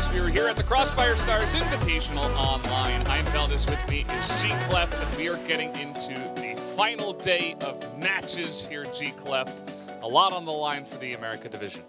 guys. We are here at the Crossfire Stars Invitational Online. I'm Valdez, with me is G Clef, and we are getting into the final day of matches here at G Clef. A lot on the line for the America division.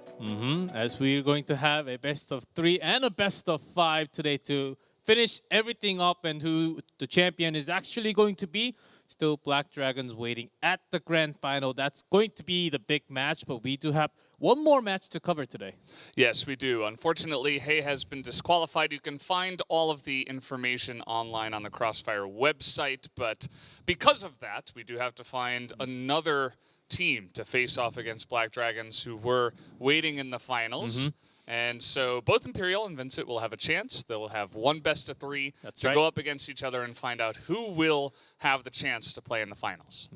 As we're going to have a best of 3 and a best of 5 today to finish everything up, and who the champion is actually going to be. Still Black Dragons waiting at the grand final. That's going to be the big match, but we do have one more match to cover today. Yes, we do. Unfortunately, Hay has been disqualified. You can find all of the information online on the Crossfire website, but because of that, we do have to find another team to face off against Black Dragons, who were waiting in the finals. And so both Imperial and Vincent will have a chance. They'll have one best of 3 to go up against each other and find out who will have the chance to play in the finals.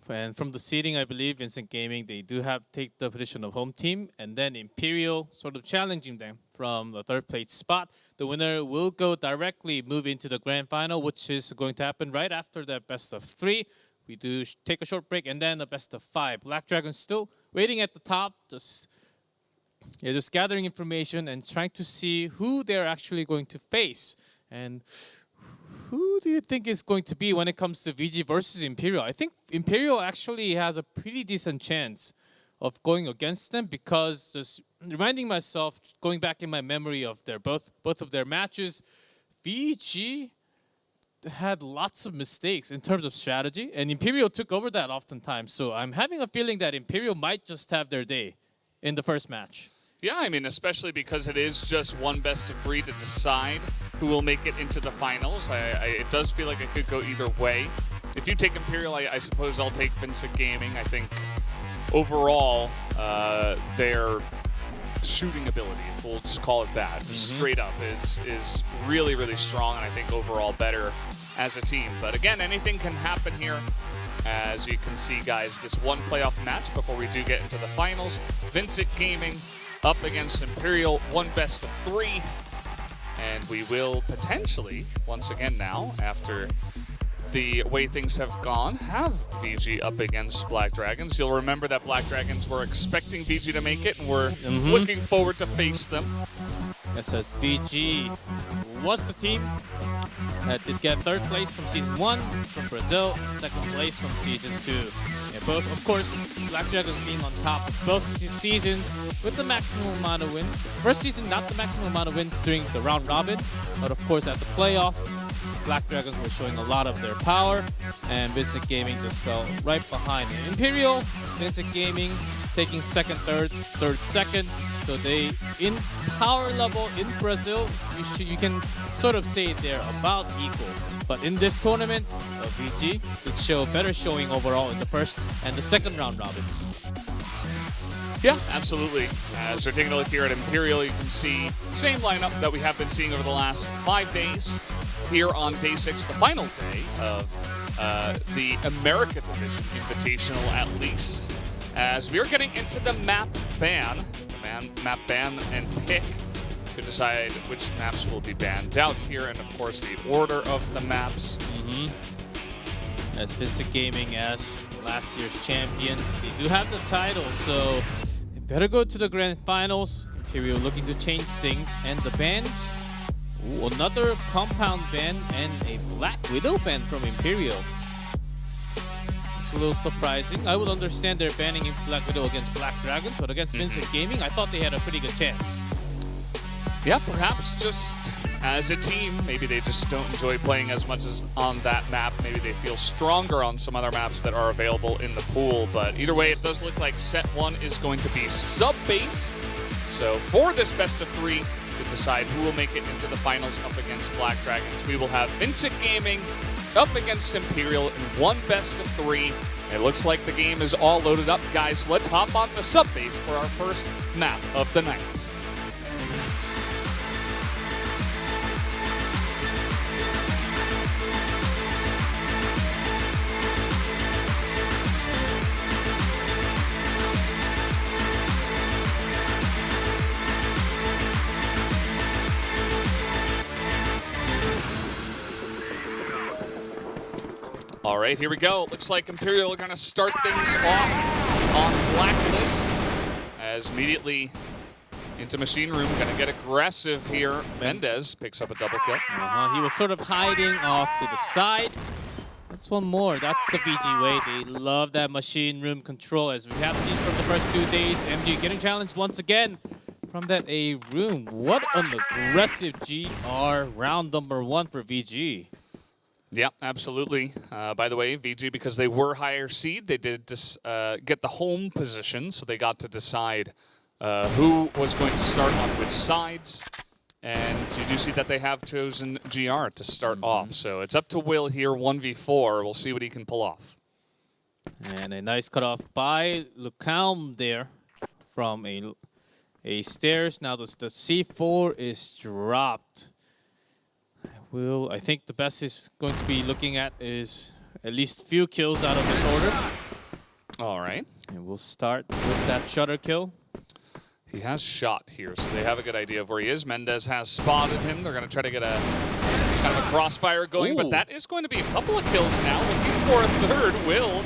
And from the seeding, I believe Vincent Gaming, they do have take the position of home team, and then Imperial sort of challenging them from the third place spot. The winner will go directly move into the grand final, which is going to happen right after that best of 3. We do take a short break and then a best of 5. Black Dragons still waiting at the top, just gathering information and trying to see who they're actually going to face. And who do you think is going to be when it comes to VG versus Imperial? I think Imperial actually has a pretty decent chance of going against them, because just reminding myself, going back in my memory of their both of their matches, VG had lots of mistakes in terms of strategy, and Imperial took over that oftentimes. So I'm having a feeling that Imperial might just have their day in the first match. Yeah, I mean, especially because it is just one best of 3 to decide who will make it into the finals. It does feel like it could go either way. If you take Imperial, I suppose I'll take Vincent Gaming. I think overall, their shooting ability, if we'll just call it that, just straight up, is really, really strong, and I think overall better as a team. But again, anything can happen here. As you can see, guys, this one playoff match before we do get into the finals. Vincent Gaming up against Imperial, one best of 3. And we will potentially, once again now, after the way things have gone, have VG up against Black Dragons. You'll remember that Black Dragons were expecting VG to make it, and we're looking forward to face them. It says VG was the team that did get third place from Season 1 from Brazil, second place from Season 2. And both, of course, Black Dragons being on top of both seasons with the maximum amount of wins. First season, not the maximum amount of wins during the round robin, but of course at the playoff, Black Dragons were showing a lot of their power, and Vincent Gaming just fell right behind. Imperial, Vincent Gaming taking second, third, second. So they, in power level in Brazil, you can sort of say they're about equal. But in this tournament, VG did show a better showing overall in the first and the second round robin. Yeah, absolutely. As we're taking a look here at Imperial, you can see same lineup that we have been seeing over the last 5 days. Here on day 6, the final day of the America Division Invitational, at least. As we are getting into the map ban, map ban and pick to decide which maps will be banned out here, and of course the order of the maps. As Vincent Gaming, as last year's champions, they do have the title, so they better go to the grand finals. Imperial looking to change things, and the bans. Ooh, another compound ban and a Black Widow ban from Imperial. It's a little surprising. I would understand they're banning Black Widow against Black Dragons, but against Vincent Gaming, I thought they had a pretty good chance. Yeah, perhaps just as a team, maybe they just don't enjoy playing as much as on that map. Maybe they feel stronger on some other maps that are available in the pool. But either way, it does look like set 1 is going to be Subbase. So for this best of 3 to decide who will make it into the finals up against Black Dragons, we will have Vincent Gaming up against Imperial in one best of 3. It looks like the game is all loaded up. Guys, let's hop on to Subbase for our first map of the night. All right, here we go. Looks like Imperial are going to start things off on Blacklist, as immediately into Machine Room, gonna get aggressive here. Mendez picks up a double kill. He was sort of hiding off to the side. That's one more. That's the VG way. They love that Machine Room control, as we have seen from the first 2 days. MG getting challenged once again from that A room. What an aggressive GR round number 1 for VG. Yeah, absolutely. By the way, VG, because they were higher seed, they did get the home position, so they got to decide who was going to start on which sides. And you do see that they have chosen GR to start off. So it's up to Will here, 1v4. We'll see what he can pull off. And a nice cutoff by Lucalm there from a stairs. Now the C4 is dropped. I think the best he's going to be looking at is at least few kills out of this order. All right. And we'll start with that shutter kill. He has shot here, so they have a good idea of where he is. Mendez has spotted him. They're going to try to get a kind of a crossfire going, but that is going to be a couple of kills now. Looking for a third. Will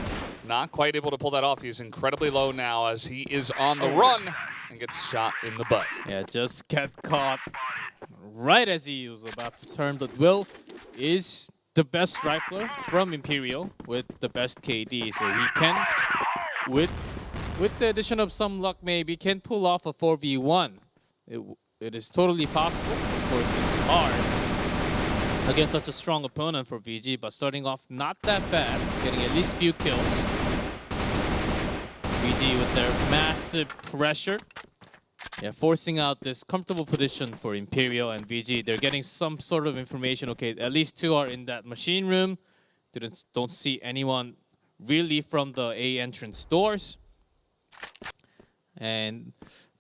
not quite able to pull that off. He's incredibly low now as he is on the run and gets shot in the butt. Yeah, just kept caught right as he was about to turn, but Will is the best rifler from Imperial with the best KD, so he can, with the addition of some luck maybe, can pull off a 4v1. It is totally possible. Of course, it's hard against such a strong opponent for VG, but starting off not that bad, getting at least few kills. VG with their massive pressure. Yeah, forcing out this comfortable position for Imperial and VG. They're getting some sort of information. Okay, at least 2 are in that Machine Room. Don't see anyone really from the A entrance doors. And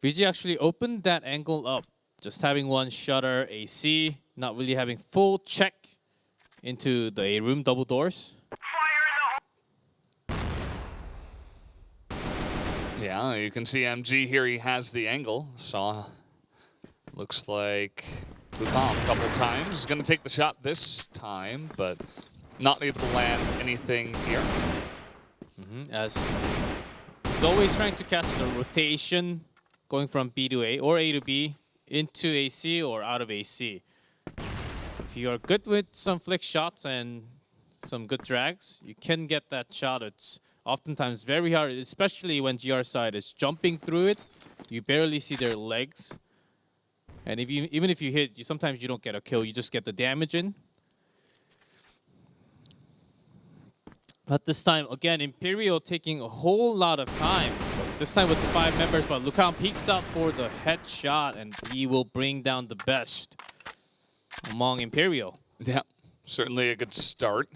VG actually opened that angle up. Just having one shutter AC, not really having full check into the A room double doors. Yeah, you can see MG here. He has the angle. Looks like Lucalm a couple times. He's going to take the shot this time, but not able to land anything here. As he's always trying to catch the rotation going from B to A or A to B into AC or out of AC. If you are good with some flick shots and some good drags, you can get that shot. It's oftentimes very hard, especially when GR side is jumping through it. You barely see their legs. And even if you hit, sometimes you don't get a kill, you just get the damage in. But this time, again, Imperial taking a whole lot of time. This time with the 5 members, but Lucalm peeks out for the headshot, and he will bring down the best among Imperial. Yeah, certainly a good start,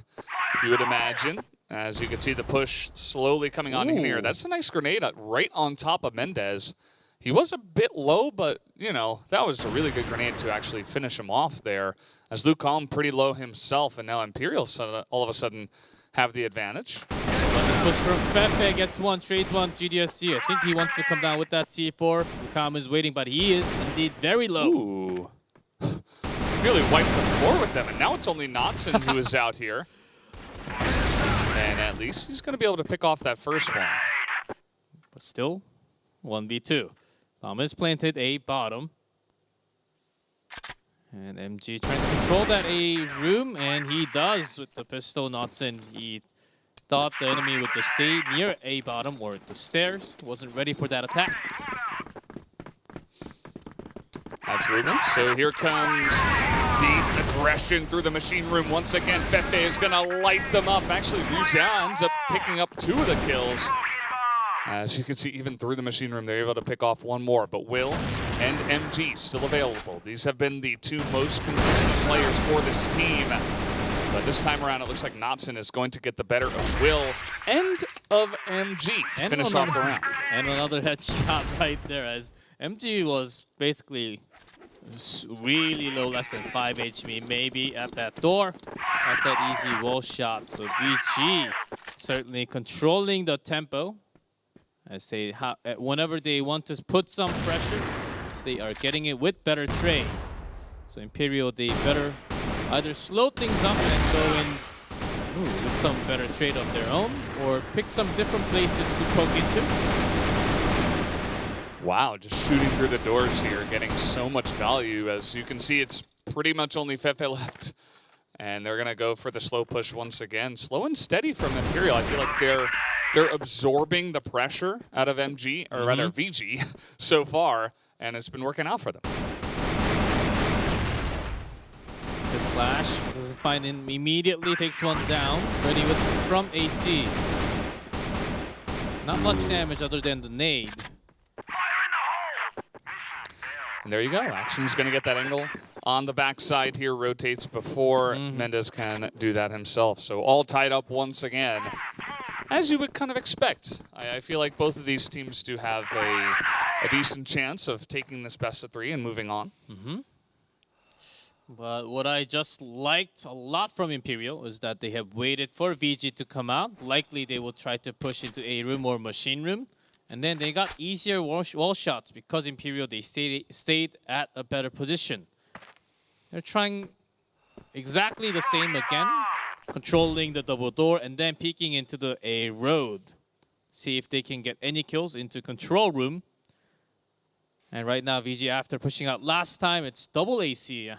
you would imagine. As you can see the push slowly coming on in here. That's a nice grenade right on top of Mendez. He was a bit low, but, you know, that was a really good grenade to actually finish him off there. As Lucalm pretty low himself, and now Imperial all of a sudden have the advantage. But this push from Pepe gets one, trades one, GDSC. I think he wants to come down with that C4. Lucalm is waiting, but he is indeed very low. Ooh. Really wiped the floor with them, and now it's only Knotson who is out here. And at least he's going to be able to pick off that first one. But still, 1v2. Thomas planted A bottom. And MG trying to control that A room, and he does with the pistol. Knotson, he thought the enemy would just stay near A bottom or the stairs. Wasn't ready for that attack. Absolutely. So here comes the aggression through the Machine Room. Once again, Pepe is going to light them up. Actually, Ruzan ends up picking up 2 of the kills. As you can see, even through the Machine Room, they're able to pick off 1 more. But Will and MG still available. These have been the 2 most consistent players for this team. But this time around, it looks like Knotson is going to get the better of Will and of MG to finish off the round. And another headshot right there, as MG was basically really low, less than 5 HP, maybe at that door, at that easy wall shot. So VG certainly controlling the tempo. As they whenever they want to put some pressure, they are getting it with better trade. So Imperial, they better either slow things up and go in with some better trade of their own, or pick some different places to poke into. Wow, just shooting through the doors here, getting so much value. As you can see, it's pretty much only Fefe left. And they're going to go for the slow push once again. Slow and steady from Imperial. I feel like they're absorbing the pressure out of MG, or rather VG, so far, and it's been working out for them. The flash doesn't find him immediately, takes one down. Ready with from AC. Not much damage other than the nade. And there you go. Action's going to get that angle on the backside here. Rotates before Mendez can do that himself. So all tied up once again, as you would kind of expect. I feel like both of these teams do have a decent chance of taking this best of 3 and moving on. But what I just liked a lot from Imperial is that they have waited for VG to come out. Likely they will try to push into A room or machine room. And then they got easier wall shots because Imperial, they stayed at a better position. They're trying exactly the same again, controlling the double door and then peeking into the A road. See if they can get any kills into control room. And right now, VG, after pushing out last time, it's double AC.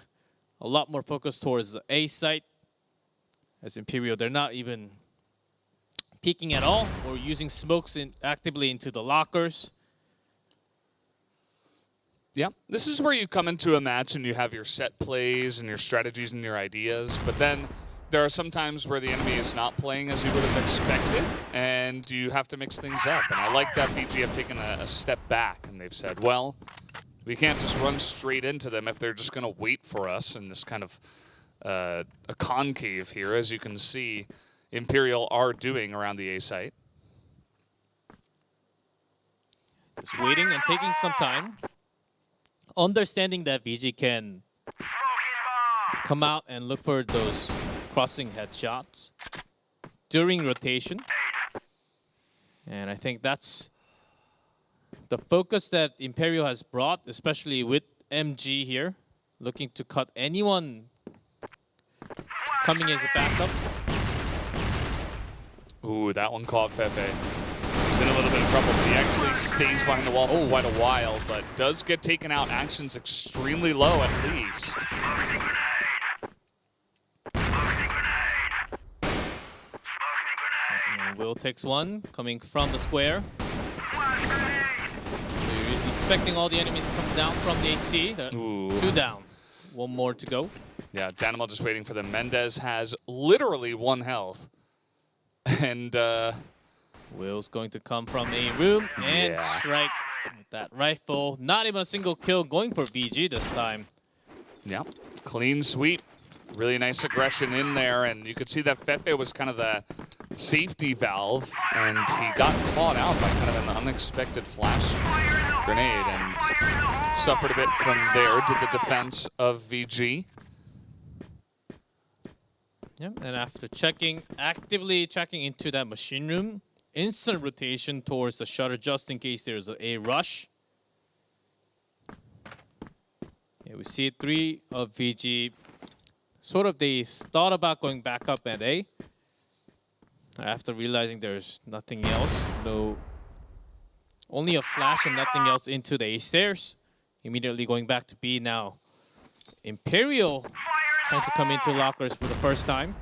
A lot more focused towards the A site. As Imperial, they're not even peeking at all or using smokes actively into the lockers. Yeah, this is where you come into a match and you have your set plays and your strategies and your ideas, but then there are some times where the enemy is not playing as you would have expected, and you have to mix things up. And I like that VG have taken a step back, and they've said, well, we can't just run straight into them if they're just going to wait for us in this kind of a concave here, as you can see Imperial are doing around the A site. Just waiting and taking some time. Understanding that VG can come out and look for those crossing headshots during rotation. And I think that's the focus that Imperial has brought, especially with MG here, looking to cut anyone coming as a backup. Ooh, that one caught Fefe. He's in a little bit of trouble, but he actually stays behind the wall for quite a while, but does get taken out. Action's extremely low at least. And Will takes one, coming from the square. So you're expecting all the enemies to come down from the AC. Two down. One more to go. Yeah, Danimal just waiting for them. Mendez has literally 1 health. And Will's going to come from a room and strike with that rifle. Not even a single kill going for VG this time. Yeah, clean sweep. Really nice aggression in there. And you could see that Fefe was kind of the safety valve. And he got caught out by kind of an unexpected flash grenade. And suffered a bit from there. Did the defense of VG. Yep, and after actively checking into that machine room, instant rotation towards the shutter just in case there's a rush. Yeah, we see 3 of VG. Sort of they thought about going back up at A. After realizing there's nothing else, only a flash and nothing else into the A stairs. Immediately going back to B now. Imperial trying to come into lockers for the first time.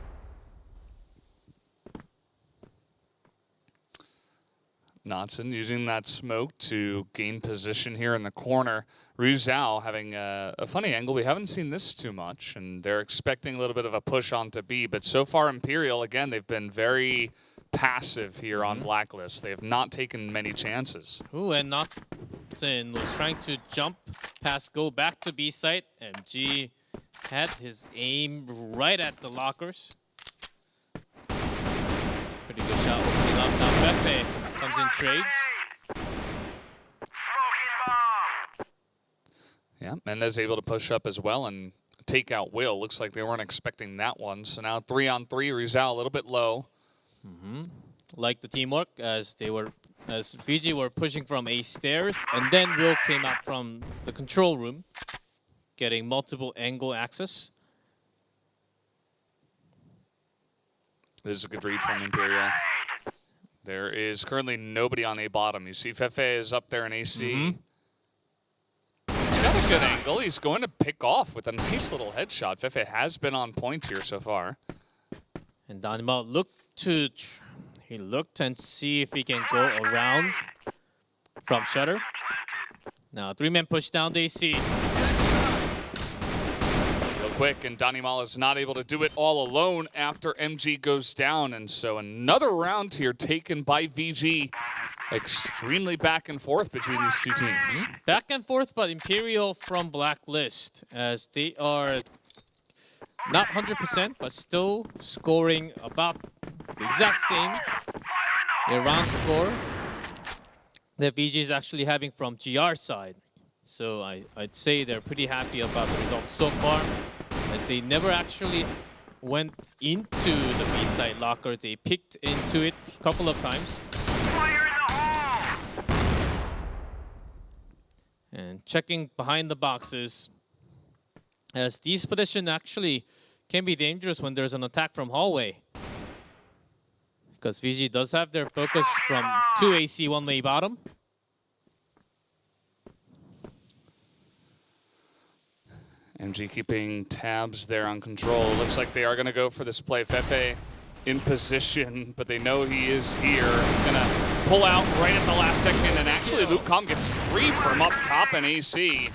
Knotson using that smoke to gain position here in the corner. Ryu Zhao having a funny angle. We haven't seen this too much, and they're expecting a little bit of a push onto B. But so far, Imperial, again, they've been very passive here on Blacklist. They have not taken many chances. Ooh, and Knotson was trying to jump past, go back to B site, and G had his aim right at the lockers. Pretty good shot opening up. Now Fefe comes in trades. Yeah, Mendez able to push up as well and take out Will. Looks like they weren't expecting that one. So now 3-on-3, Rizal a little bit low. Like the teamwork as VG were pushing from A stairs, and then Will came out from the control room, getting multiple angle access. This is a good read from Imperial. There is currently nobody on A bottom. You see Fefe is up there in AC. good angle. He's going to pick off with a nice little headshot. Fefe has been on point here so far. And Dynamo he looked and see if he can go around from Shutter. Now 3-man push down the AC. Real quick, and Danimal is not able to do it all alone after MG goes down. And so another round here taken by VG. Extremely back and forth between these two teams. Back and forth, but Imperial from Blacklist, as they are not 100%, but still scoring about the exact same. Their round score that VG is actually having from GR side. So I'd say they're pretty happy about the results so far, as they never actually went into the B-side locker. They picked into it a couple of times. And checking behind the boxes, as these positions actually can be dangerous when there's an attack from hallway. Because VG does have their focus from 2 AC, 1-way bottom. MG keeping tabs there on control. Looks like they are going to go for this play. Fefe in position, but they know he is here. He's going to pull out right at the last second, and actually Lucom gets 3 from up top in AC.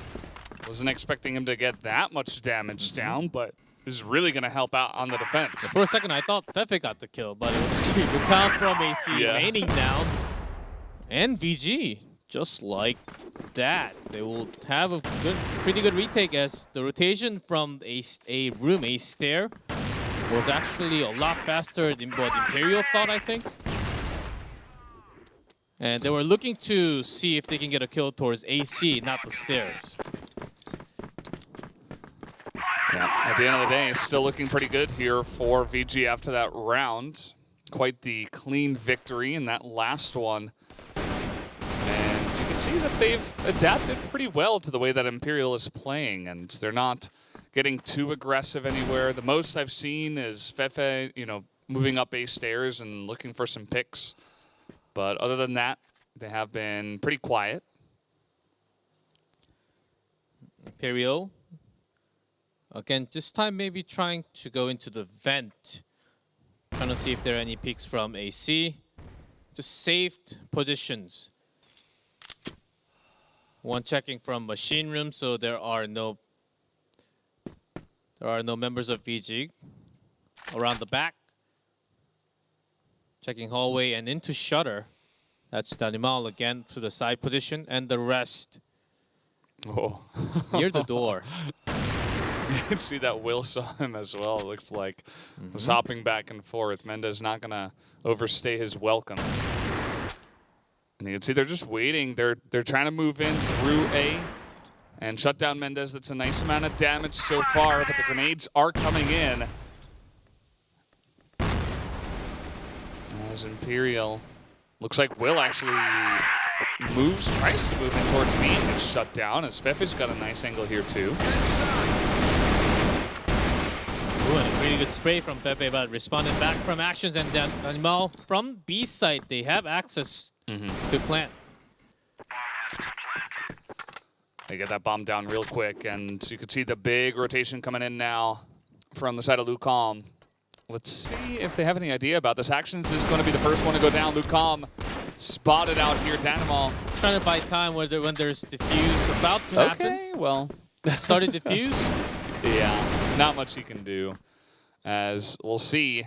Wasn't expecting him to get that much damage down, but is really going to help out on the defense. For a second, I thought Fefe got the kill, but it was actually Lucom from AC remaining down. And VG, just like that. They will have a pretty good retake, as the rotation from a stair, was actually a lot faster than what Imperial thought, I think. And they were looking to see if they can get a kill towards AC, not the stairs. Yeah, at the end of the day, it's still looking pretty good here for VG after that round. Quite the clean victory in that last one. And you can see that they've adapted pretty well to the way that Imperial is playing, and they're not getting too aggressive anywhere. The most I've seen is Fefe, moving up A stairs and looking for some picks. But other than that, they have been pretty quiet. Imperial, again, this time maybe trying to go into the vent. Trying to see if there are any picks from AC. Just saved positions. One checking from machine room, so there are no members of VG around the back. Checking hallway and into Shutter. That's Danimal again to the side position, and the rest near the door. You can see that Will saw him as well. It looks like was hopping back and forth. Mendez not gonna overstay his welcome. And you can see they're just waiting. They're trying to move in through A and shut down Mendez. That's a nice amount of damage so far, but the grenades are coming in. As Imperial looks like Will actually tries to move in towards B and gets shut down, as Fefe's got a nice angle here too. Ooh, and a pretty good spray from Fefe, but responded back from actions, and then Danimal from B side, they have access to plant. They get that bomb down real quick, and you can see the big rotation coming in now from the side of Lucom. Let's see if they have any idea about this. Actions is going to be the first one to go down. Lucom spotted out here. Danimal trying to buy time when there's defuse about to happen. Okay, well. Started defuse. Yeah, not much he can do. As we'll see,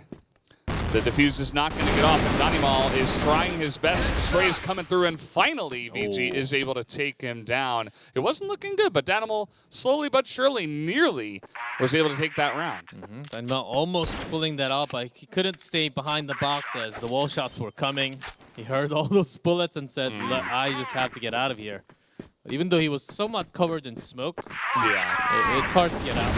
the defuse is not going to get off, and Danimal is trying his best. Spray is coming through, and finally VG is able to take him down. It wasn't looking good, but Danimal slowly but surely nearly was able to take that round. Danimal almost pulling that off, but he couldn't stay behind the box as the wall shots were coming. He heard all those bullets and said, I just have to get out of here. But even though he was somewhat covered in smoke, it's hard to get out.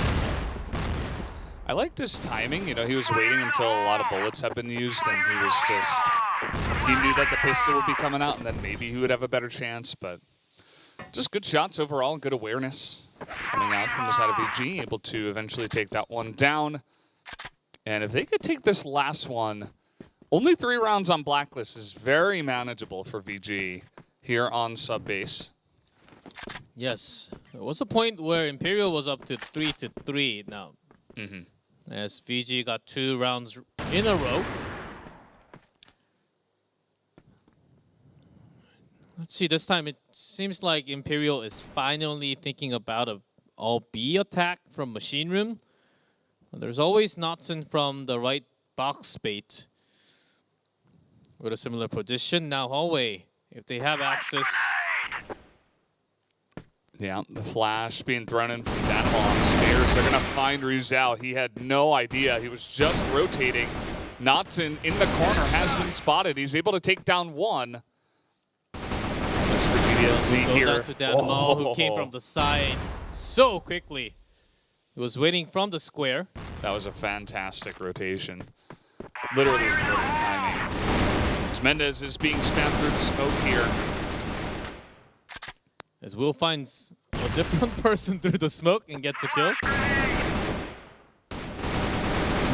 I liked his timing. He was waiting until a lot of bullets had been used, and he knew that the pistol would be coming out, and then maybe he would have a better chance. But just good shots overall, good awareness coming out from the side of VG, able to eventually take that one down. And if they could take this last one, only 3 rounds on Blacklist is very manageable for VG here on Subbase. Yes, there was a point where Imperial was up to 3-3 now. As VG got 2 rounds in a row. Let's see, this time it seems like Imperial is finally thinking about a all-B attack from Machine Room. There's always Knotson from the right box bait with a similar position. Now hallway, if they have access. Yeah, the flash being thrown in from Dynamo on stairs. They're going to find Rizal. He had no idea. He was just rotating. Knotson in the corner has been spotted. He's able to take down one. Looks for GDSC here. Down to Dynamo, who came from the side so quickly. He was waiting from the square. That was a fantastic rotation. Literally perfect timing. As Mendez is being spammed through the smoke here. As Will finds a different person through the smoke and gets a kill.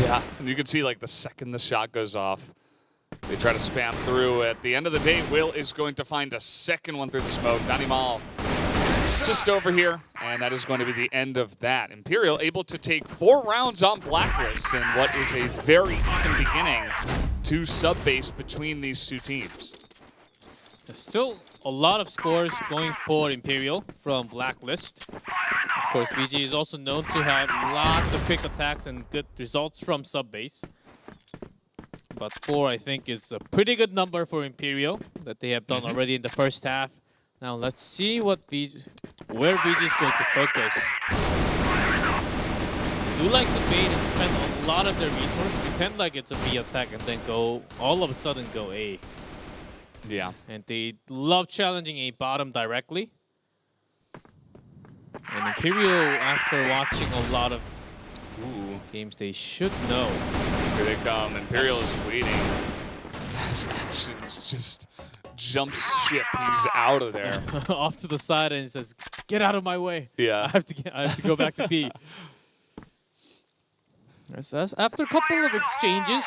Yeah, and you can see like the second the shot goes off, they try to spam through. At the end of the day, Will is going to find a second one through the smoke. Danimal just over here, and that is going to be the end of that. Imperial able to take 4 rounds on Blacklist in what is a very even beginning to Subbase between these two teams. There's still a lot of scores going for Imperial from Blacklist. Of course, VG is also known to have lots of quick attacks and good results from Subbase. But 4, I think, is a pretty good number for Imperial that they have done already in the first half. Now let's see what where VG is going to focus. They do like to bait and spend a lot of their resource, pretend like it's a B attack, and then go all of a sudden go A. Yeah. And they love challenging a bottom directly. And Imperial, after watching a lot of games, they should know. Here they come. Imperial is waiting. His actions just jumps ship. He's out of there. Off to the side, and he says, "Get out of my way." Yeah. I have to go back to B. After a couple of exchanges,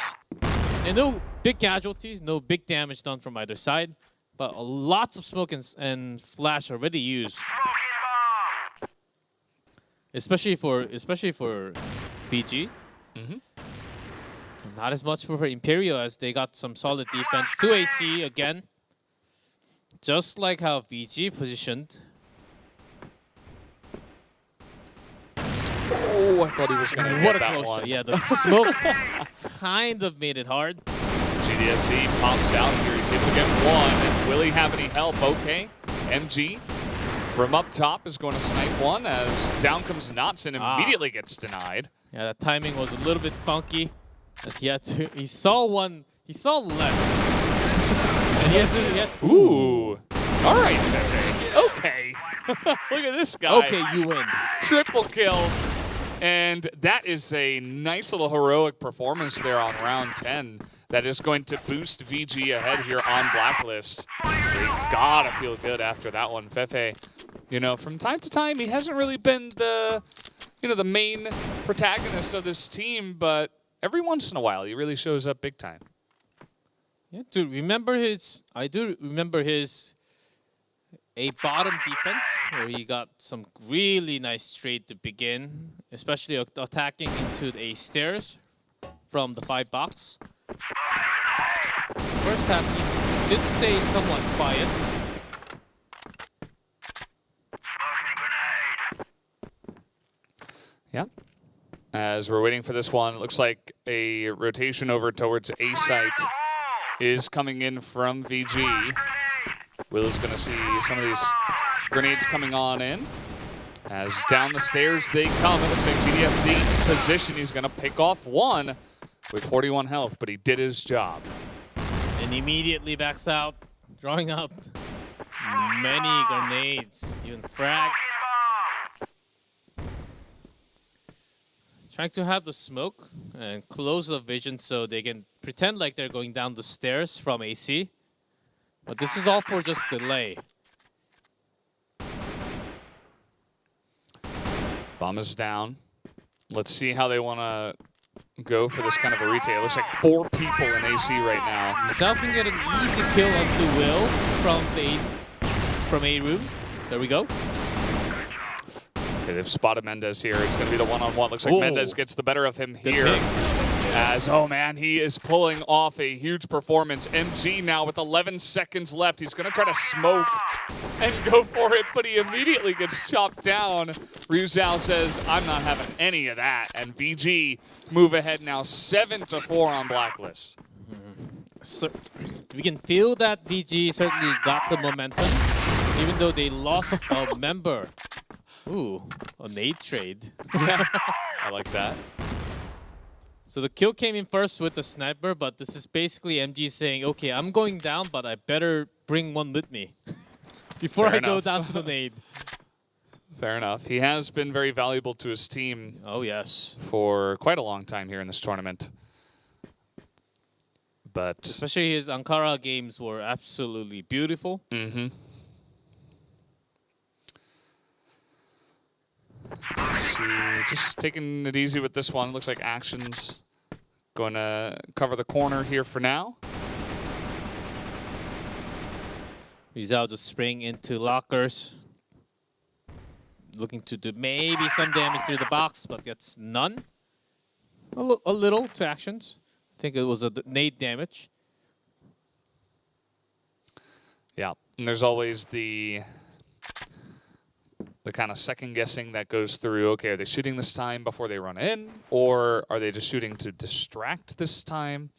and no big casualties, no big damage done from either side, but lots of smoke and flash already used. Especially for VG. Not as much for Imperial, as they got some solid defense. 2 AC again. Just like how VG positioned. Oh, I thought he was going to What get a that close one. shot. Yeah, the smoke kind of made it hard. GDSC pops out here. He's able to get one. And will he have any help? Okay. MG from up top is going to snipe one as down comes Knotson. Immediately gets denied. Yeah, that timing was a little bit funky. As he saw one, he saw left. And he had to, Ooh. All right, Pepe. Okay. Look at this guy. Okay, you win. Triple kill. And that is a nice little heroic performance there on round 10 that is going to boost VG ahead here on Blacklist. They gotta feel good after that one. Fefe, you know, from time to time, he hasn't really been the main protagonist of this team, but every once in a while, he really shows up big time. Yeah, I do remember his a bottom defense where he got some really nice trade to begin, especially attacking into a stairs from the 5 box. First half, he did stay somewhat quiet. Yeah. As we're waiting for this one, it looks like a rotation over towards A site is coming in from VG. Will is going to see some of these grenades coming on in. As down the stairs they come, it looks like GDSC in position. He's going to pick off one with 41 health, but he did his job. And immediately backs out, drawing out many grenades, even frag. Trying to have the smoke and close the vision so they can pretend like they're going down the stairs from AC. But this is all for just delay. Bomb is down. Let's see how they want to go for this kind of a retake. It looks like 4 people in AC right now. Rizal can get an easy kill onto Will from A room. There we go. Okay, they've spotted Mendez here. It's going to be the one-on-one. Looks like Whoa. Mendez gets the better of him here. pick. As, oh man, he is pulling off a huge performance. MG now with 11 seconds left. He's going to try to smoke and go for it, but he immediately gets chopped down. Ryuzao says, I'm not having any of that. And VG move ahead now 7-4 on Blacklist. So, we can feel that VG certainly got the momentum, even though they lost a member. Ooh, a nade trade. I like that. So the kill came in first with the sniper, but this is basically MG saying, okay, I'm going down, but I better bring one with me before Fair I go enough. down to the nade. Fair enough. He has been very valuable to his team Oh, yes. for quite a long time here in this tournament. But Especially his Ankara games were absolutely beautiful. see, just taking it easy with this one. Looks like Action's going to cover the corner here for now. Rizal just spraying into lockers. Looking to do maybe some damage through the box, but gets none. A little to Actions. I think it was a nade damage. Yeah, and there's always the kind of second guessing that goes through, okay, are they shooting this time before they run in, or are they just shooting to distract this time?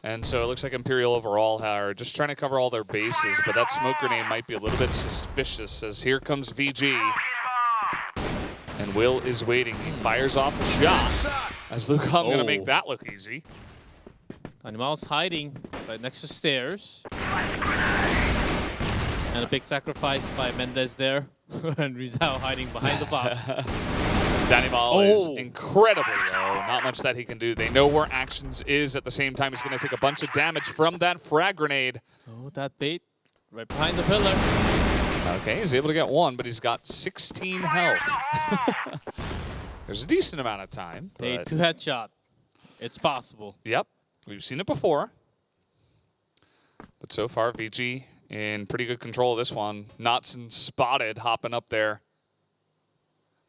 And so it looks like Imperial overall are just trying to cover all their bases, but that smoke grenade might be a little bit suspicious as here comes VG. And Will is waiting. He fires off a shot. As Luke, I'm going to make that look easy. Animal's hiding right next to stairs. And a big sacrifice by Mendez there. And Rizal hiding behind the box. Danimal is incredibly low. Not much that he can do. They know where Actions is. At the same time, he's going to take a bunch of damage from that frag grenade. Oh, that bait right behind the pillar. Okay, he's able to get one, but he's got 16 health. There's a decent amount of time. A But two-headshot. It's possible. yep, we've seen it before. But so far, VG in pretty good control of this one. Knotson spotted, hopping up there.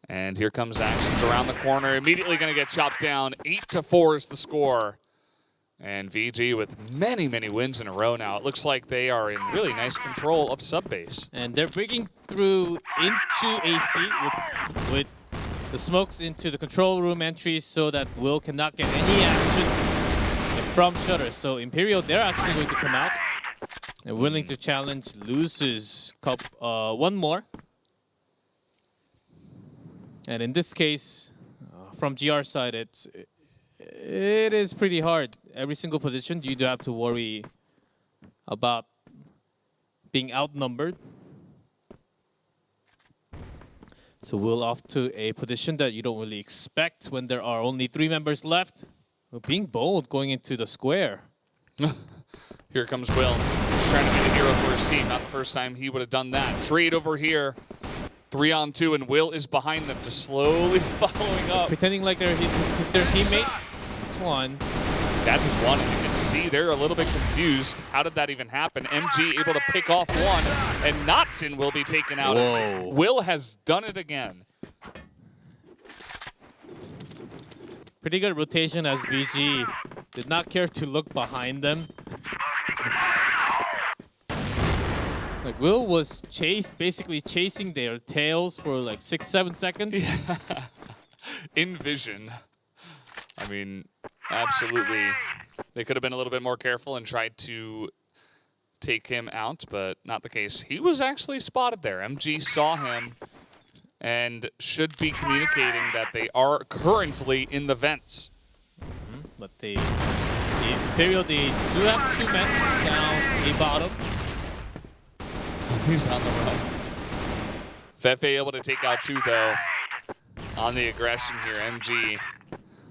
And here comes Actions around the corner. Immediately going to get chopped down. 8-4 is the score. And VG with many, many wins in a row now. It looks like they are in really nice control of Subbase. And they're breaking through into AC with the smokes into the control room entries so that Will cannot get any action from Shutter. So Imperial, they're actually going to come out. They're willing to challenge Loses one more. And in this case, from GR side, it is pretty hard. Every single position, you do have to worry about being outnumbered. So Will off to a position that you don't really expect when there are only 3 members left. Well, being bold going into the square. Here comes Will. He's trying to be the hero for his team. Not the first time he would have done that. Trade over here. 3-on-2, and Will is behind them, just slowly following up. Pretending like he's their teammate. That's one. Catches one, and you can see they're a little bit confused. How did that even happen? MG able to pick off one, and Knotson will be taken out. Whoa. Will has done it again. Pretty good rotation as VG did not care to look behind them. Like Will was basically chasing their tails for like 6-7 seconds. In vision. I mean, absolutely. They could have been a little bit more careful and tried to take him out, but not the case. He was actually spotted there. MG saw him and should be communicating that they are currently in the vents. But the Imperial, they do have 2 men down a bottom. He's on the run. Fefe able to take out 2, though, on the aggression here. MG,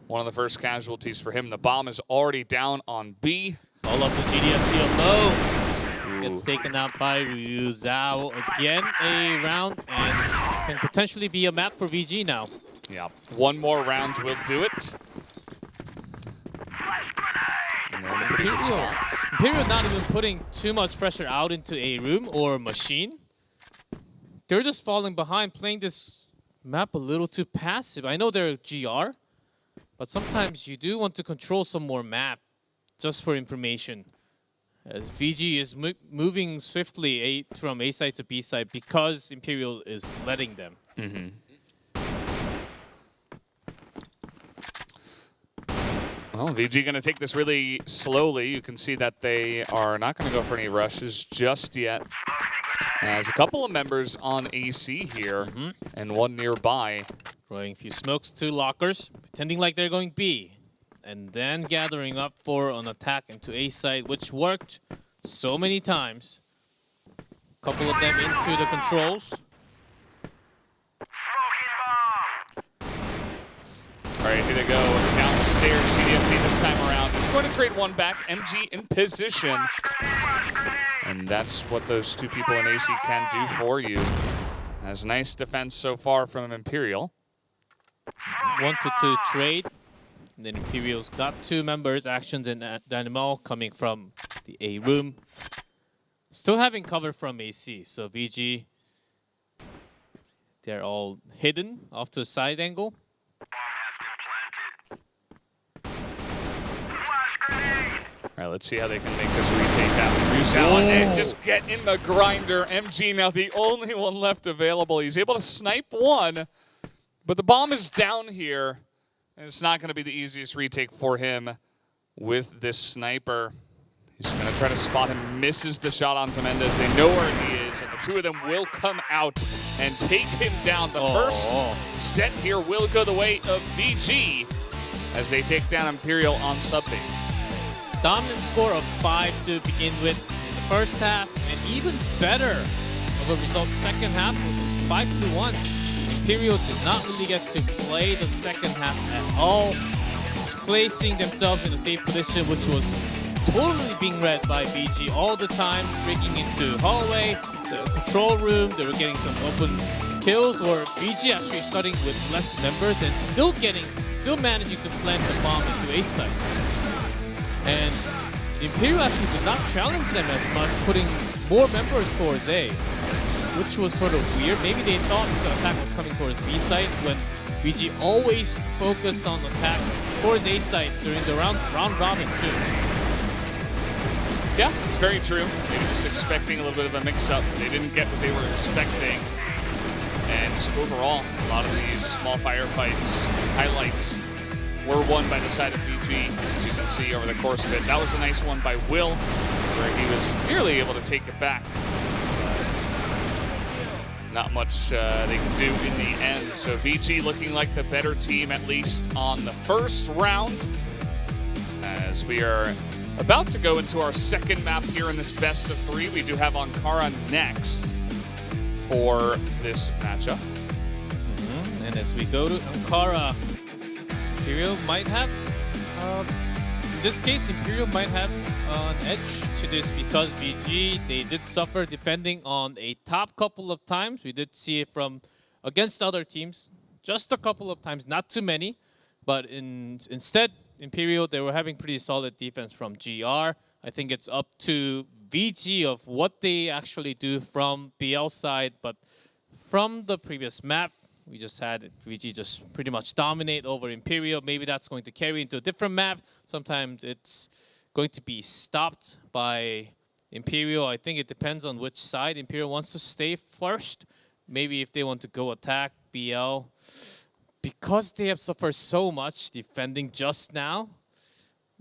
one of the first casualties for him. The bomb is already down on B. All of the GDFC alone gets taken out by Ryuzao. Again, a round, and can potentially be a map for VG now. Yeah, one more round will do it. And they're in a pretty good spot. Imperial not even putting too much pressure out into a room or machine. They're just falling behind, playing this map a little too passive. I know they're GR, but sometimes you do want to control some more map just for information. As VG is moving swiftly from A side to B side because Imperial is letting them. Well, VG going to take this really slowly. You can see that they are not going to go for any rushes just yet. As a couple of members on AC here and one nearby. Throwing a few smokes to lockers, pretending like they're going B. And then gathering up for an attack into A side, which worked so many times. Couple of them into the controls. All right, here they go. Downstairs, GDSC this time around. Just going to trade one back. MG in position. And that's what those two people in AC can do for you. Has nice defense so far from Imperial. Wanted to trade. And then Imperial's got two members, Actions and Dynamo, coming from the A room. Still having cover from AC, so VG, they're all hidden off to a side angle. All right, let's see how they can make this retake happen. Ruzal and just get in the grinder. MG now the only one left available. He's able to snipe one, but the bomb is down here. And it's not going to be the easiest retake for him with this sniper. He's going to try to spot him, misses the shot onto Mendez. They know where he is, and the two of them will come out and take him down. The first set here will go the way of VG as they take down Imperial on Subbase. Dominant score of 5 to begin with in the first half, and even better of a result second half, which was 5-1. Imperial did not really get to play the second half at all, placing themselves in a safe position, which was totally being read by VG all the time, breaking into hallway, the control room. They were getting some open kills, or VG actually starting with less members and still managing to plant the bomb into A site. And Imperial actually did not challenge them as much, putting more members towards A, which was sort of weird. Maybe they thought the attack was coming towards B site when VG always focused on the attack towards A site during the round robin too. Yeah, it's very true. Maybe just expecting a little bit of a mix-up. They didn't get what they were expecting. And just overall, a lot of these small firefights, highlights, were won by the side of VG, as you can see over the course of it. That was a nice one by Will, where he was nearly able to take it back. Not much they can do in the end. So VG looking like the better team, at least on the first round, as we are about to go into our second map here in this best of 3. We do have Ankara next for this matchup. And as we go to Ankara, Imperial might have, in this case, Imperial might have an edge to this because VG, they did suffer defending on a top couple of times. We did see it from against other teams, just a couple of times, not too many. But instead, Imperial, they were having pretty solid defense from GR. I think it's up to VG of what they actually do from BL side. But from the previous map, we just had VG just pretty much dominate over Imperial. Maybe that's going to carry into a different map. Sometimes it's going to be stopped by Imperial. I think it depends on which side Imperial wants to stay first. Maybe if they want to go attack BL. Because they have suffered so much defending just now,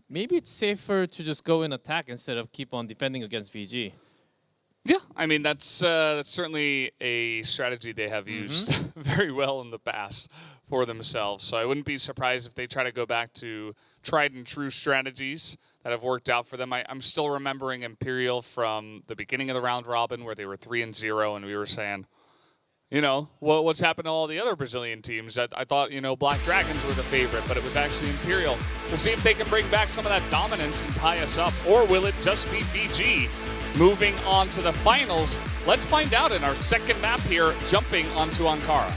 maybe it's safer to just go in attack instead of keep on defending against VG. Yeah, I mean, that's certainly a strategy they have used very well in the past for themselves. So I wouldn't be surprised if they try to go back to tried and true strategies that have worked out for them. I'm still remembering Imperial from the beginning of the round robin where they were 3-0 and we were saying, you know, what's happened to all the other Brazilian teams? I thought, you know, Black Dragons were the favorite, but it was actually Imperial. We'll see if they can bring back some of that dominance and tie us up, or will it just be VG moving on to the finals? Let's find out in our second map here, jumping onto Ankara.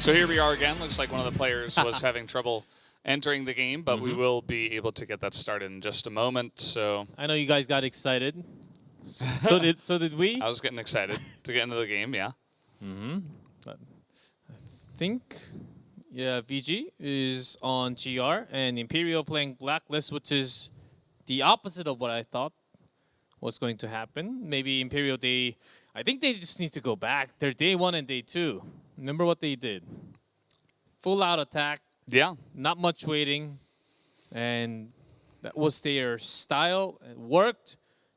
So here we are again. Looks like one of the players was having trouble entering the game, but we will be able to get that started in just a moment. So I know you guys got excited. So did we. I was getting excited to get into the game, yeah. But I think, yeah, VG is on GR and Imperial playing Blacklist, which is the opposite of what I thought was going to happen. Maybe Imperial, I think they just need to go back. They're day 1 and day 2. Remember what they did? Full out attack. Yeah. Not much waiting. And that was their style. It worked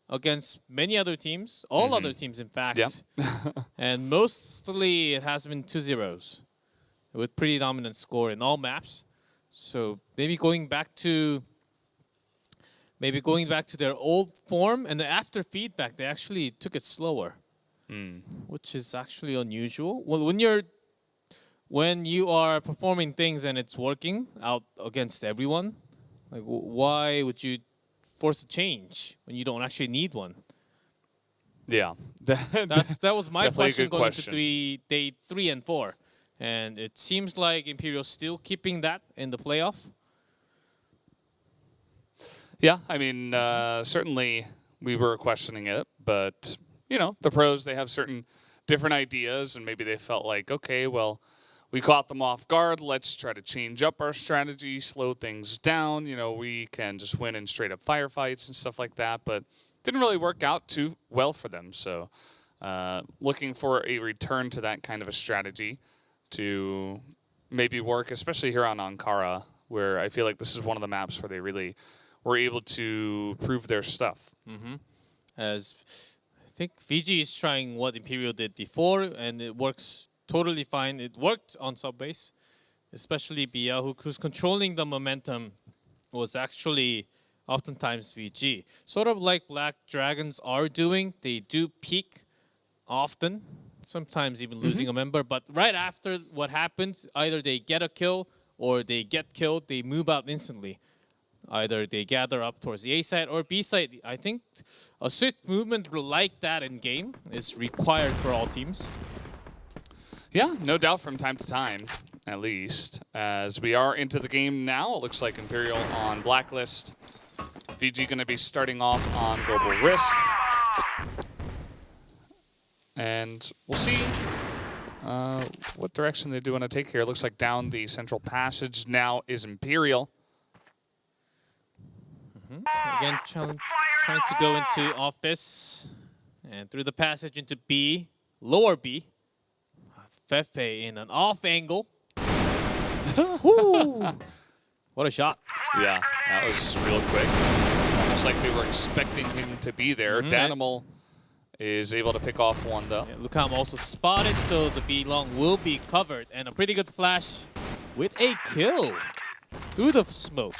against many other teams. All other teams, in fact. Yeah. And mostly it has been 2-0s with pretty dominant score in all maps. So maybe going back to their old form, and after feedback they actually took it slower, which is actually unusual. Well, when you are performing things and it's working out against everyone, like why would you force a change when you don't actually need one? Yeah. That was my question going question. into day 3 and 4. And it seems like Imperial still keeping that in the playoff. Yeah, I mean, certainly we were questioning it, but, you know, the pros, they have certain different ideas, and maybe they felt like, okay, well, we caught them off guard. Let's try to change up our strategy, slow things down. You know, we can just win in straight-up firefights and stuff like that, but didn't really work out too well for them. So looking for a return to that kind of a strategy to maybe work, especially here on Ankara, where I feel like this is one of the maps where they really were able to prove their stuff. As I think Fiji is trying what Imperial did before, and it works totally fine. It worked on Subbase, especially Bia, who's controlling the momentum, was actually oftentimes VG. Sort of like Black Dragons are doing. They do peak often, sometimes even losing a member. But right after what happens, either they get a kill or they get killed, they move out instantly. Either they gather up towards the A side or B side. I think a swift movement like that in game is required for all teams. Yeah, no doubt from time to time, at least. As we are into the game now, it looks like Imperial on Blacklist. VG going to be starting off on Global Risk. And we'll see what direction they do want to take here. It looks like down the central passage now is Imperial. Again, trying to go into office and through the passage into B, lower B. Fefe in an off angle. What a shot. Yeah, that was real quick. Almost like they were expecting him to be there. Danimal is able to pick off one, though. Yeah, Lukam also spotted, so the B long will be covered. And a pretty good flash with a kill through the smoke.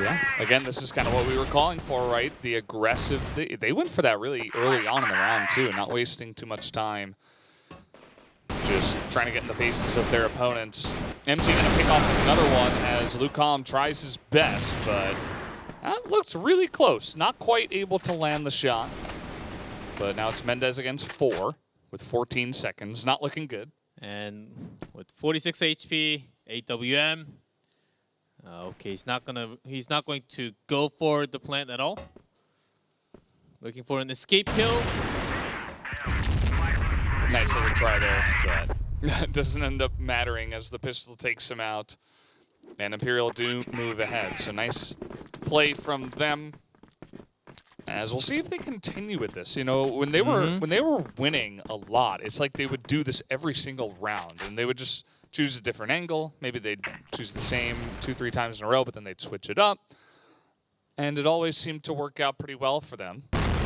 Yeah. Again, this is kind of what we were calling for, right? The aggressive. They went for that really early on in the round, too, not wasting too much time. Just trying to get in the faces of their opponents. MG going to pick off another one as Lukam tries his best, but that looks really close. Not quite able to land the shot. But now it's Mendez against 4 with 14 seconds. Not looking good. And with 46 HP, 8 WM. Okay, he's not going to go for the plant at all. Looking for an escape kill. Nice little try there, but doesn't end up mattering as the pistol takes him out. And Imperial do move ahead. So nice play from them. As we'll see if they continue with this. You know, when they were winning a lot, it's like they would do this every single round, and they would just choose a different angle. Maybe they'd choose the same 2-3 times in a row, but then they'd switch it up. And it always seemed to work out pretty well for them,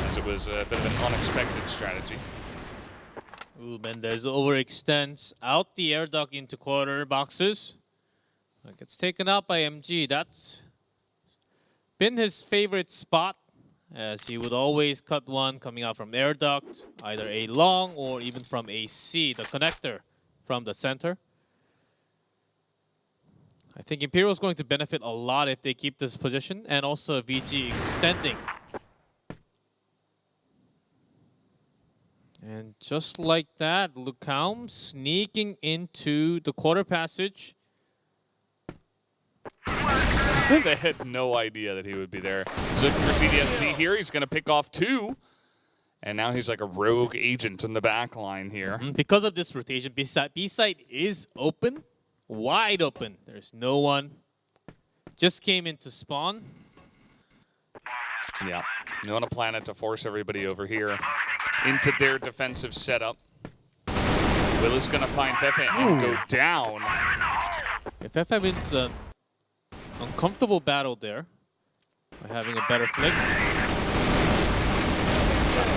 as it was a bit of an unexpected strategy. Ooh, Mendez overextends out the air duct into quarter boxes. Gets taken out by MG. That's been his favorite spot, as he would always cut one coming out from air duct, either A long or even from AC, the connector from the center. I think Imperial is going to benefit a lot if they keep this position, and also VG extending. And just like that, Lukaum sneaking into the quarter passage. They had no idea that he would be there. He's looking for GDSC here. He's going to pick off 2. And now he's like a rogue agent in the back line here. Because of this rotation, B-side is open, wide open. There's no one. Just came in to spawn. Yeah, you want to plan it to force everybody over here into their defensive setup. Will is going to find Fefe and go down. If Fefe wins an uncomfortable battle there by having a better flick.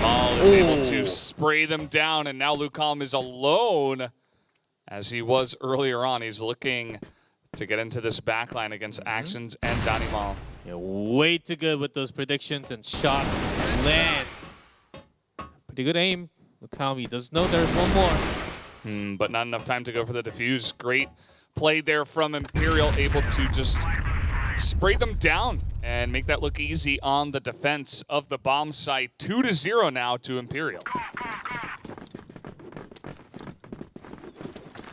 Maul is able to spray them down, and now Lukaum is alone as he was earlier on. He's looking to get into this backline against Actions and Danimal. Yeah, way too good with those predictions and shots land. Pretty good aim. Lukaum, he does know there's one more. But not enough time to go for the defuse. Great play there from Imperial, able to just spray them down and make that look easy on the defense of the bomb site. 2-0 now to Imperial.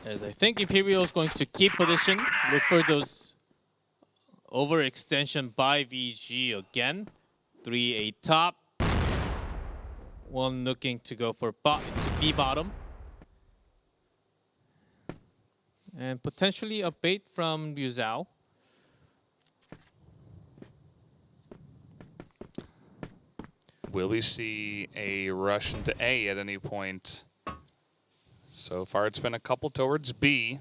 As I think Imperial is going to keep position, look for those overextension by VG again. 3-8 top. One looking to go for to B bottom. And potentially a bait from Liu Zhao. Will we see a rush into A at any point? So far, it's been a couple towards B.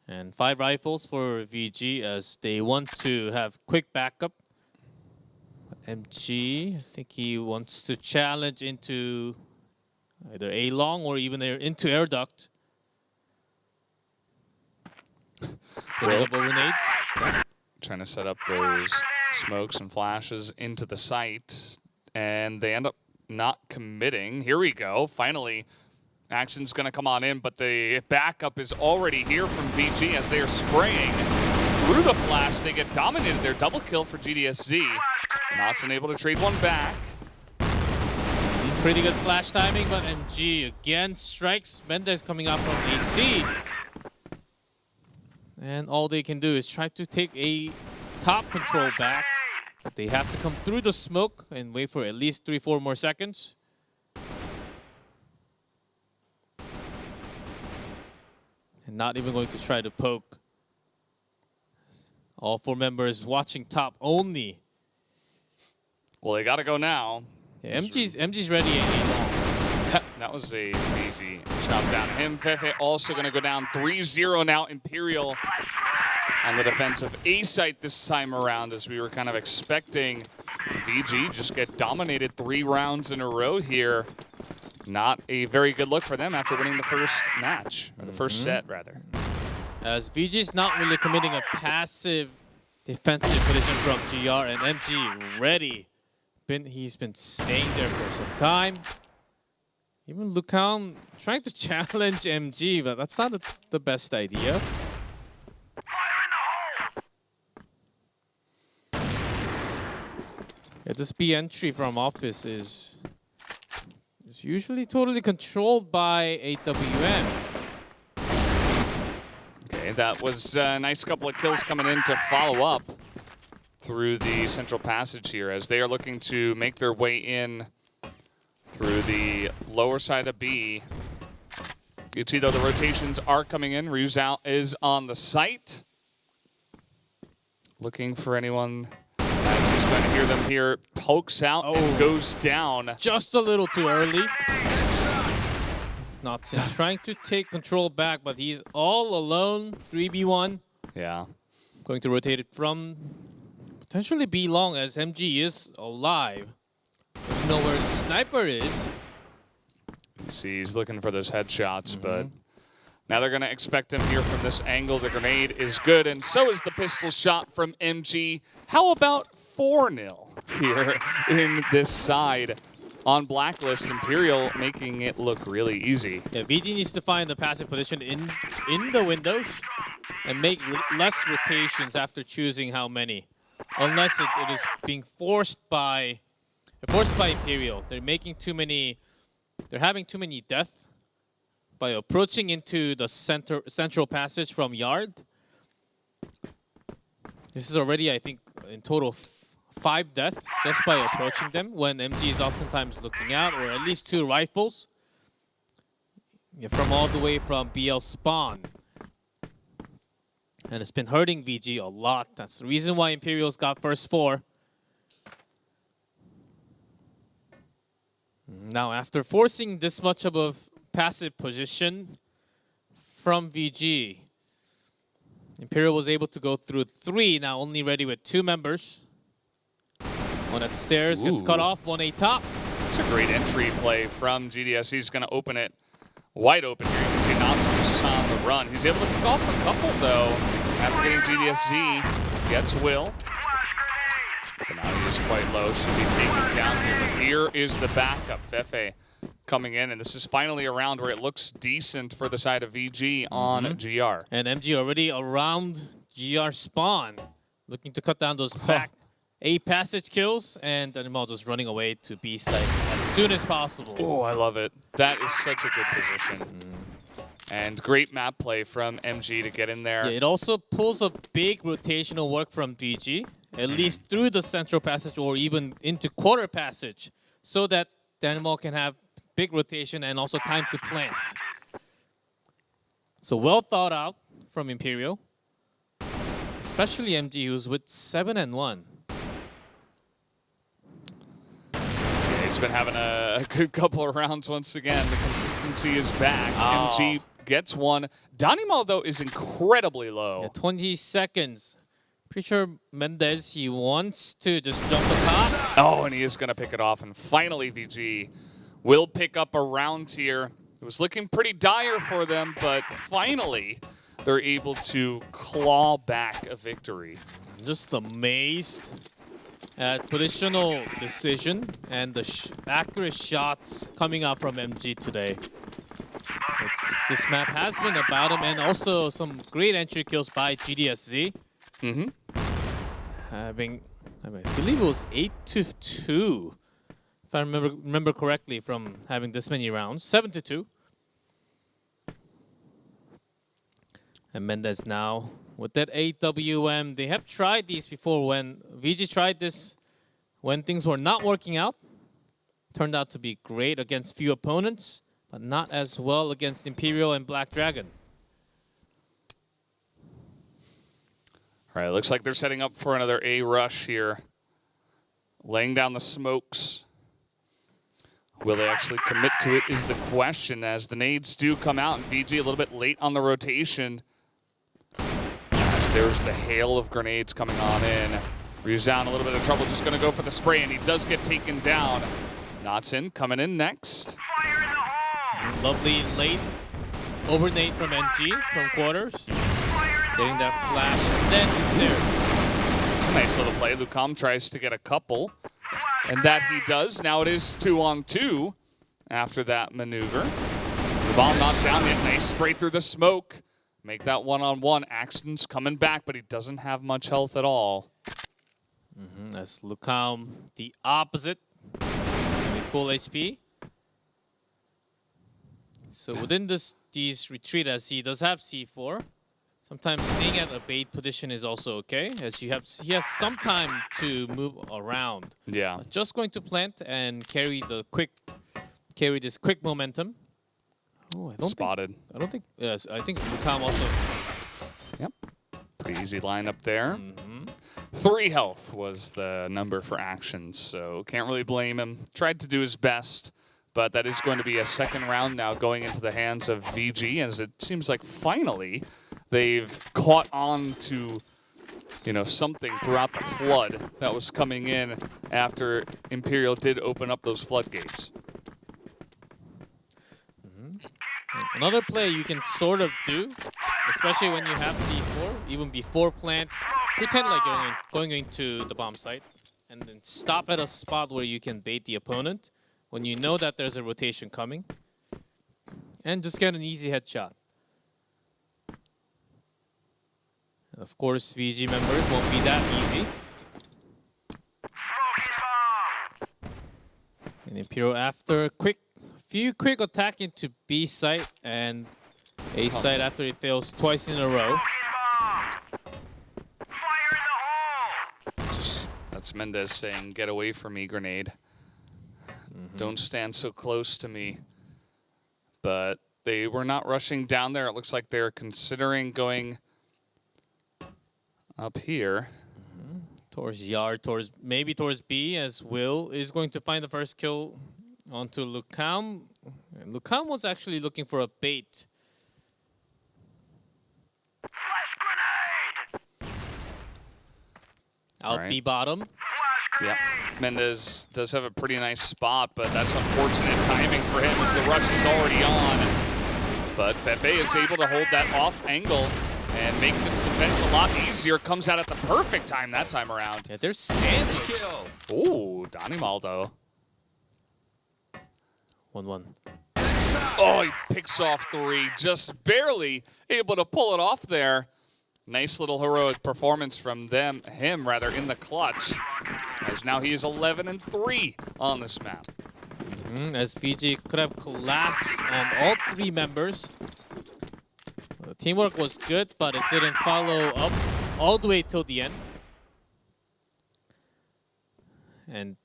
And 5 rifles for VG as they want to have quick backup. MG, I think he wants to challenge into either A long or even into air duct. Setting up grenades. Trying to set up those smokes and flashes into the site, and they end up not committing. Here we go. Finally, Action's going to come on in, but the backup is already here from VG as they are spraying through the flash. They get dominated. Their double kill for GDSZ. Notson able to trade one back. Pretty good flash timing, but MG again strikes. Mendez coming out from AC. And all they can do is try to take a top control back. But they have to come through the smoke and wait for at least 3-4 more seconds. And not even going to try to poke. All 4 members watching top only. Well, they got to go now. Yeah, MG's ready any long. That was a easy chop down. Him, Fefe also going to go down 3-0 now. Imperial on the defensive A site this time around, as we were kind of expecting VG just get dominated 3 rounds in a row here. Not a very good look for them after winning the first match, or the first set rather. As VG's not really committing a passive defensive position from GR, and MG ready. He's been staying there for some time. Even Lukaum trying to challenge MG, but that's not the best idea. Yeah, this B entry from Office is usually totally controlled by AWM. Okay, that was a nice couple of kills coming in to follow up through the central passage here, as they are looking to make their way in through the lower side of B. You can see, though, the rotations are coming in. Liu Zhao is on the site, looking for anyone. As he's going to hear them here, pokes out and goes down. Just a little too early. Notson trying to take control back, but he's all alone. 3v1. Yeah. Going to rotate it from potentially B long, as MG is alive. Doesn't know where the sniper is. You see, he's looking for those headshots, but now they're going to expect him here from this angle. The grenade is good, and so is the pistol shot from MG. How about 4-0 here in this side on Blacklist? Imperial making it look really easy. Yeah, VG needs to find the passive position in the windows and make less rotations after choosing how many. Unless it is being forced by They're forced by Imperial. They're making too many. They're having too many death by approaching into the central passage from Yard. This is already, I think, in total 5 deaths just by approaching them when MG is oftentimes looking out, or at least 2 rifles. Yeah, from all the way from BL spawn. And it's been hurting VG a lot. That's the reason why Imperials got first 4. Now, after forcing this much of a passive position from VG, Imperial was able to go through 3, now only ready with 2 members. One at stairs, gets cut off, 1 A top. It's a great entry play from GDS. He's going to open it wide open here. You can see Nonson is just on the run. He's able to pick off a couple, though, after getting GDSZ. Gets Will. But now he is quite low. Should be taken down here. But here is the backup. Fefe coming in, and this is finally a round where it looks decent for the side of VG on GR. And MG already around GR spawn, looking to cut down those back A passage kills, and Animal just running away to B site as soon as possible. Oh, I love it. That is such a good position. And great map play from MG to get in there. Yeah, it also pulls a big rotational work from DG, at least through the central passage or even into quarter passage, so that the Animal can have big rotation and also time to plant. So well thought out from Imperial, especially MG, who's with 7 and 1. He's been having a good couple of rounds once again. The consistency is back. MG gets one. Danimal, though, is incredibly low. Yeah, 20 seconds. Pretty sure Mendez, he wants to just jump the top. Oh, and he is going to pick it off. And finally, VG will pick up a round here. It was looking pretty dire for them, but finally, they're able to claw back a victory. I'm just amazed at positional decision and the accurate shots coming out from MG today. This map has been about him, and also some great entry kills by GDSZ. I believe it was 8-2, if I remember correctly, from having this many rounds. 7-2. And Mendez now with that AWM. They have tried these before. When VG tried this when things were not working out. Turned out to be great against few opponents, but not as well against Imperial and Black Dragon. All right, looks like they're setting up for another A rush here. Laying down the smokes. Will they actually commit to it is the question, as the nades do come out, and VG a little bit late on the rotation. As there's the hail of grenades coming on in. Ryu's down a little bit of trouble, just going to go for the spray, and he does get taken down. Notson coming in next. Lovely late overnade from NG from quarters. Getting that flash, and then he stares. It's a nice little play. Lucam tries to get a couple, and that he does. Now it is 2-on-2 after that maneuver. The bomb not down yet. Nice spray through the smoke. Make that 1-on-1. Axton's coming back, but he doesn't have much health at all. That's Lucam, the opposite, with full HP. So within these retreat, as he does have C4, sometimes staying at a bait position is also okay, as he has some time to move around. Yeah. Just going to plant and carry this quick momentum. Oh, I don't Spotted. Yes, I think Lucam also. Yep. Pretty easy lineup there. 3 health was the number for actions, so can't really blame him. Tried to do his best, but that is going to be a second round now going into the hands of VG, as it seems like finally they've caught on to, something throughout the flood that was coming in after Imperial did open up those floodgates. Another play you can sort of do, especially when you have C4, even before plant, pretend like you're going into the bomb site, and then stop at a spot where you can bait the opponent when you know that there's a rotation coming, and just get an easy headshot. Of course, VG members won't be that easy. Imperial after few quick attack into B site and A site after it fails twice in a row. That's Mendez saying, "Get away from me, grenade. Don't stand so close to me." But they were not rushing down there. It looks like they're considering going up here. Towards yard, maybe towards B, as Will is going to find the first kill onto Lucam. And Lucam was actually looking for a bait. Out Right. B bottom. Yeah, Mendez does have a pretty nice spot, but that's unfortunate timing for him as the rush is already on. But Fefe is able to hold that off angle and make this defense a lot easier. Comes out at the perfect time that time around. Yeah, they're sandwiched. Ooh, Danimal though. 1-1. Oh, he picks off 3, just barely able to pull it off there. Nice little heroic performance from him in the clutch, as now he is 11-3 on this map. As VG could have collapsed on all 3 members. The teamwork was good, but it didn't follow up all the way till the end. And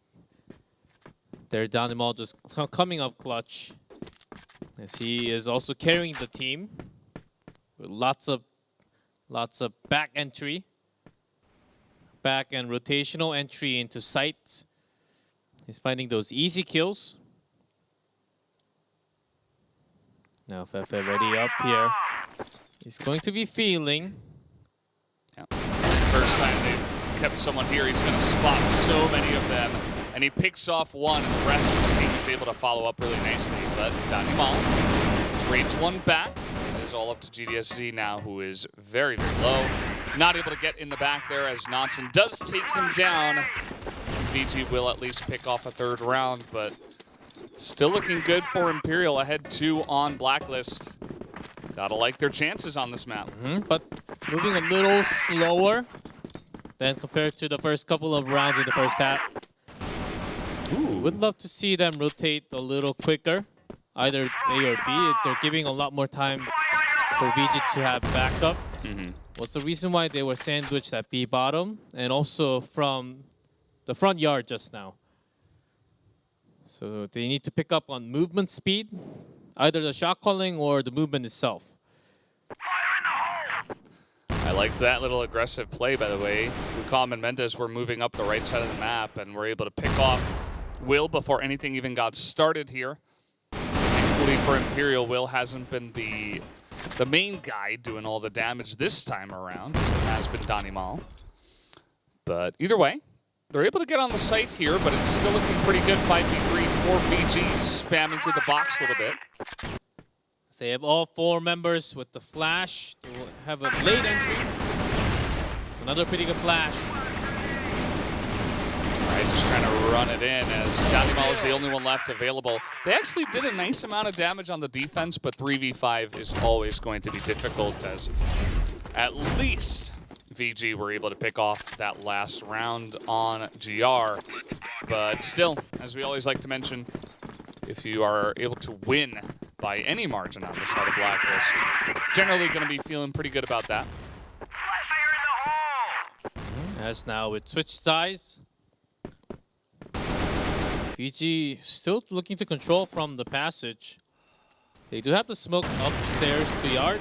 their Danimal just coming up clutch, as he is also carrying the team with lots of back entry, back and rotational entry into sight. He's finding those easy kills. Now Fefe ready up here. He's going to be feeling. Yeah. First time they've kept someone here, he's going to spot so many of them. And he picks off one, and the rest of his team is able to follow up really nicely. But Danimal trades one back. It is all up to GDSZ now, who is very, very low. Not able to get in the back there, as Nonsen does take him down. VG will at least pick off a 3rd round, but still looking good for Imperial, ahead 2 on Blacklist. Gotta like their chances on this map. But moving a little slower than compared to the first couple of rounds in the first half. Would love to see them rotate a little quicker, either A or B. They're giving a lot more time for VG to have backup. What's the reason why they were sandwiched at B bottom and also from the front yard just now? So they need to pick up on movement speed, either the shot calling or the movement itself. I liked that little aggressive play, by the way. Lucam and Mendez were moving up the right side of the map and were able to pick off Will before anything even got started here. Thankfully for Imperial, Will hasn't been the main guy doing all the damage this time around, as it has been Danimal. But either way, they're able to get on the site here, but it's still looking pretty good. 5v3 for VG, spamming through the box a little bit. They have all 4 members with the flash. They will have a late entry. Another pretty good flash. All right, just trying to run it in, as Danimal is the only one left available. They actually did a nice amount of damage on the defense, but 3v5 is always going to be difficult, as at least VG were able to pick off that last round on GR. But still, as we always like to mention, if you are able to win by any margin on this side of Blacklist, generally going to be feeling pretty good about that. As now with switch sides, VG still looking to control from the passage. They do have the smoke upstairs to yard.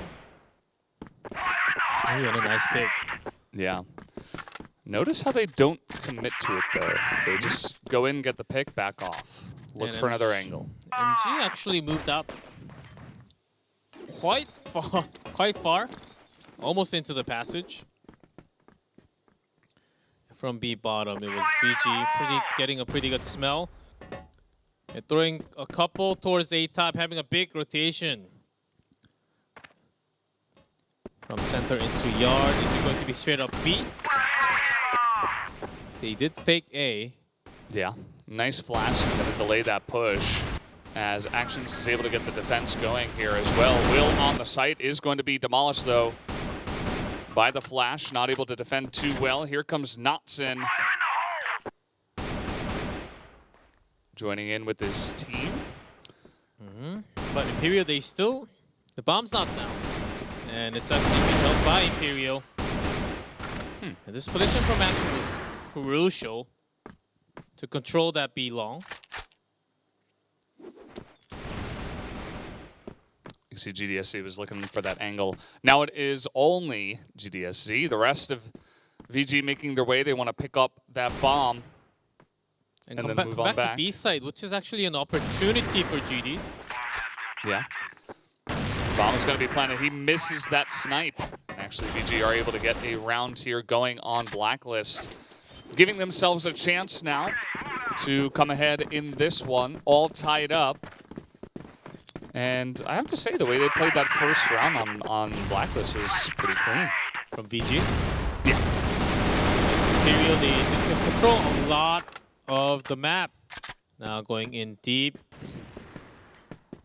Ooh, and a nice pick. Yeah. Notice how they don't commit to it, though. They just go in, get the pick, back off. Look for another angle. MG actually moved up quite far, almost into the passage. From B bottom, it was VG getting a pretty good smell. And throwing a couple towards A top, having a big rotation. From center into yard, is it going to be straight up B? They did fake A. Yeah, nice flash. He's going to delay that push, as Actions is able to get the defense going here as well. Will on the site is going to be demolished, though, by the flash. Not able to defend too well. Here comes Notson. joining in with his team. But Imperial, the bomb's not down. And it's actually being held by Imperial. And this position from action was crucial to control that B long. You see GDSC was looking for that angle. Now it is only GDSC. The rest of VG making their way. They want to pick up that bomb and come then back, move come on back to B side, which is actually an opportunity for GD. Yeah. Bomb is going to be planted. He misses that snipe. And actually, VG are able to get a round here going on Blacklist, giving themselves a chance now to come ahead in this one, all tied up. And I have to say, the way they played that first round on Blacklist was pretty clean. From VG? Yeah. Imperial, they can control a lot of the map. Now going in deep.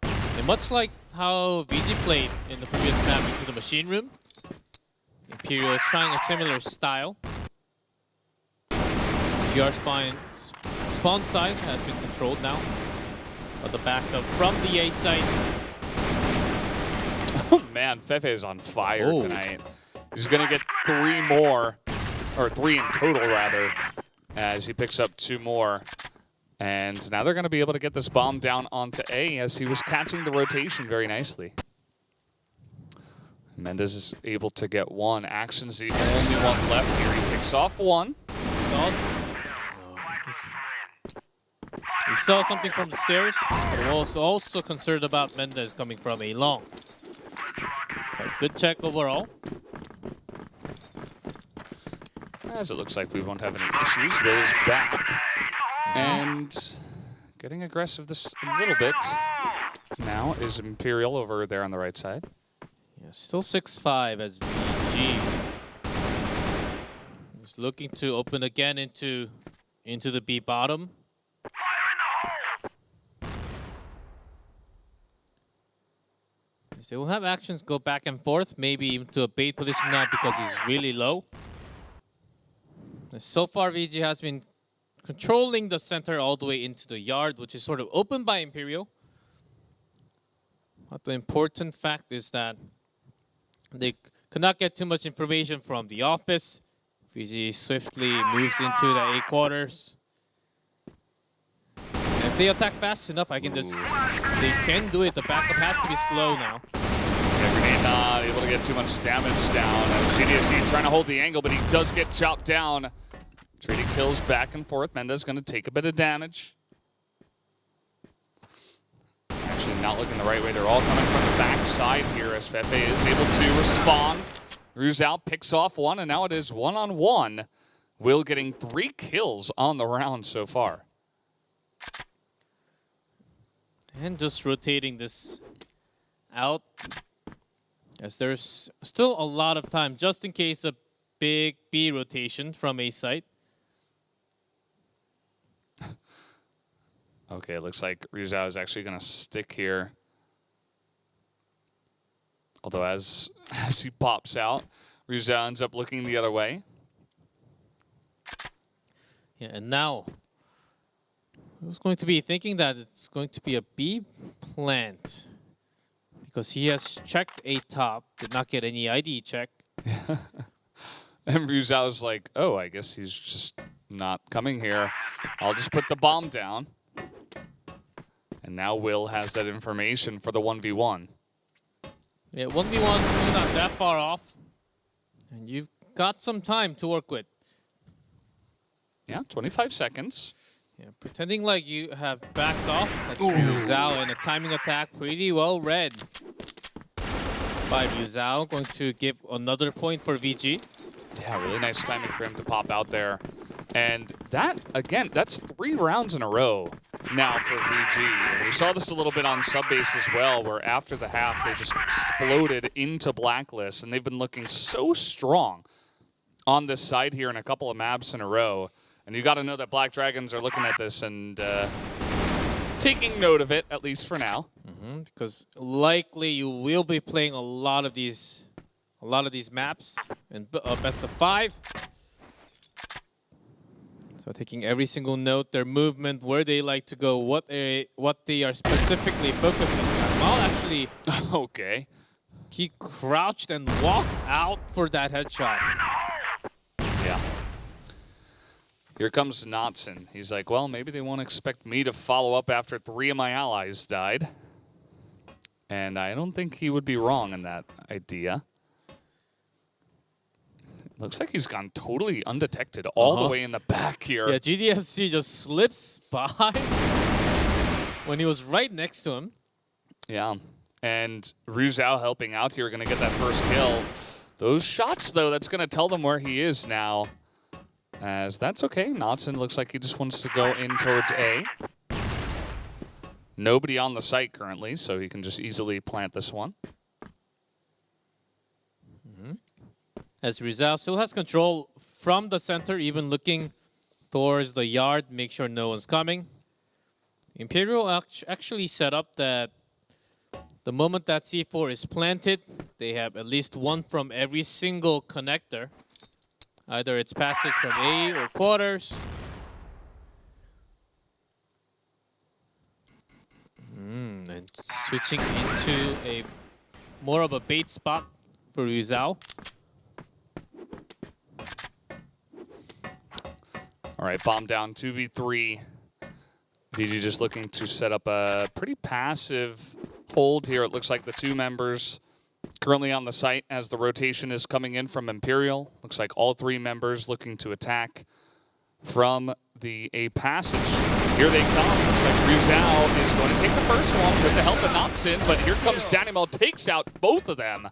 And much like how VG played in the previous map into the machine room, Imperial is trying a similar style. GR spawn side has been controlled now. But the backup from the A side. Oh man, Fefe is on fire tonight. He's going to get 3 more, or 3 in total rather, as he picks up 2 more. And now they're going to be able to get this bomb down onto A as he was catching the rotation very nicely. Mendez is able to get 1. Action's the only one left here. He picks off 1. He saw something from the stairs, but was also concerned about Mendez coming from a long. But good check overall. As it looks like we won't have any issues. Will's back. And getting aggressive this a little bit now is Imperial over there on the right side. Yeah, still 6-5 as VG. He's looking to open again into the B bottom. They will have actions go back and forth, maybe even to a bait position now because he's really low. And so far, VG has been controlling the center all the way into the yard, which is sort of open by Imperial. But the important fact is that they cannot get too much information from the office. VG swiftly moves into the A quarters. And if they attack fast enough, they can do it. The backup has to be slow now. Yeah, Grenade not able to get too much damage down. GDSC trying to hold the angle, but he does get chopped down. Trading kills back and forth. Mendez going to take a bit of damage. Actually not looking the right way. They're all coming from the back side here as Fefe is able to respond. Ruzal picks off 1, and now it is 1-on-1. Will getting 3 kills on the round so far. And just rotating this out, as there's still a lot of time, just in case a big B rotation from A site. Okay, it looks like Ruzal is actually going to stick here. Although as he pops out, Ruzal ends up looking the other way. Yeah, and now who's going to be thinking that it's going to be a B plant? Because he has checked A top, did not get any ID check. And Ruzal is like, oh, I guess he's just not coming here. I'll just put the bomb down. And now Will has that information for the 1v1. Yeah, 1v1 still not that far off. And you've got some time to work with. Yeah, 25 seconds. Yeah, pretending like you have backed off. That's Ruzal, and a timing attack pretty well read by Ruzal. Going to give another point for VG. Yeah, really nice timing for him to pop out there. And that, again, that's 3 rounds in a row now for VG. And we saw this a little bit on Subbase as well, where after the half, they just exploded into Blacklist. And they've been looking so strong on this side here in a couple of maps in a row. And you got to know that Black Dragons are looking at this and taking note of it, at least for now. Because likely you will be playing a lot of these maps in best of 5. So taking every single note, their movement, where they like to go, what they are specifically focusing on. Well, actually, Okay. he crouched and walked out for that headshot. Yeah. Here comes Knotson. He's like, well, maybe they won't expect me to follow up after 3 of my allies died. And I don't think he would be wrong in that idea. Looks like he's gone totally undetected all the way in the back here. Yeah, GDSC just slips by when he was right next to him. Yeah, and Ruzhao helping out here, going to get that first kill. Those shots, though, that's going to tell them where he is now. As that's okay. Knotson looks like he just wants to go in towards A. Nobody on the site currently, so he can just easily plant this one. As Rizal still has control from the center, even looking towards the yard, make sure no one's coming. Imperial actually set up that the moment that C4 is planted, they have at least one from every single connector. Either it's passage from A or quarters. And switching into a more of a bait spot for Rizal. All right, bomb down, 2v3. VG just looking to set up a pretty passive hold here. It looks like the 2 members currently on the site as the rotation is coming in from Imperial. Looks like all 3 members looking to attack from the A passage. Here they come. Looks like Rizal is going to take the first one with the help of Knotson, but here comes Danimal, takes out both of them.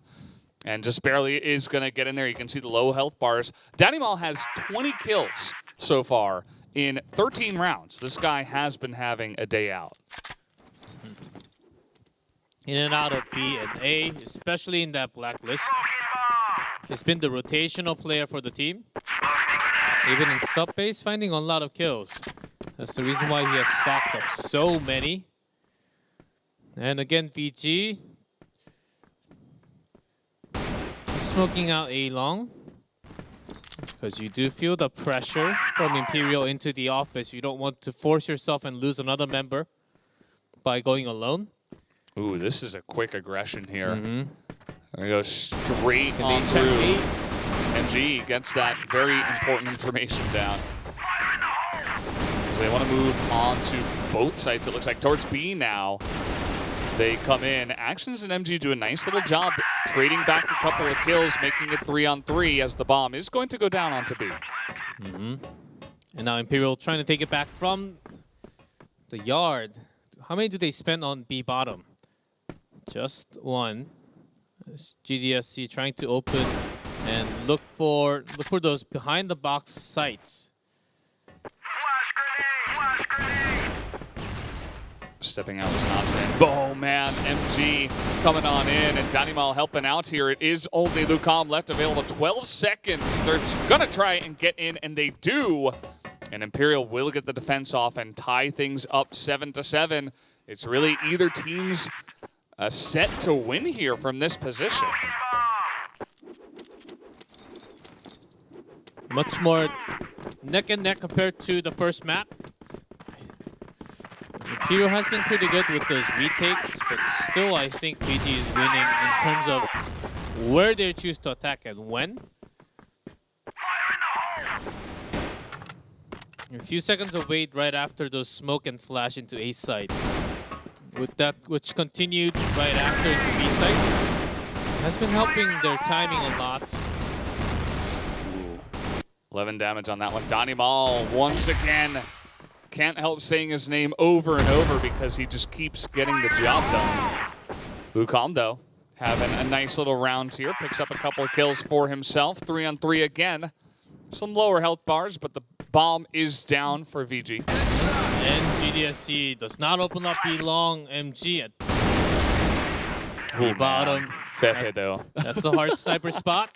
And just barely is going to get in there. You can see the low health bars. Danimal has 20 kills so far in 13 rounds. This guy has been having a day out. In and out of B and A, especially in that blacklist. He's been the rotational player for the team. Even in Subbase, finding a lot of kills. That's the reason why he has stacked up so many. And again, VG smoking out A long. Because you do feel the pressure from Imperial into the office. You don't want to force yourself and lose another member by going alone. Ooh, this is a quick aggression here. Gonna go straight on through. MG gets that very important information down. So they want to move on to both sites. It looks like towards B now. They come in. Actions and MG do a nice little job trading back a couple of kills, making it 3-on-3 as the bomb is going to go down onto B. And now Imperial trying to take it back from the yard. How many do they spend on B bottom? Just one. GDSC trying to open and look for those behind the box sites. Stepping out was Knotson. Oh man, MG coming on in and Danimal helping out here. It is only Lucam left available. 12 seconds. They're gonna try and get in, and they do. And Imperial will get the defense off and tie things up 7-7. It's really either team's set to win here from this position. Much more neck and neck compared to the first map. Imperial has been pretty good with those retakes, but still I think PG is winning in terms of where they choose to attack and when. A few seconds of wait right after those smoke and flash into A site. With that, which continued right after into B site, has been helping their timing a lot. 11 damage on that one. Danimal once again. Can't help saying his name over and over because he just keeps getting the job done. Lucam, though, having a nice little round here. Picks up a couple of kills for himself. 3-on-3 again. Some lower health bars, but the bomb is down for VG. And GDSC does not open up B long. MG at B bottom. Fefe, though. That's a hard sniper spot.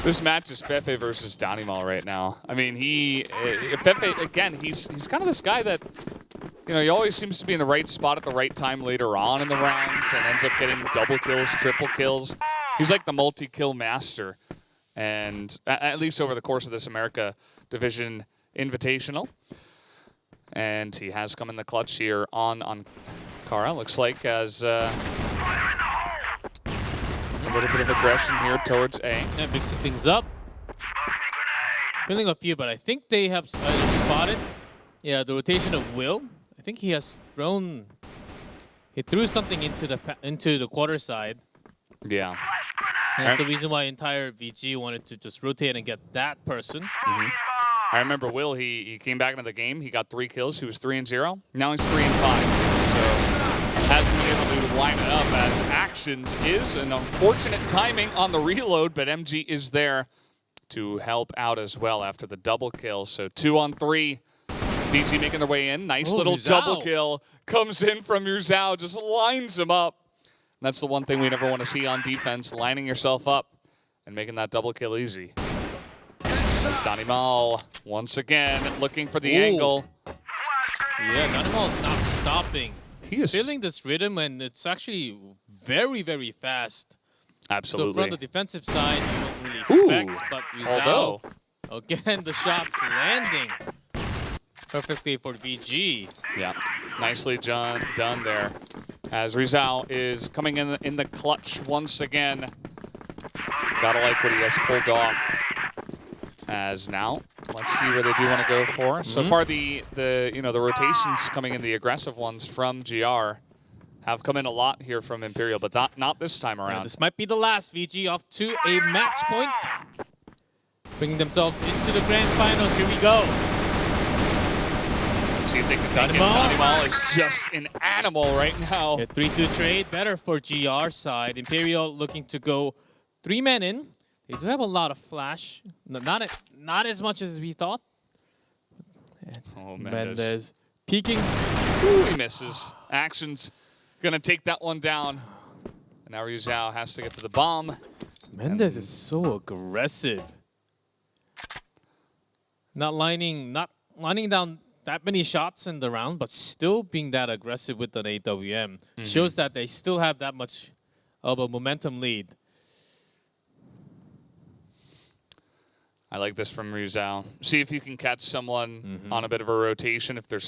This match is Fefe versus Danimal right now. I mean, Fefe, again, he's kind of this guy that, you know, he always seems to be in the right spot at the right time later on in the rounds and ends up getting double kills, triple kills. He's like the multi-kill master. And at least over the course of this America division, Invitational. And he has come in the clutch here on Kara. Looks like as a little bit of aggression here towards A. Yeah, mixing things up. Feeling a few, but I think they have either spotted. Yeah, the rotation of Will. I think he has thrown. He threw something into the quarter side. Yeah. And that's the reason why entire VG wanted to just rotate and get that person. Mm-hmm. I remember Will, he came back into the game. He got 3 kills. He was 3-0. Now he's 3-5. So hasn't been able to line it up as Actions is an unfortunate timing on the reload, but MG is there to help out as well after the double kill. So 2-on-3. VG making their way in. Nice little double kill. Comes in from Yuzhao, just lines him up. And that's the one thing we never want to see on defense, lining yourself up and making that double kill easy. As Danimal once again looking for the angle. Yeah, Danimal is not stopping. He is feeling this rhythm, and it's actually very, very fast. Absolutely. So from the defensive side, you don't really expect, but Yuzhao, again, the shots landing perfectly for VG. Yeah, nicely done there. As Rizal is coming in the clutch once again. Gotta like what he has pulled off. As now, let's see where they do want to go for. So far, the rotations coming in, the aggressive ones from GR, have come in a lot here from Imperial, but not this time around. Yeah, this might be the last. VG off to a match point, bringing themselves into the grand finals. Here we go. Let's see if they can make it. Danimal is just an animal right now. 3-2 trade, better for GR side. Imperial looking to go 3-man in. They do have a lot of flash, not as much as we thought. Oh, Mendez peeking. Ooh, he misses. Action's gonna take that one down. And now Yuzhao has to get to the bomb. Mendez is so aggressive. Not lining down that many shots in the round, but still being that aggressive with an AWM. Shows that they still have that much of a momentum lead. I like this from Rizal. See if you can catch someone on a bit of a rotation if they're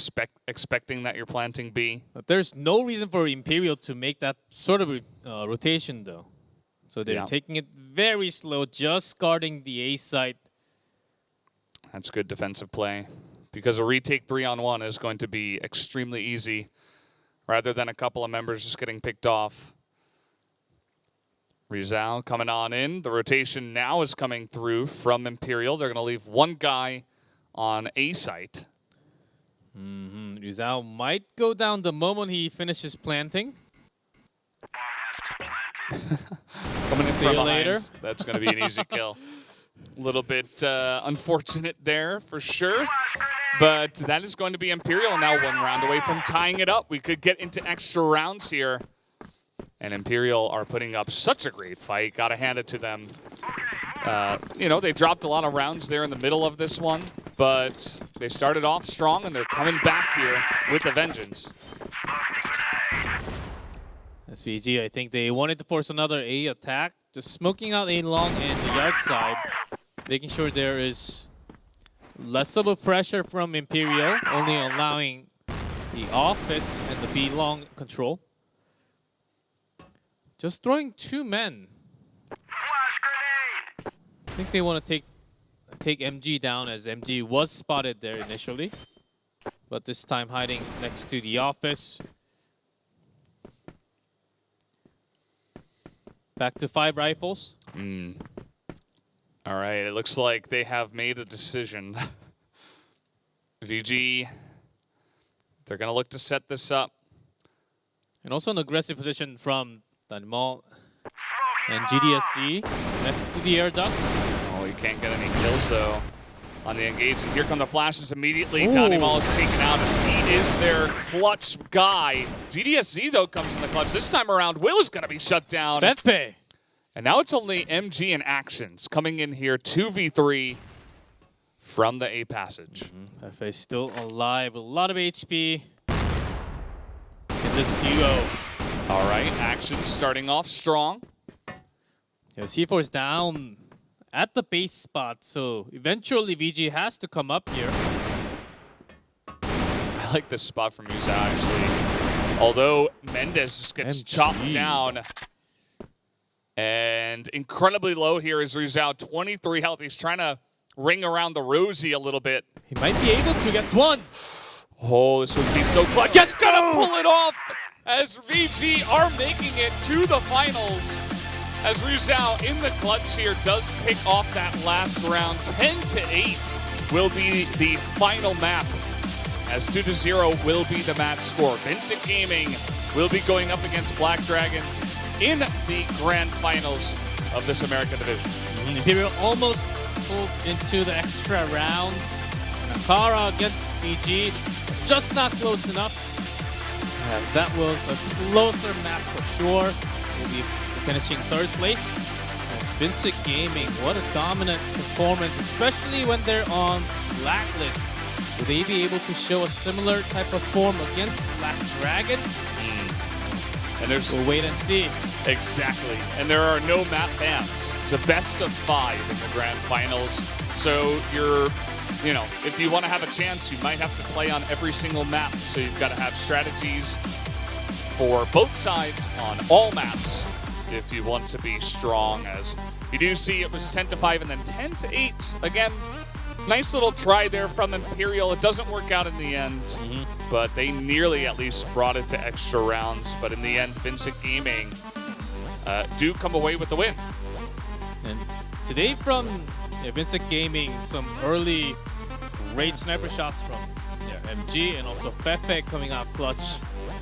expecting that you're planting B. But there's no reason for Imperial to make that sort of rotation, though. So they're taking it very slow, just guarding the A site. That's good defensive play. Because a retake 3-on-1 is going to be extremely easy, rather than a couple of members just getting picked off. Rizal coming on in. The rotation now is coming through from Imperial. They're going to leave one guy on A site. Rizal might go down the moment he finishes planting. Coming in from behind. That's going to be an easy kill. A little bit unfortunate there for sure. But that is going to be Imperial now, one round away from tying it up. We could get into extra rounds here. And Imperial are putting up such a great fight. Got to hand it to them. They dropped a lot of rounds there in the middle of this one, but they started off strong, and they're coming back here with a vengeance. SVG, I think they wanted to force another A attack, just smoking out A long and the yard side, making sure there is less of a pressure from Imperial, only allowing the office and the B long control. Just throwing 2 men. I think they want to take MG down, as MG was spotted there initially, but this time hiding next to the office. Back to 5 rifles. All right, it looks like they have made a decision. VG, they're going to look to set this up. And also an aggressive position from Danimal and GDSC next to the air duct. Oh, he can't get any kills, though, on the engage. And here come the flashes immediately. Danimal is taken out, and he is their clutch guy. GDSC, though, comes in the clutch. This time around, Will is going to be shut down. Pepe. And now it's only MG and Actions coming in here, 2v3 from the A passage. Pepe still alive, a lot of HP in this duo. All right, Actions starting off strong. C4 is down at the base spot, so eventually VG has to come up here. I like this spot from Yuza, actually. Although Mendez just gets chopped down. And incredibly low here is Rizal, 23 health. He's trying to ring around the rosy a little bit. He might be able to get one. Oh, this would be so clutch. Just gonna pull it off as VG are making it to the finals. As Rizal in the clutch here does pick off that last round. 10-8 will be the final map, as 2-0 will be the match score. Vincent Gaming will be going up against Black Dragons in the grand finals of this American division. Imperial almost pulled into the extra rounds. Anara against BG, just not close enough. As that was a closer map for sure. We'll be finishing third place. As Vincent Gaming, what a dominant performance, especially when they're on Blacklist. Will they be able to show a similar type of form against Black Dragons? And we'll wait and see. Exactly. And there are no map bans. It's a best of 5 in the grand finals. So if you want to have a chance, you might have to play on every single map. So you've got to have strategies for both sides on all maps if you want to be strong. As you do see, it was 10-5 and then 10-8. Again, nice little try there from Imperial. It doesn't work out in the end, but they nearly at least brought it to extra rounds. But in the end, Vincent Gaming do come away with the win. And today from Vincent Gaming, some early great sniper shots from MG and also Fefe coming out clutch.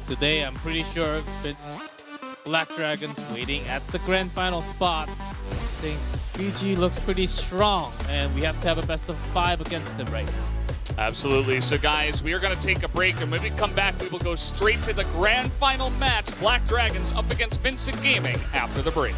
Today, I'm pretty sure Black Dragons waiting at the grand final spot, saying BG looks pretty strong and we have to have a best of 5 against them right now. Absolutely. So guys, we are going to take a break, and when we come back, we will go straight to the grand final match. Black Dragons up against Vincent Gaming after the break.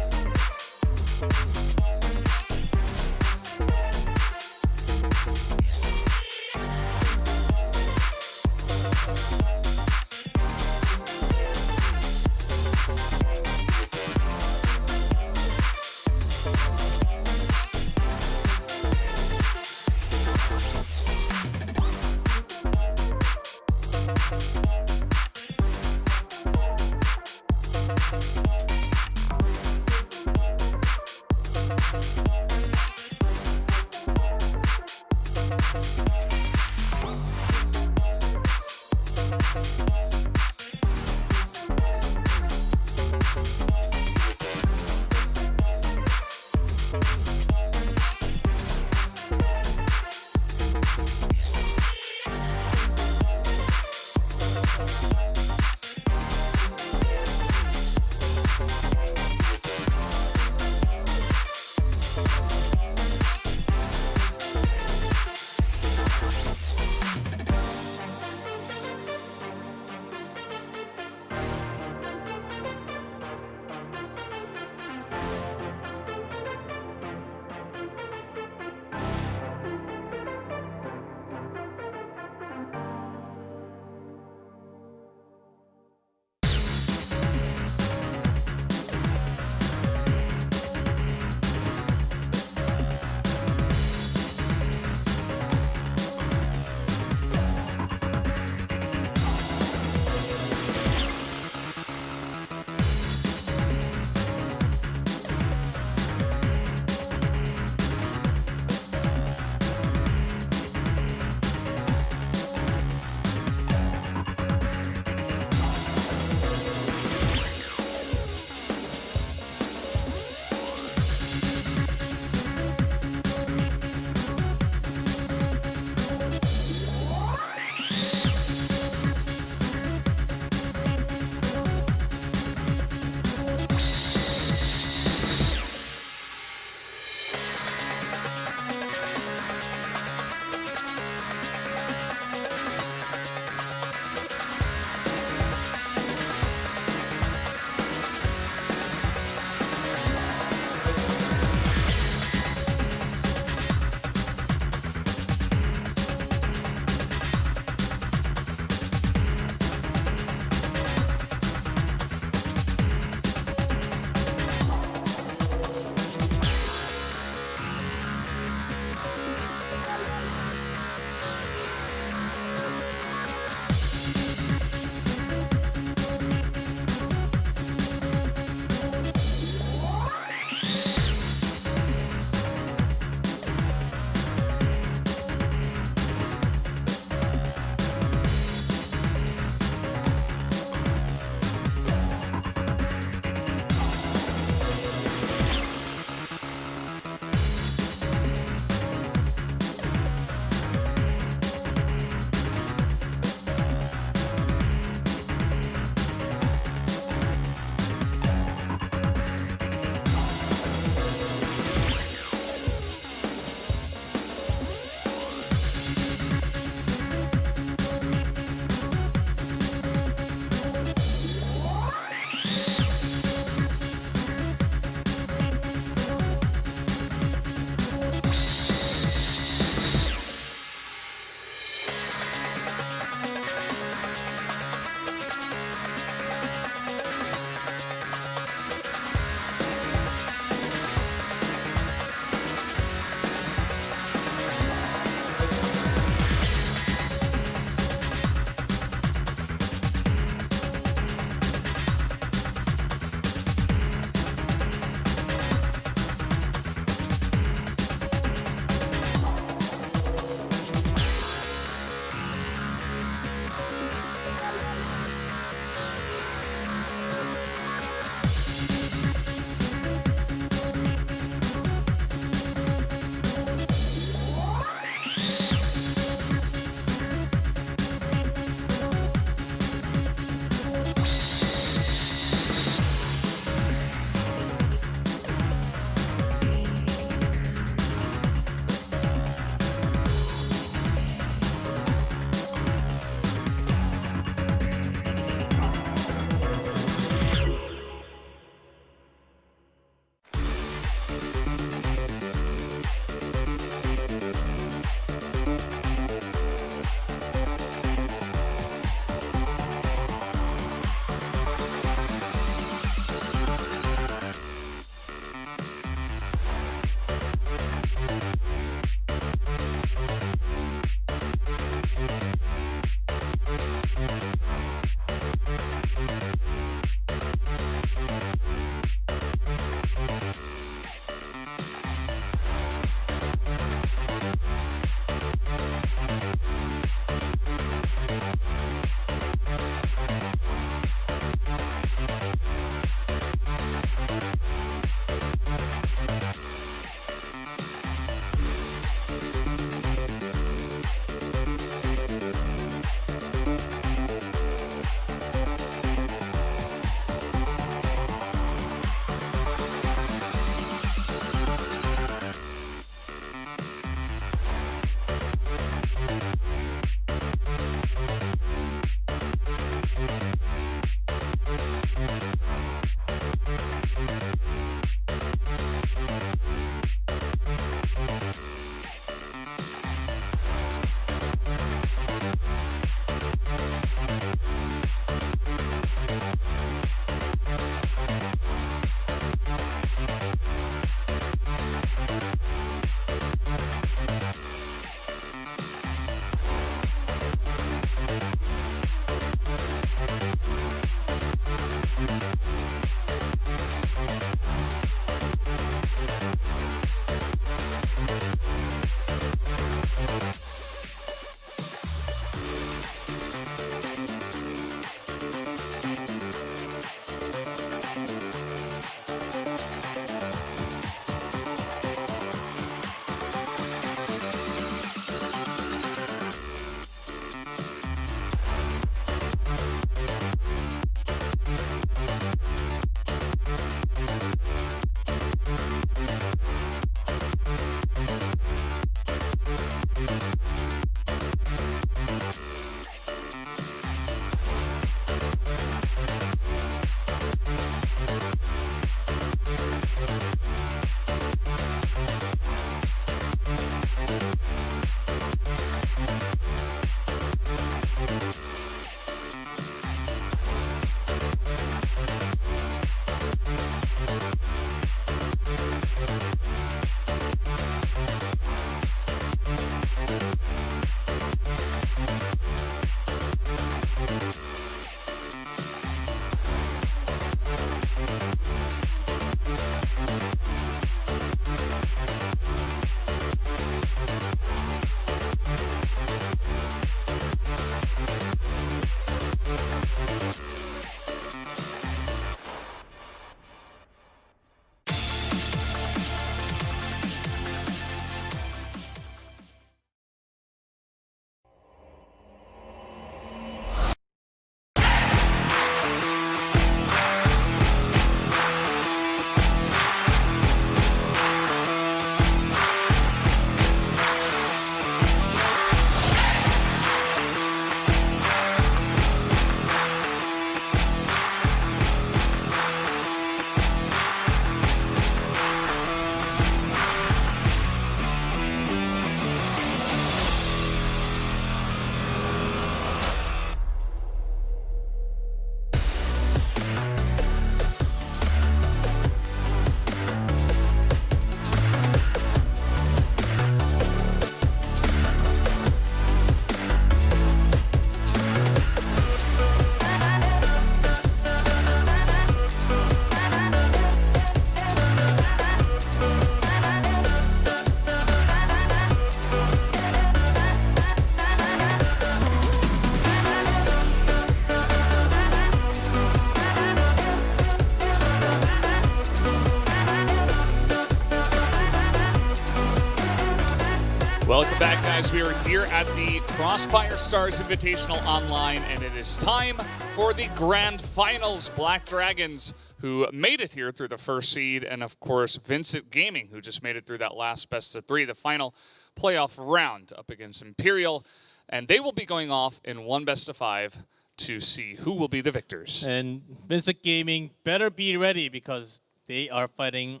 Welcome back, guys. We are here at the Crossfire Stars Invitational Online, and it is time for the Grand Finals. Black Dragons, who made it here through the first seed, and of course, Vincent Gaming, who just made it through that last best of 3, the final playoff round up against Imperial. And they will be going off in one best of 5 to see who will be the victors. And Vincent Gaming better be ready because they are fighting.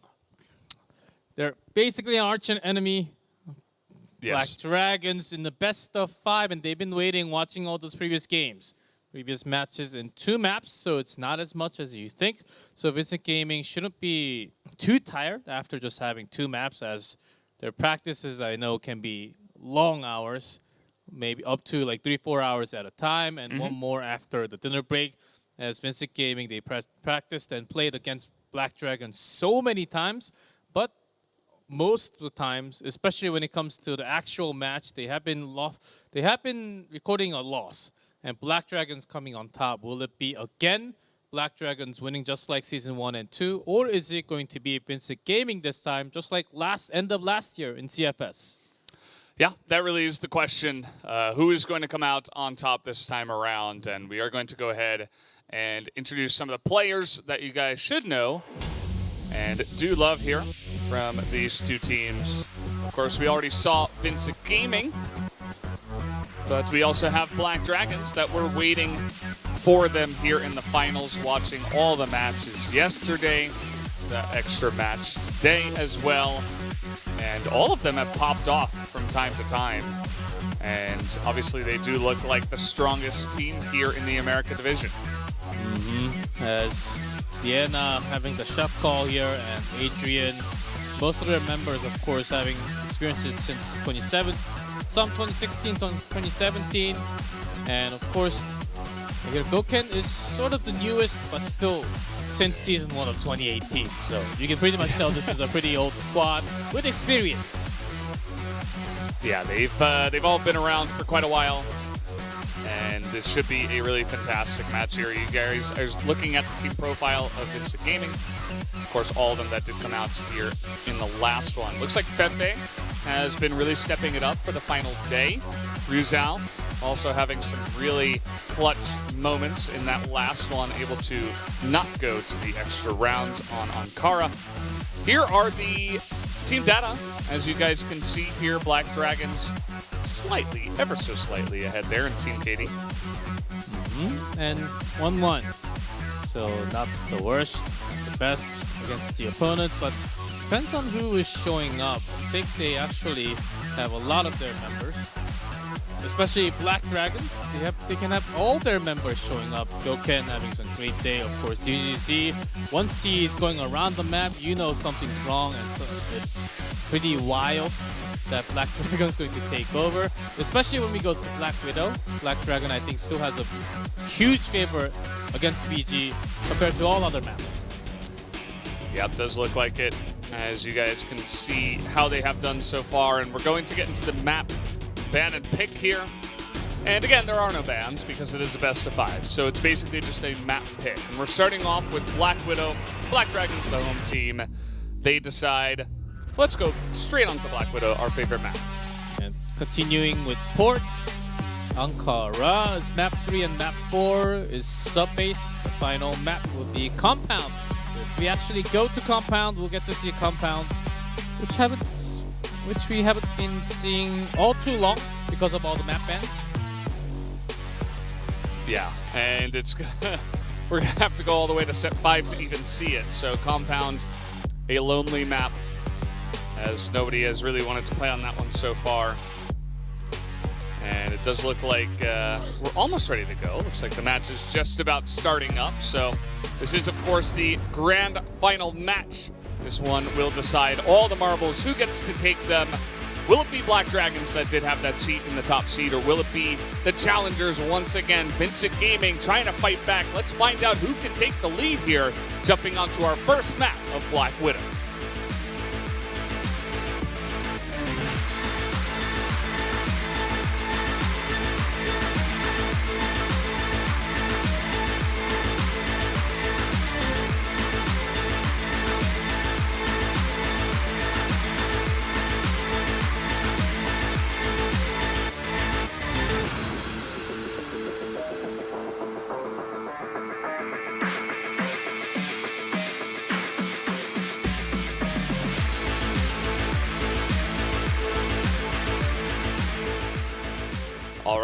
They're basically an arch enemy. Yes. Black Dragons in the best of 5, and they've been waiting, watching all those previous games. Previous matches in 2 maps, so it's not as much as you think. So Vincent Gaming shouldn't be too tired after just having 2 maps, as their practices, I know, can be long hours, maybe up to like 3-4 hours at a time, and one more after the dinner break. As Vincent Gaming, they practiced and played against Black Dragons so many times, but most of the times, especially when it comes to the actual match, they have been recording a loss, and Black Dragons coming on top. Will it be again Black Dragons winning just like season 1 and 2, or is it going to be Vincent Gaming this time, just like end of last year in CFS? Yeah, that really is the question. Who is going to come out on top this time around? And we are going to go ahead and introduce some of the players that you guys should know and do love here from these 2 teams. Of course, we already saw Vincent Gaming, but we also have Black Dragons that we're waiting for them here in the finals, watching all the matches yesterday, the extra match today as well, and all of them have popped off from time to time. And obviously they do look like the strongest team here in the America division. As Vienna having the shot call here, and Adrian, most of their members, of course, having experiences since 2017, some 2016, 2017, and of course, here Goken is sort of the newest, but still since season 1 of 2018. So you can pretty much tell this is a pretty old squad with experience. Yeah, they've all been around for quite a while, and it should be a really fantastic match here. You guys are looking at the team profile of Vincent Gaming. Of course, all of them that did come out here in the last one. Looks like Pepe has been really stepping it up for the final day. Ruzal also having some really clutch moments in that last one, able to not go to the extra round on Ankara. Here are the team data. As you guys can see here, Black Dragons slightly, ever so slightly ahead there in Team Katie. And 1-1. So not the worst, not the best against the opponent, but depends on who is showing up. I think they actually have a lot of their members, especially Black Dragons. They can have all their members showing up. Goken having some great day, of course. GGZ, once he's going around the map, you know something's wrong, and so it's pretty wild that Black Dragon is going to take over, especially when we go to Black Widow. Black Dragon, I think, still has a huge favor against BG compared to all other maps. Yep, does look like it, as you guys can see how they have done so far. And we're going to get into the map ban and pick here. And again, there are no bans because it is a best of 5. So it's basically just a map pick. And we're starting off with Black Widow. Black Dragon's the home team. They decide, let's go straight onto Black Widow, our favorite map. And continuing with Port, Ankara is map 3 and map 4 is Subbase. The final map will be Compound. If we actually go to Compound, we'll get to see Compound, which we haven't been seeing all too long because of all the map bans. Yeah, and it's we're gonna have to go all the way to set 5 to even see it. So Compound, a lonely map, as nobody has really wanted to play on that one so far. And it does look like we're almost ready to go. Looks like the match is just about starting up. So this is, of course, the grand final match. This one will decide all the marbles, who gets to take them. Will it be Black Dragons that did have that seat in the top seed, or will it be the challengers once again? Vincent Gaming trying to fight back. Let's find out who can take the lead here, jumping onto our first map of Black Widow.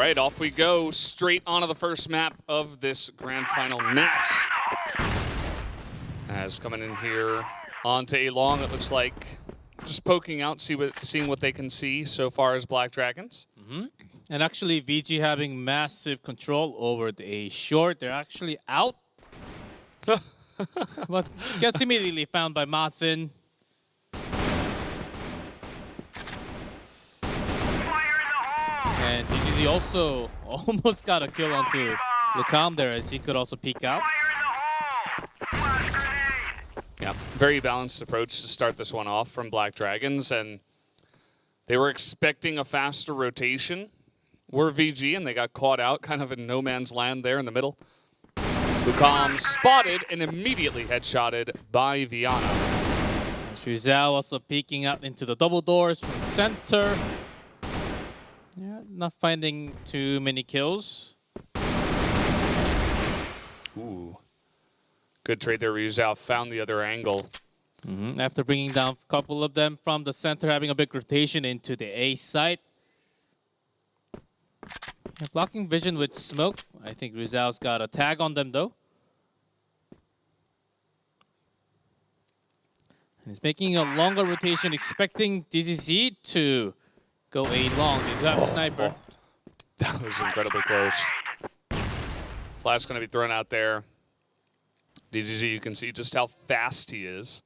right, off we go, straight onto the first map of this grand final match. As coming in here onto a long, it looks like just poking out, seeing what they can see so far as Black Dragons. And actually, VG having massive control over the short. They're actually out. But gets immediately found by Matson. And DGZ also almost got a kill onto Lucam there, as he could also peek out. Yeah, very balanced approach to start this one off from Black Dragons, and they were expecting a faster rotation. Were VG, and they got caught out kind of in no man's land there in the middle. Lucam spotted and immediately headshotted by Viana. Shuzhao also peeking out into the double doors from center. Yeah, not finding too many kills. Ooh. Good trade there. Ryuzao found the other angle. After bringing down a couple of them from the center, having a big rotation into the A site. Yeah, blocking vision with smoke. I think Ryuzao's got a tag on them though. And he's making a longer rotation, expecting DZZ to go A long. They do have sniper. That was incredibly close. Flash going to be thrown out there. DZZ, you can see just how fast he is.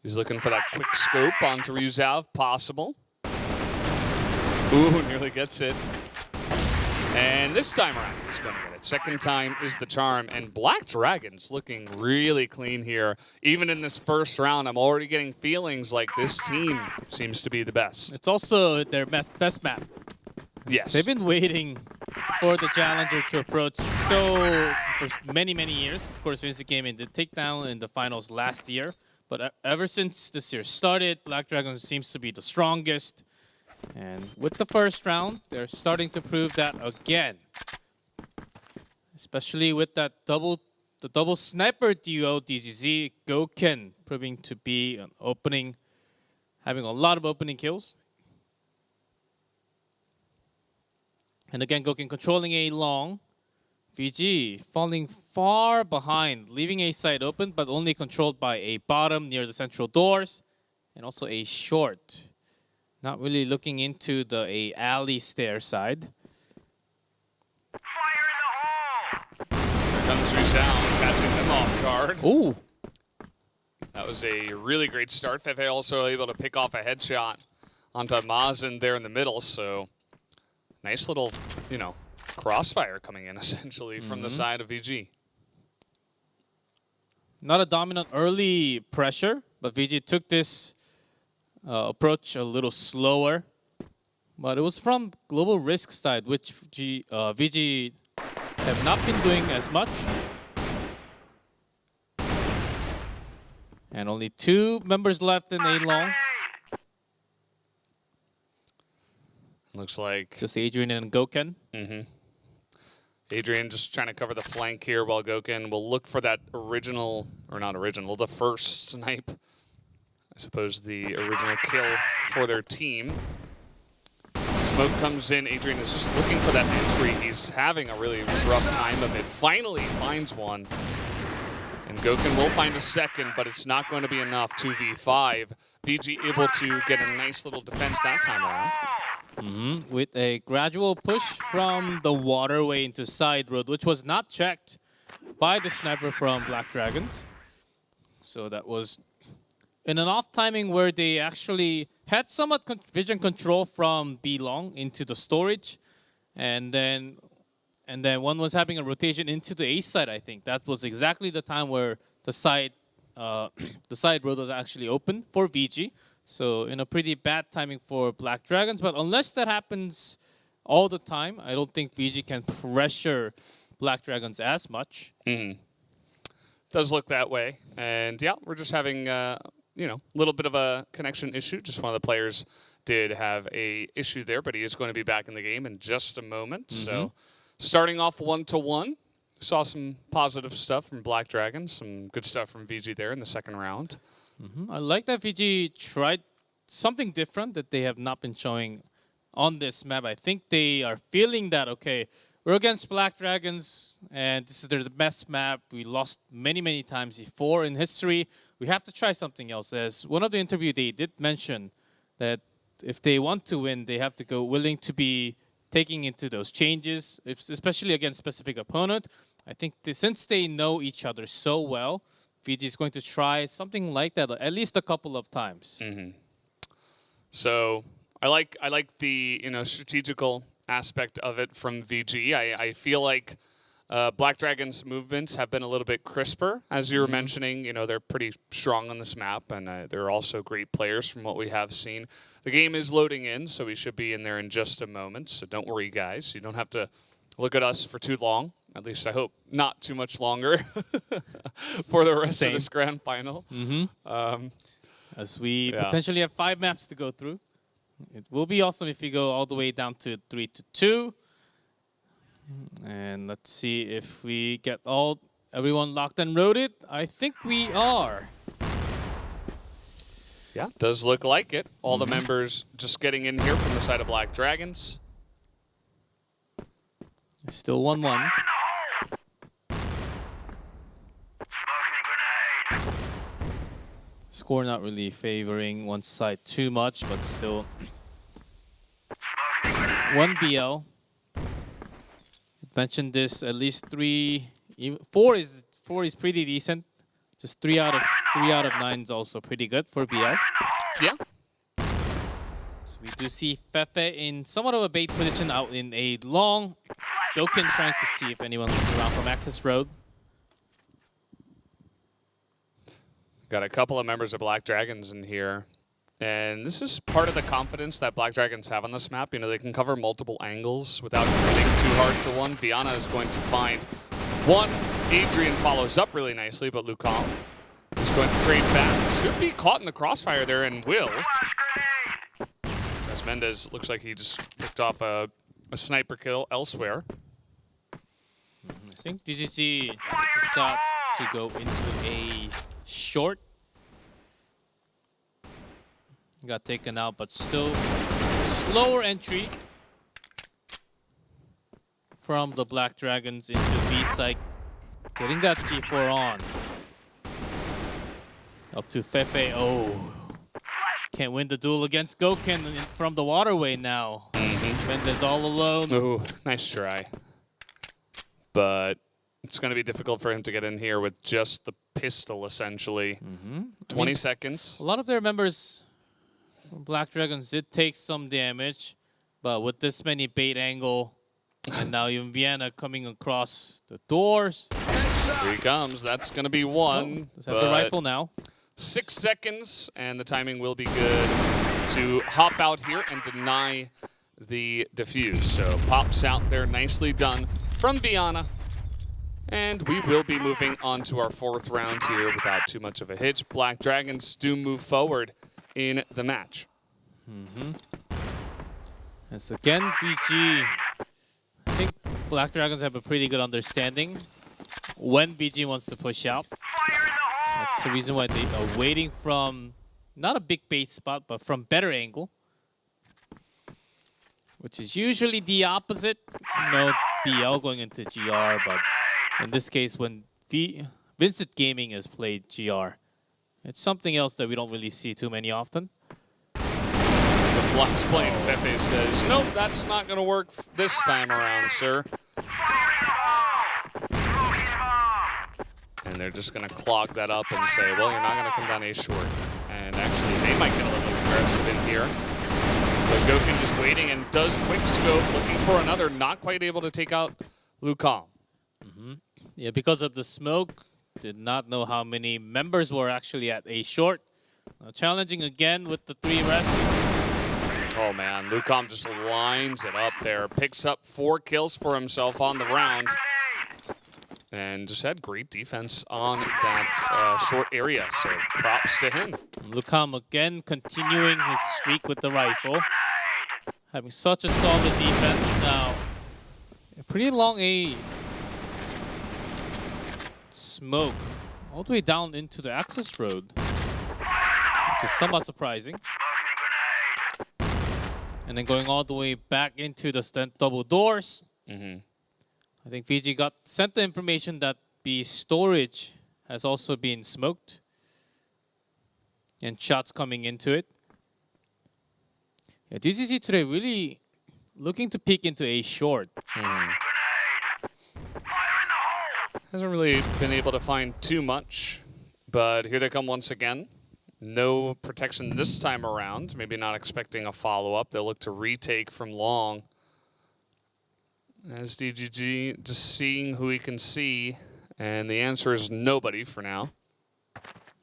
He's looking for that quick scope onto Ryuzao if possible. Ooh, nearly gets it. And this time around, he's going to get it. Second time is the charm. And Black Dragons looking really clean here. Even in this first round, I'm already getting feelings like this team seems to be the best. It's also their best map. Yes. They've been waiting for the challenger to approach for many, many years. Of course, Vincent came in the takedown in the finals last year. But ever since this year started, Black Dragons seems to be the strongest. And with the first round, they're starting to prove that again. Especially with that double sniper duo, DGZ, Goken, proving to be an opening, having a lot of opening kills. And again, Goken controlling A long. VG falling far behind, leaving A side open, but only controlled by A bottom near the central doors. And also A short. Not really looking into the A alley stair side. Here comes Ryuzao, catching them off guard. Ooh. That was a really great start. Fefe also able to pick off a headshot onto Mazen there in the middle, so nice little, crossfire coming in essentially from the side of VG. Not a dominant early pressure, but VG took this approach a little slower. But it was from Global Risk side, which VG have not been doing as much. And only 2 members left in A long. Looks like Just Adrian and Goken. Adrian just trying to cover the flank here while Goken will look for that the first snipe. I suppose the original kill for their team. As the smoke comes in, Adrian is just looking for that entry. He's having a really rough time of it. Finally finds one. And Goken will find a second, but it's not going to be enough. 2v5. VG able to get a nice little defense that time around. With a gradual push from the waterway into side road, which was not checked by the sniper from Black Dragons. So that was in an off timing where they actually had somewhat vision control from B long into the storage, and then one was having a rotation into the A side. I think that was exactly the time where the side road was actually open for VG. So in a pretty bad timing for Black Dragons, but unless that happens all the time, I don't think VG can pressure Black Dragons as much. Does look that way, and yeah, we're just having a little bit of a connection issue. Just one of the players did have a issue there, but he is going to be back in the game in just a moment. So starting off 1-1, saw some positive stuff from Black Dragons, some good stuff from VG there in the second round. I like that VG tried something different that they have not been showing on this map. I think they are feeling that, okay, we're against Black Dragons, and this is the best map. We lost many, many times before in history. We have to try something else. As one of the interview, they did mention that if they want to win, they have to go willing to be taking into those changes, especially against specific opponent. I think since they know each other so well, VG is going to try something like that at least a couple of times. So I like the strategical aspect of it from VG. I feel like Black Dragon's movements have been a little bit crisper, as you were mentioning. They're pretty strong on this map, and they're also great players from what we have seen. The game is loading in, so we should be in there in just a moment. So don't worry, guys. You don't have to look at us for too long. At least I hope not too much longer for the rest of this grand final. As we potentially have 5 maps to go through. It will be awesome if we go all the way down to 3-2. And let's see if we get everyone locked and loaded. I think we are. Yeah, does look like it. All the members just getting in here from the side of Black Dragons. Still 1-1. Score not really favoring one side too much, but still 1 BL. Mentioned this at least 3, 4 is pretty decent. Just 3 out of 9 is also pretty good for BL. Yeah. So we do see Fefe in somewhat of a bait position out in a long. Doken trying to see if anyone comes around from Access Road. Got a couple of members of Black Dragons in here. And this is part of the confidence that Black Dragons have on this map. They can cover multiple angles without committing too hard to one. Viana is going to find one. Adrian follows up really nicely, but Lucam is going to trade back. Should be caught in the crossfire there, and will. As Mendez looks like he just picked off a sniper kill elsewhere. I think DGC just got to go into a short. Got taken out, but still slower entry from the Black Dragons into B site. Getting that C4 on. Up to Fefe. Oh. Can't win the duel against Goken from the waterway now. Mendez all alone. Ooh, nice try. But it's going to be difficult for him to get in here with just the pistol, essentially. 20 seconds. A lot of their members, Black Dragons, did take some damage, but with this many bait angle, and now even Vienna coming across the doors. Here he comes. That's going to be one. Let's have the rifle now. 6 seconds, and the timing will be good to hop out here and deny the defuse. So pops out there, nicely done from Viana. And we will be moving on to our 4th round here without too much of a hitch. Black Dragons do move forward in the match. As again, BG, I think Black Dragons have a pretty good understanding when BG wants to push out. That's the reason why they are waiting from not a big base spot, but from better angle, which is usually the opposite. BL going into GR, but in this case, when Vincent Gaming has played GR, it's something else that we don't really see too many often. With Lux playing, Pepe says, nope, that's not going to work this time around, sir. And they're just going to clog that up and say, well, you're not going to come down A short. And actually, they might get a little aggressive in here. But Goken just waiting and does quick scope, looking for another, not quite able to take out Lucam. Yeah, because of the smoke, did not know how many members were actually at A short. Challenging again with the 3 rest. Oh man, Lucam just lines it up there, picks up 4 kills for himself on the round. And just had great defense on that short area, so props to him. Lucam again continuing his streak with the rifle. Having such a solid defense now. A pretty long A smoke all the way down into the access road, which is somewhat surprising. And then going all the way back into the double doors. I think VG got sent the information that B storage has also been smoked. And shots coming into it. Yeah, DCC today really looking to peek into a short. Hasn't really been able to find too much, but here they come once again. No protection this time around. Maybe not expecting a follow-up. They'll look to retake from long. As DGG just seeing who he can see, and the answer is nobody for now.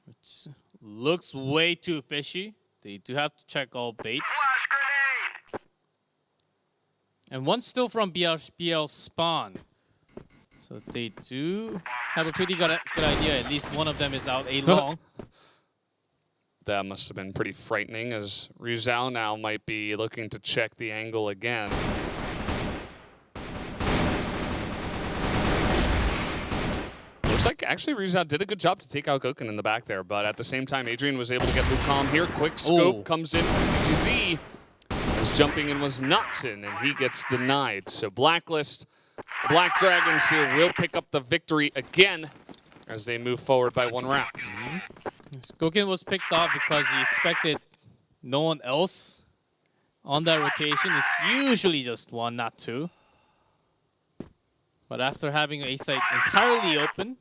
It looks way too fishy. They do have to check all baits. And one still from BL spawn. So they do have a pretty good idea. At least one of them is out a long. That must have been pretty frightening, as Rizal now might be looking to check the angle again. Looks like actually Rizal did a good job to take out Goken in the back there, but at the same time, Adrian was able to get Lucom here. Quick scope comes in from DGZ. As jumping in was Knutson, and he gets denied. So Blacklist, Black Dragons here will pick up the victory again as they move forward by 1 round. Goken was picked off because he expected no one else on that rotation. It's usually just 1, not 2. But after having a site entirely open,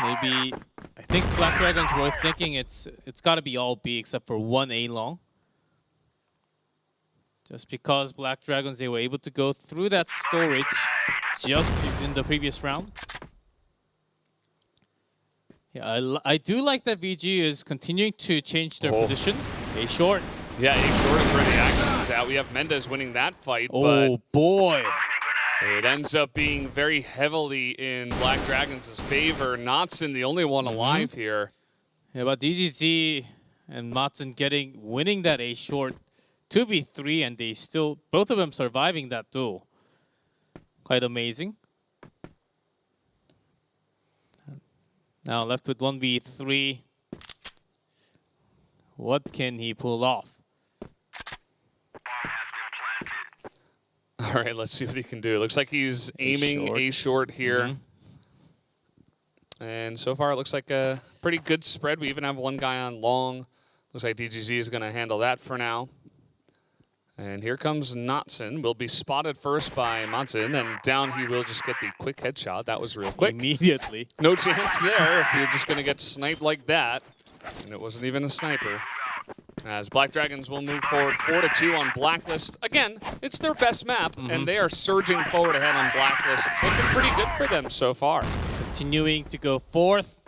maybe I think Black Dragons were thinking it's got to be all B except for 1 A long. Just because Black Dragons, they were able to go through that storage just in the previous round. Yeah, I do like that VG is continuing to change their position. A short. Yeah, A short is where the action is at. We have Mendez winning that fight, but boy. It ends up being very heavily in Black Dragons' favor. Knutson, the only one alive here. Yeah, but DZZ and Matson winning that A short 2v3, and they still, both of them surviving that duel. Quite amazing. Now left with 1v3. What can he pull off? All right, let's see what he can do. It looks like he's aiming A short here. And so far, it looks like a pretty good spread. We even have one guy on long. Looks like DGZ is going to handle that for now. And here comes Knutson. Will be spotted first by Matson, and down he will just get the quick headshot. That was real quick. Immediately. No chance there if you're just going to get sniped like that. And it wasn't even a sniper. As Black Dragons will move forward 4-2 on Blacklist. Again, it's their best map, and they are surging forward ahead on Blacklist. It's looking pretty good for them so far. Continuing to go fourth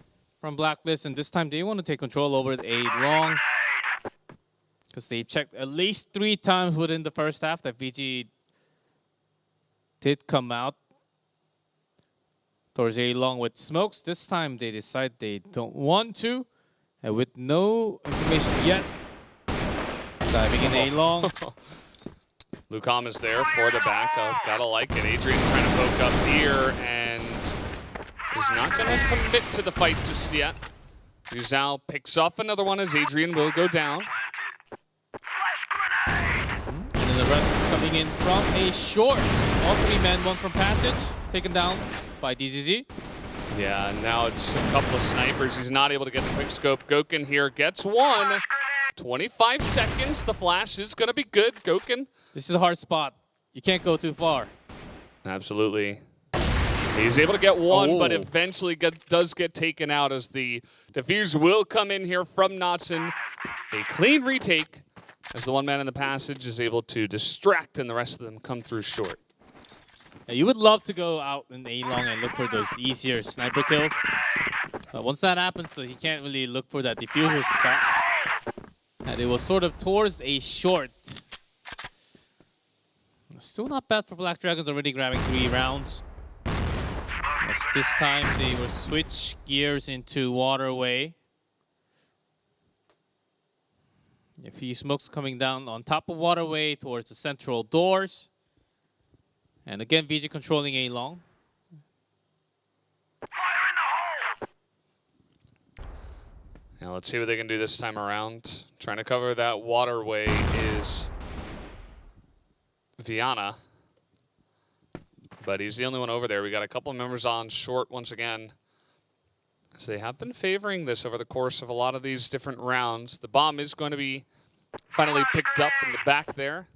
from Blacklist, and this time they want to take control over A long. Because they checked at least 3 times within the first half that VG did come out towards A long with smokes. This time they decide they don't want to. And with no information yet, diving in A long. Lucom is there for the backup. Gotta like it. Adrian trying to poke up here and is not going to commit to the fight just yet. Rizal picks off another one as Adrian will go down. And then the rest coming in from A short. All 3 men, 1 from Passage, taken down by DZZ. Yeah, now it's a couple of snipers. He's not able to get the quick scope. Goken here gets 1. 25 seconds. The flash is going to be good. Goken. This is a hard spot. You can't go too far. Absolutely. He's able to get 1, but eventually does get taken out as the defuse will come in here from Knutson. A clean retake as the one man in the passage is able to distract and the rest of them come through short. Yeah, you would love to go out in A long and look for those easier sniper kills. But once that happens, so he can't really look for that diffuser spot. And it was sort of towards A short. Still not bad for Black Dragons, already grabbing 3 rounds. As this time they will switch gears into Waterway. A few smokes coming down on top of Waterway towards the central doors. And again, VG controlling A long. Now let's see what they can do this time around. Trying to cover that waterway is Viana. But he's the only one over there. We got a couple of members on short once again. So they have been favoring this over the course of a lot of these different rounds. The bomb is going to be finally picked up in the back there.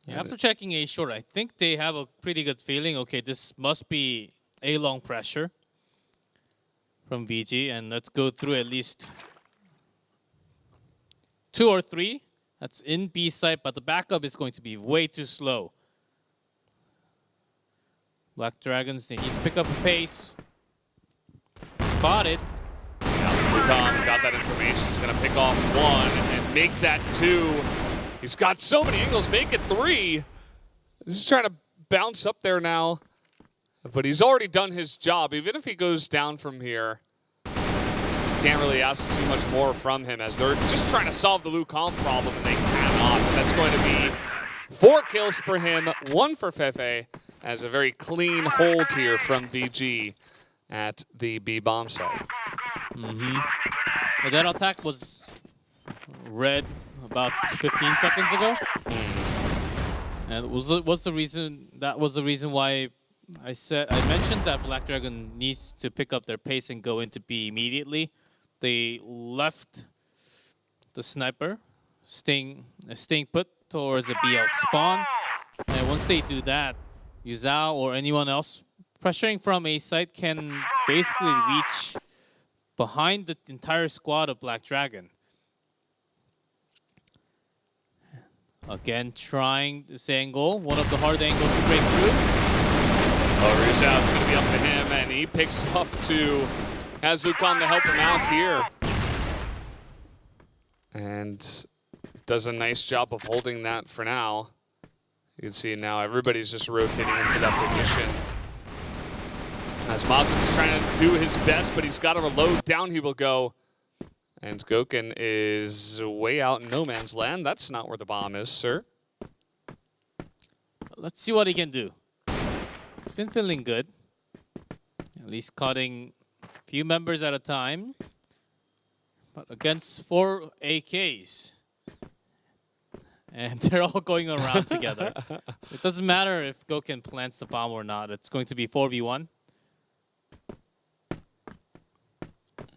Yeah, after checking A short, I think they have a pretty good feeling. Okay, this must be A long pressure from VG, and let's go through at least 2 or 3. That's in B side, but the backup is going to be way too slow. Black Dragons, they need to pick up a pace. Spotted. Yeah, Lucan got that information. He's going to pick off 1 and make that 2. He's got so many angles, make it 3. He's trying to bounce up there now. But he's already done his job. Even if he goes down from here, can't really ask too much more from him as they're just trying to solve the Lucan problem and they cannot. So that's going to be 4 kills for him, 1 for Fefe, as a very clean hold here from VG at the B bomb site. But that attack was read about 15 seconds ago. And what's the reason? That was the reason why I mentioned that Black Dragon needs to pick up their pace and go into B immediately. They left the sniper staying put towards a BL spawn, and once they do that, Yuzao or anyone else pressuring from A site can basically reach behind the entire squad of Black Dragon. Again, trying this angle, one of the hard angles to break through. Oh, Rizal, it's going to be up to him, and he picks off 2. Has Lucan to help him out here. And does a nice job of holding that for now. You can see now everybody's just rotating into that position. As Mazin is trying to do his best, but he's got to reload. Down he will go. And Goken is way out in no man's land. That's not where the bomb is, sir. Let's see what he can do. It's been feeling good. At least cutting a few members at a time. But against 4 AKs. And they're all going around together. It doesn't matter if Goken plants the bomb or not. It's going to be 4v1.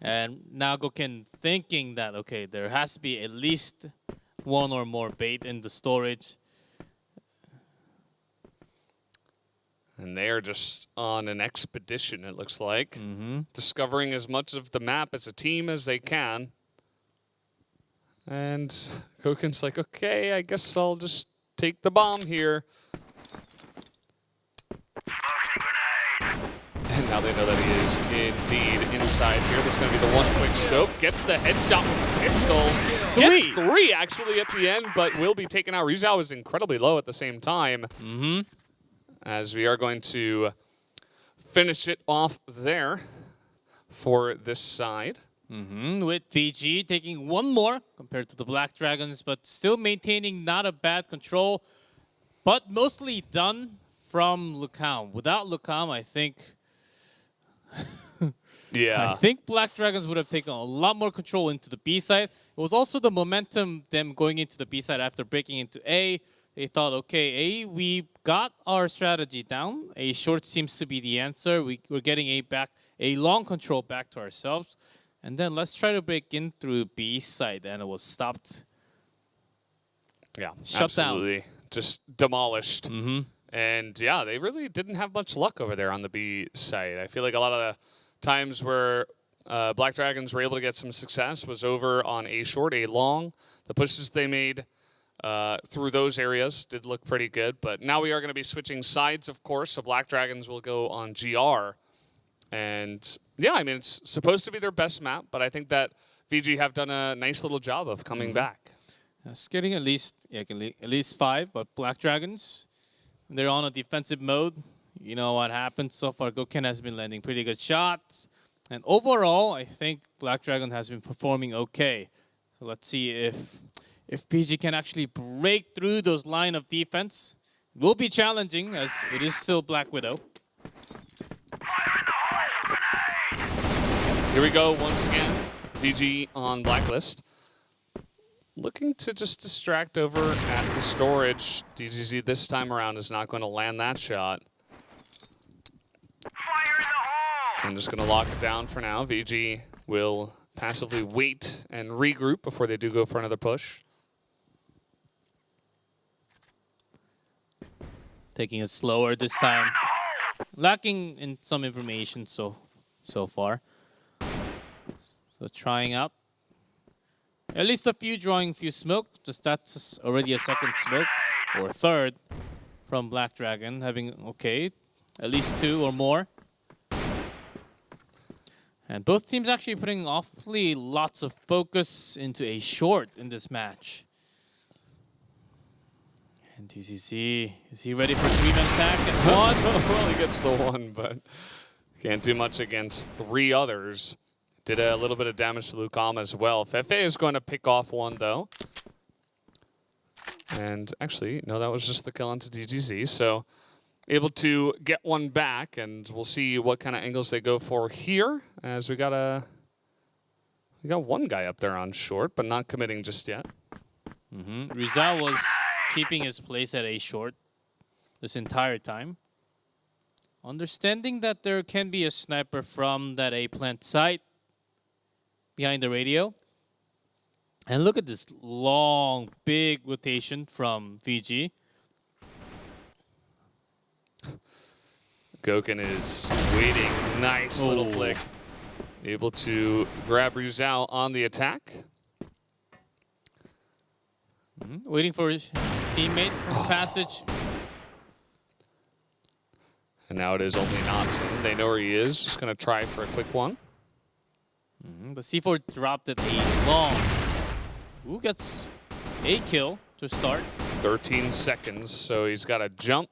And now Goken thinking that, okay, there has to be at least 1 or more bait in the storage. And they are just on an expedition, it looks like. Discovering as much of the map as a team as they can. And Goken's like, okay, I guess I'll just take the bomb here. And now they know that he is indeed inside here. There's going to be the 1 quick scope. Gets the headshot with a pistol. 3. Gets 3 actually at the end, but will be taken out. Rizal is incredibly low at the same time. As we are going to finish it off there for this side. With VG taking 1 more compared to the Black Dragons, but still maintaining not a bad control, but mostly done from Lucan. Without Lucan, I think Yeah. I think Black Dragons would have taken a lot more control into the B side. It was also the momentum, them going into the B side after breaking into A. They thought, okay, A, we got our strategy down. A short seems to be the answer. We're getting A back, A long control back to ourselves. And then let's try to break in through B side, and it was stopped. Yeah, Shut absolutely. Just demolished. And yeah, they really didn't have much luck over there on the B side. I feel like a lot of the times where Black Dragons were able to get some success was over on A short, A long. The pushes they made through those areas did look pretty good. But now we are going to be switching sides, of course. So Black Dragons will go on GR. And yeah, I mean, it's supposed to be their best map, but I think that VG have done a nice little job of coming back. It's getting at least 5, but Black Dragons, they're on a defensive mode. You know what happened so far. Goken has been landing pretty good shots. And overall, I think Black Dragon has been performing okay. So let's see if PG can actually break through those line of defense. It will be challenging as it is still Black Widow. Here we go once again. VG on blacklist. Looking to just distract over at the storage. DGZ this time around is not going to land that shot. I'm just going to lock it down for now. VG will passively wait and regroup before they do go for another push. Taking it slower this time. Lacking in some information so far. So trying out. At least a few drawing few smoke. Just that's already a second smoke. Or third from Black Dragon. Having, okay, at least 2 or more. And both teams actually putting awfully lots of focus into a short in this match. And DCC, is he ready for 3-man attack and 1? Well, he gets the 1, but can't do much against 3 others. Did a little bit of damage to Lucam as well. Fefe is going to pick off 1, though. And actually, no, that was just the kill onto DGZ. So able to get 1 back, and we'll see what kind of angles they go for here. As we got 1 guy up there on short, but not committing just yet. Rizal was keeping his place at A short this entire time. Understanding that there can be a sniper from that A plant site behind the radio. And look at this long, big rotation from VG. Goken is waiting. Nice little flick. Able to grab Rizal on the attack. Waiting for his teammate from passage. And now it is only Nonsen. They know where he is. Just going to try for a quick one. But C4 dropped it a long. Who gets a kill to start? 13 seconds, so he's got to jump,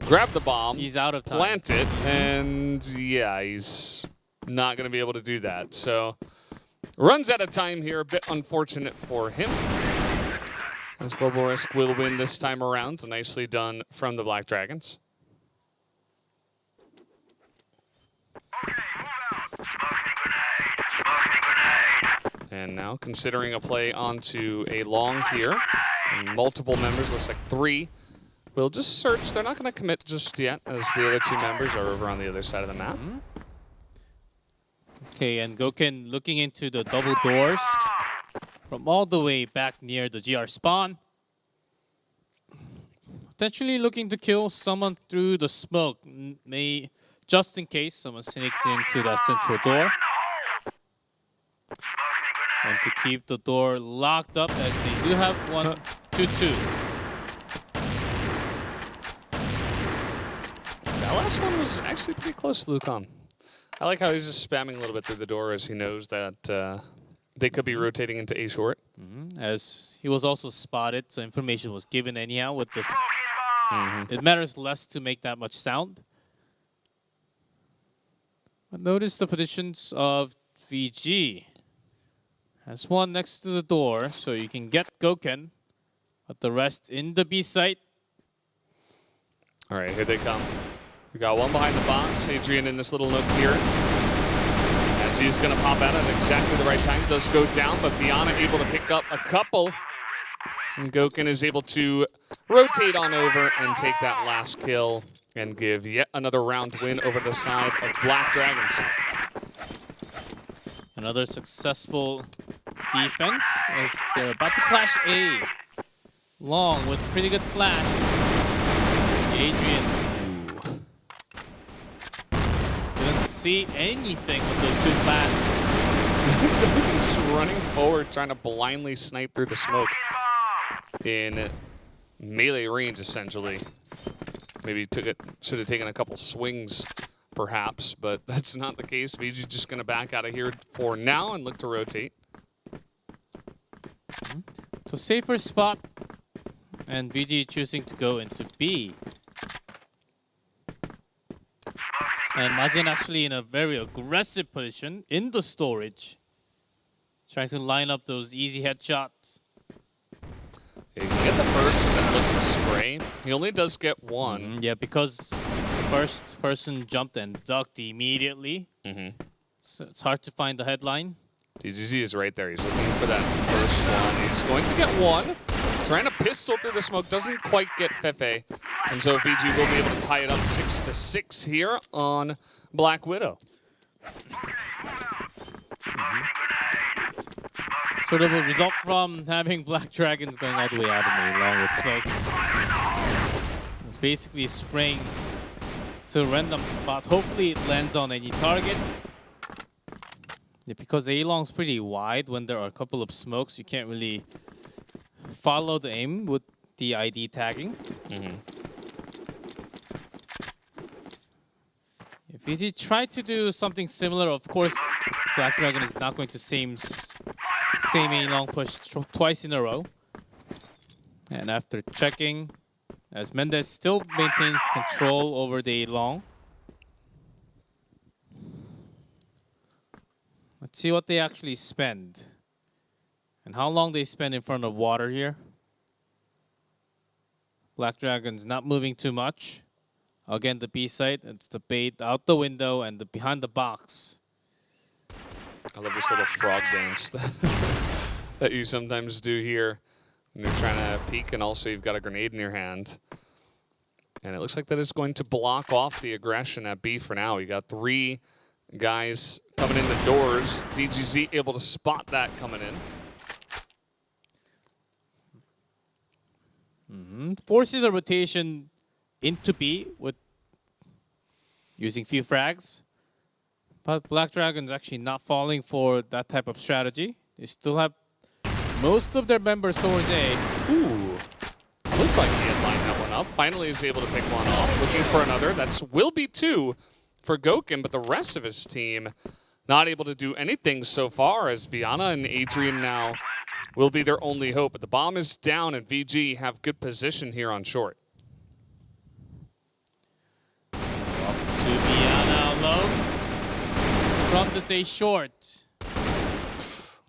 grab the bomb. He's out of time. Plant it, and yeah, he's not going to be able to do that. So runs out of time here. A bit unfortunate for him. As Global Risk will win this time around. Nicely done from the Black Dragons. And now considering a play onto a long here. And multiple members, looks like 3. Will just search. They're not going to commit just yet, as the other 2 members are over on the other side of the map. Okay, and Goken looking into the double doors from all the way back near the GR spawn. Potentially looking to kill someone through the smoke. May, just in case someone sneaks into that central door. And to keep the door locked up, as they do have 1-2-2. That last one was actually pretty close to Lucam. I like how he's just spamming a little bit through the door as he knows that they could be rotating into A short. As he was also spotted, so information was given anyhow with this. It matters less to make that much sound. But notice the positions of VG. Has 1 next to the door, so you can get Goken, but the rest in the B site. All right, here they come. We got 1 behind the box. Adrian in this little nook here. As he's going to pop out at exactly the right time. Does go down, but Biana able to pick up a couple. And Goken is able to rotate on over and take that last kill and give yet another round win over the side of Black Dragons. Another successful defense as they're about to clash A. Long with pretty good flash. Adrian didn't see anything with those 2 flashes. Just running forward, trying to blindly snipe through the smoke in melee range, essentially. Maybe should have taken a couple swings, perhaps, but that's not the case. VG's just going to back out of here for now and look to rotate. So safer spot, and VG choosing to go into B. And Mazen actually in a very aggressive position in the storage. Trying to line up those easy headshots. Yeah, you can get the first and then look to spray. He only does get 1. Yeah, because the first person jumped and ducked immediately. It's hard to find the headline. DGZ is right there. He's looking for that first one. He's going to get one. Trying to pistol through the smoke. Doesn't quite get Fefe. And so VG will be able to tie it up 6-6 here on Black Widow. Sort of a result from having Black Dragons going all the way out of the long with smokes. It's basically spraying to a random spot. Hopefully it lands on any target. Yeah, because A-long's pretty wide when there are a couple of smokes, you can't really follow the aim with the ID tagging. If VG try to do something similar, of course, Black Dragon is not going to same A-long push twice in a row. And after checking, as Mendez still maintains control over the A-long. Let's see what they actually spend. And how long they spend in front of water here. Black Dragon's not moving too much. Again, the B site, it's the bait out the window and the behind the box. I love this little frog dance that you sometimes do here when you're trying to peek, and also you've got a grenade in your hand. And it looks like that is going to block off the aggression at B for now. You got 3 guys coming in the doors. DGZ able to spot that coming in. Forces a rotation into B with using few frags. But Black Dragon's actually not falling for that type of strategy. They still have most of their members towards A. Ooh. Looks like he had lined that one up. Finally is able to pick one off. Looking for another. That's will be 2 for Gokin, but the rest of his team not able to do anything so far, as Viana and Adrian now will be their only hope. But the bomb is down, and VG have good position here on short. To Viana alone from the say short.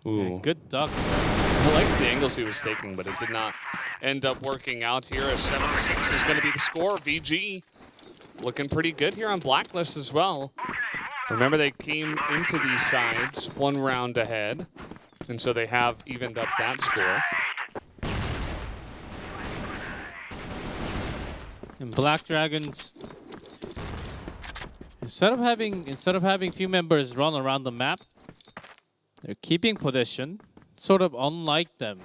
Ooh. And good duck. I liked the angles he was taking, but it did not end up working out here. A 7-6 is going to be the score. VG looking pretty good here on Blacklist as well. Remember, they came into these sides 1 round ahead, and so they have evened up that score. And Black Dragons, instead of having few members run around the map, they're keeping possession, sort of unlike them.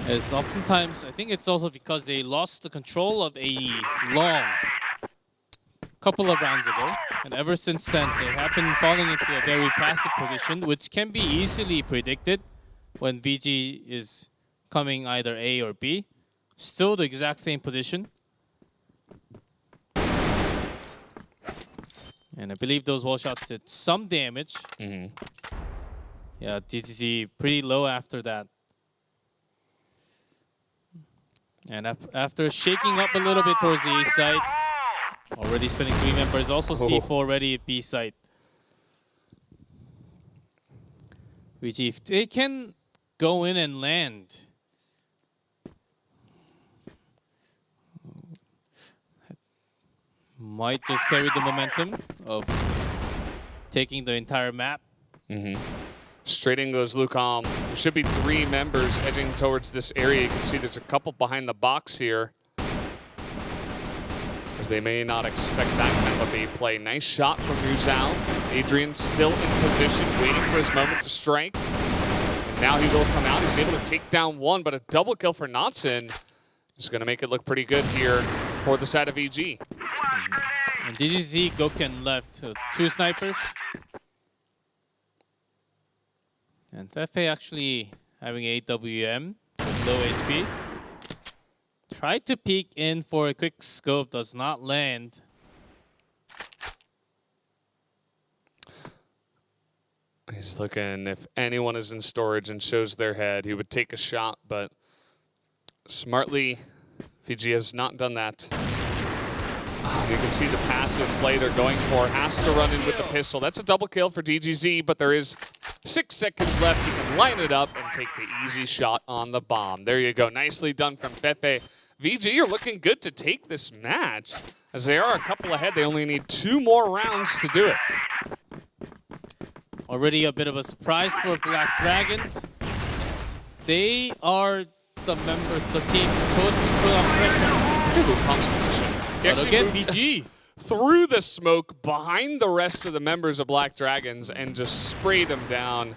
As oftentimes, I think it's also because they lost the control of a long couple of rounds ago. And ever since then, they have been falling into a very passive position, which can be easily predicted when VG is coming either A or B. Still the exact same position. And I believe those wall shots did some damage. Yeah, DGZ pretty low after that. And after shaking up a little bit towards the A side, already spending 3 members, also C4 ready at B side. Which if they can go in and land, might just carry the momentum of taking the entire map. Straighting those Lucom. There should be 3 members edging towards this area. You can see there's a couple behind the box here, as they may not expect that kind of a play. Nice shot from Ruzal. Adrian still in position, waiting for his moment to strike. And now he will come out. He's able to take down 1, but a double kill for Knotson is going to make it look pretty good here for the side of EG. And DGZ Goken left 2 snipers. And Fefe actually having AWM with low HP. Tried to peek in for a quick scope, does not land. He's looking, if anyone is in storage and shows their head, he would take a shot, but smartly, VG has not done that. You can see the passive play they're going for. Has to run in with the pistol. That's a double kill for DGZ, but there is 6 seconds left. He can line it up and take the easy shot on the bomb. There you go. Nicely done from Fefe. VG are looking good to take this match. As they are a couple ahead, they only need 2 more rounds to do it. already a bit of a surprise for Black Dragons. They are the members, the team supposed to put on pressure. Good Wukong's position. He But actually again, moved VG. through the smoke behind the rest of the members of Black Dragons and just sprayed them down.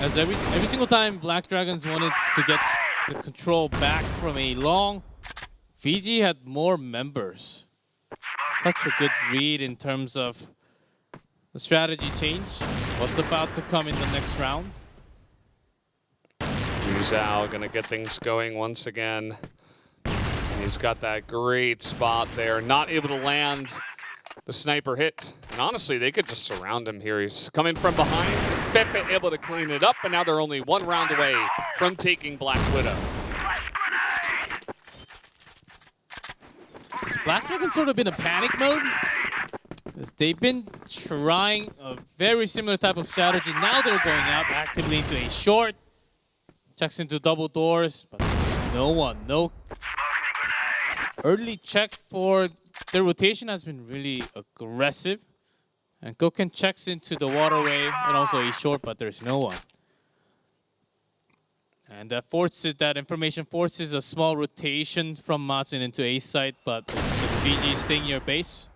As every single time Black Dragons wanted to get the control back from a long, VG had more members. Such a good read in terms of the strategy change. What's about to come in the next round? Yu Zhao gonna get things going once again. He's got that great spot there. Not able to land the sniper hit. And honestly, they could just surround him here. He's coming from behind. Pepe able to clean it up, and now they're only one round away from taking Black Widow. Has Black Dragon sort of been in panic mode? Because they've been trying a very similar type of strategy. Now they're going out actively into a short. Checks into double doors, but there's no one. No early check for the rotation has been really aggressive. And Goken checks into the waterway and also a short, but there's no one. And that information forces a small rotation from Matsun into A site, but it's just VG staying your base.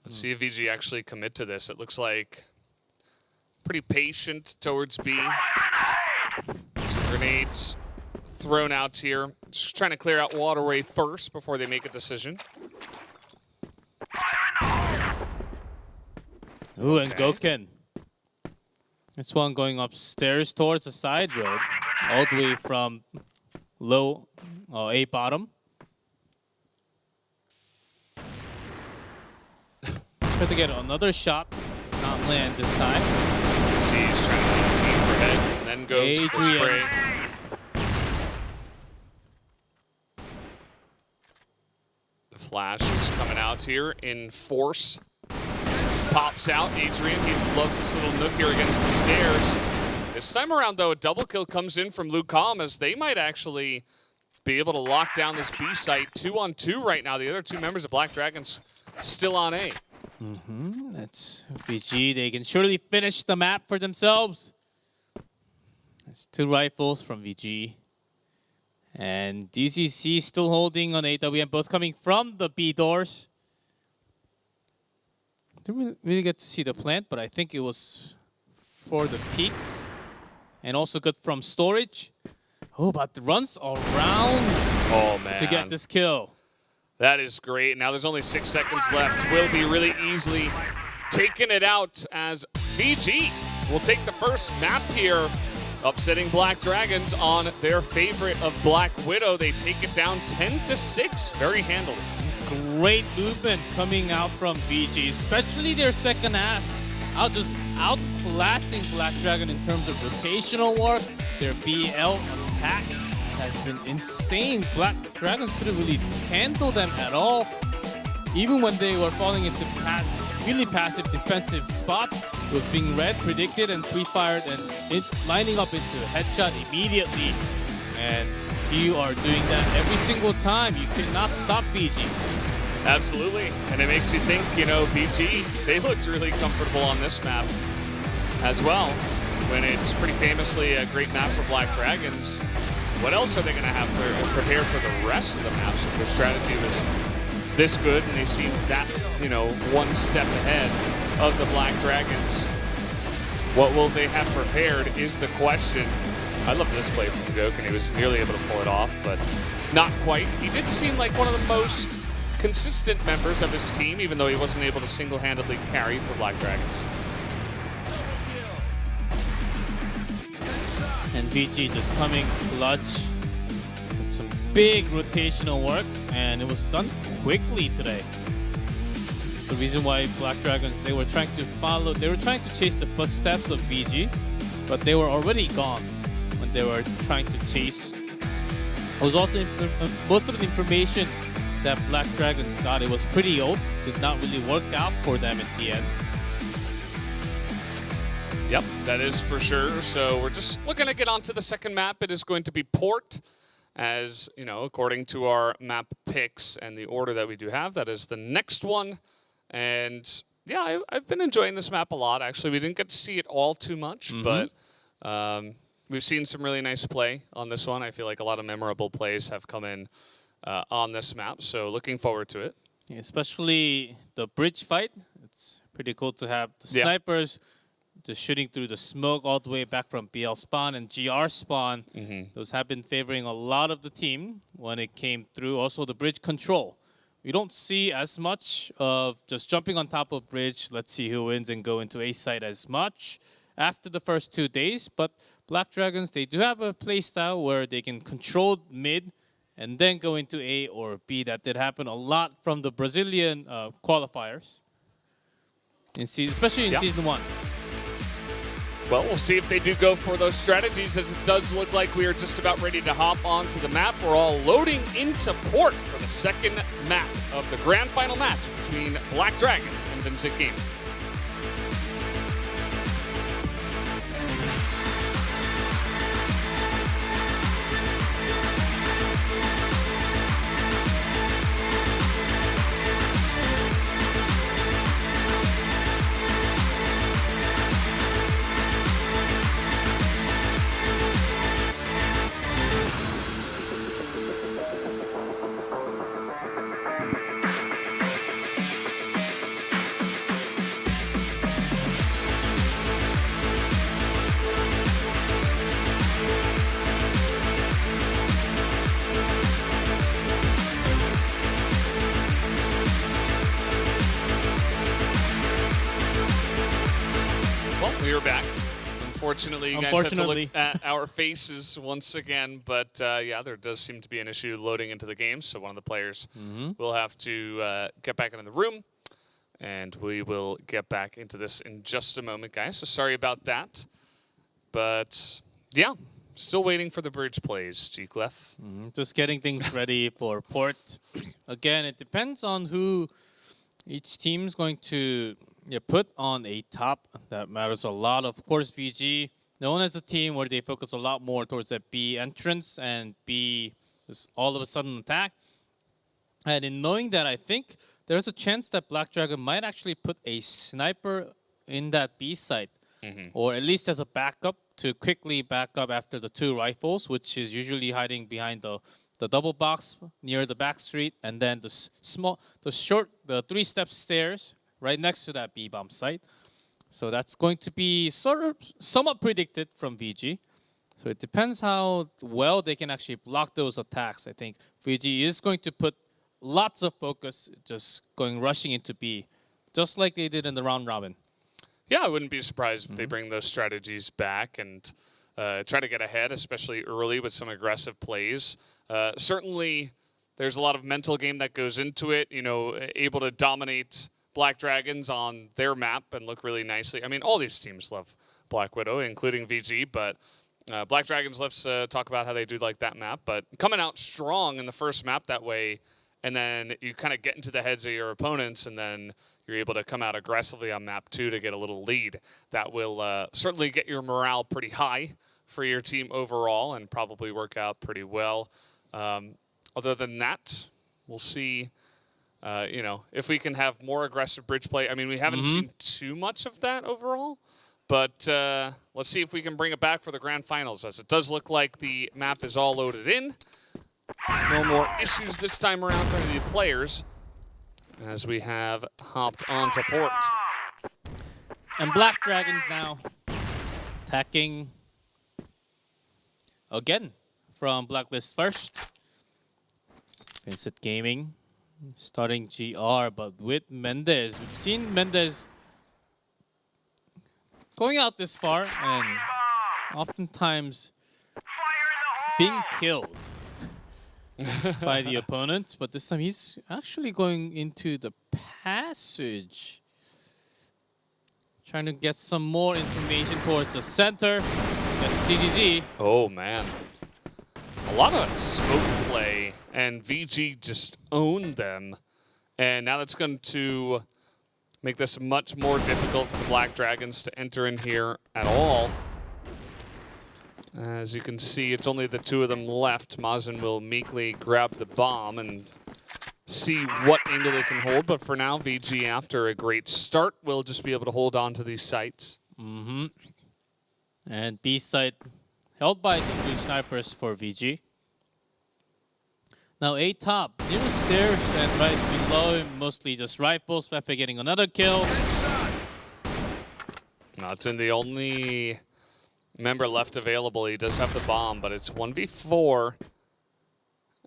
Let's see if VG actually commit to this. It looks like pretty patient towards B. Some grenades thrown out here. Just trying to clear out waterway first before they make a decision. Ooh, and Goken. This one going upstairs towards the side road, all the way from low, A bottom. Try to get another shot, not land this time. See, he's trying to aim for heads and then goes for spray. The flash is coming out here in force. Pops out, Adrian, he loves this little nook here against the stairs. This time around, though, a double kill comes in from Lucom as they might actually be able to lock down this B site 2-on-2 right now. The other two members of Black Dragons still on A. That's VG. They can surely finish the map for themselves. That's 2 rifles from VG. And DCC still holding on AWM, both coming from the B doors. Didn't really get to see the plant, but I think it was for the peak. And also good from storage. Oh, but runs around to get this kill. That is great. Now there's only 6 seconds left. Will be really easily taking it out as VG will take the first map here, upsetting Black Dragons on their favorite of Black Widow. They take it down 10-6 very handily. Great movement coming out from VG, especially their second half. Just outclassing Black Dragon in terms of rotational work. Their BL attack has been insane. Black Dragons couldn't really handle them at all. Even when they were falling into really passive defensive spots, it was being read, predicted, and pre-fired, and lining up into headshot immediately. And if you are doing that every single time, you cannot stop VG. Absolutely, and it makes you think, you know, VG, they looked really comfortable on this map as well, when it's pretty famously a great map for Black Dragons. What else are they going to have prepared for the rest of the maps if their strategy was this good and they seemed that, you know, one step ahead of the Black Dragons? What will they have prepared is the question. I love this play from Goken. He was nearly able to pull it off, but not quite. He did seem like one of the most consistent members of his team, even though he wasn't able to single-handedly carry for Black Dragons. And VG just coming clutch with some big rotational work, and it was done quickly today. It's the reason why Black Dragons, they were trying to chase the footsteps of VG, but they were already gone when they were trying to chase. It was also most of the information that Black Dragons got, it was pretty old, did not really work out for them at the end. Yep, that is for sure. So we're just looking to get onto the second map. It is going to be Port. as, you know, according to our map picks and the order that we do have, that is the next one. And yeah, I've been enjoying this map a lot. Actually, we didn't get to see it all too much, but we've seen some really nice play on this one. I feel like a lot of memorable plays have come in on this map, so looking forward to it. Especially the bridge fight. It's pretty cool to have the snipers just shooting through the smoke all the way back from BL spawn and GR spawn. Those have been favoring a lot of the team when it came through. Also the bridge control. We don't see as much of just jumping on top of bridge, let's see who wins and go into A site as much after the first 2 days. But Black Dragons, they do have a play style where they can control mid and then go into A or B. That did happen a lot from the Brazilian qualifiers, especially in Season 1. Well, we'll see if they do go for those strategies, as it does look like we are just about ready to hop onto the map. We're all loading into port for the second map of the grand final match between Black Dragons and Vincent Gaming. We are back. Unfortunately, you guys have to look at our faces once again, but yeah, there does seem to be an issue loading into the game, so one of the players will have to get back into the room, and we will get back into this in just a moment, guys. So sorry about that, but yeah, still waiting for the bridge plays, G-Clef. Just getting things ready for port. Again, it depends on who each team's going to put on a top. That matters a lot. Of course, VG, known as a team where they focus a lot more towards that B entrance and B is all of a sudden attack. And in knowing that, I think there's a chance that Black Dragon might actually put a sniper in that B site, or at least as a backup to quickly back up after the 2 rifles, which is usually hiding behind the double box near the back street, and then the 3-step stairs right next to that B-bomb site. So that's going to be somewhat predicted from VG. So it depends how well they can actually block those attacks. I think VG is going to put lots of focus just rushing into B, just like they did in the round robin. Yeah, I wouldn't be surprised if they bring those strategies back and try to get ahead, especially early with some aggressive plays. Certainly, there's a lot of mental game that goes into it, you know, able to dominate Black Dragons on their map and look really nicely. I mean, all these teams love Black Widow, including VG, but Black Dragons loves to talk about how they do like that map. But coming out strong in the first map that way, and then you kind of get into the heads of your opponents, and then you're able to come out aggressively on map 2 to get a little lead. That will certainly get your morale pretty high for your team overall and probably work out pretty well. Other than that, we'll see. You know, if we can have more aggressive bridge play. I mean, we haven't seen too much of that overall, but let's see if we can bring it back for the grand finals, as it does look like the map is all loaded in. No more issues this time around for any of the players, as we have hopped onto port. And Black Dragons now attacking again from Blacklist first. Vincent Gaming starting GR, but with Mendez. We've seen Mendez going out this far and oftentimes being killed by the opponent, but this time he's actually going into the passage, trying to get some more information towards the center. That's TDZ. Oh man, a lot of smoke play, and VG just owned them, and now that's going to make this much more difficult for the Black Dragons to enter in here at all. As you can see, it's only the two of them left. Mazen will meekly grab the bomb and see what angle they can hold. But for now, VG, after a great start, will just be able to hold on to these sites. And B site held by the two snipers for VG. Now A top, near the stairs and right below him, mostly just rifles. Fefe getting another kill. That's in the only member left available. He does have the bomb, but it's 1v4.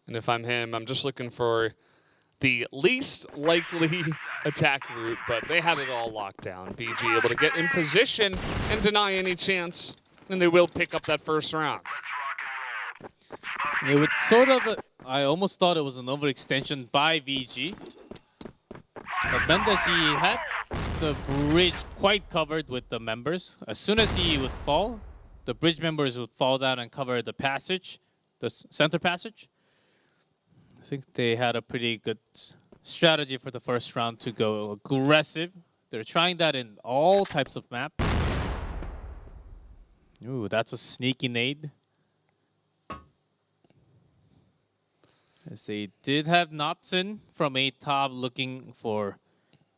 And if I'm him, I'm just looking for the least likely attack route, but they had it all locked down. VG able to get in position and deny any chance, and they will pick up that first round. It would sort of, I almost thought it was an overextension by VG. But Mendes, he had the bridge quite covered with the members. As soon as he would fall, the bridge members would fall down and cover the passage, the center passage. I think they had a pretty good strategy for the first round to go aggressive. They're trying that in all types of map. Ooh, that's a sneaky nade. As they did have Knotson from A top looking for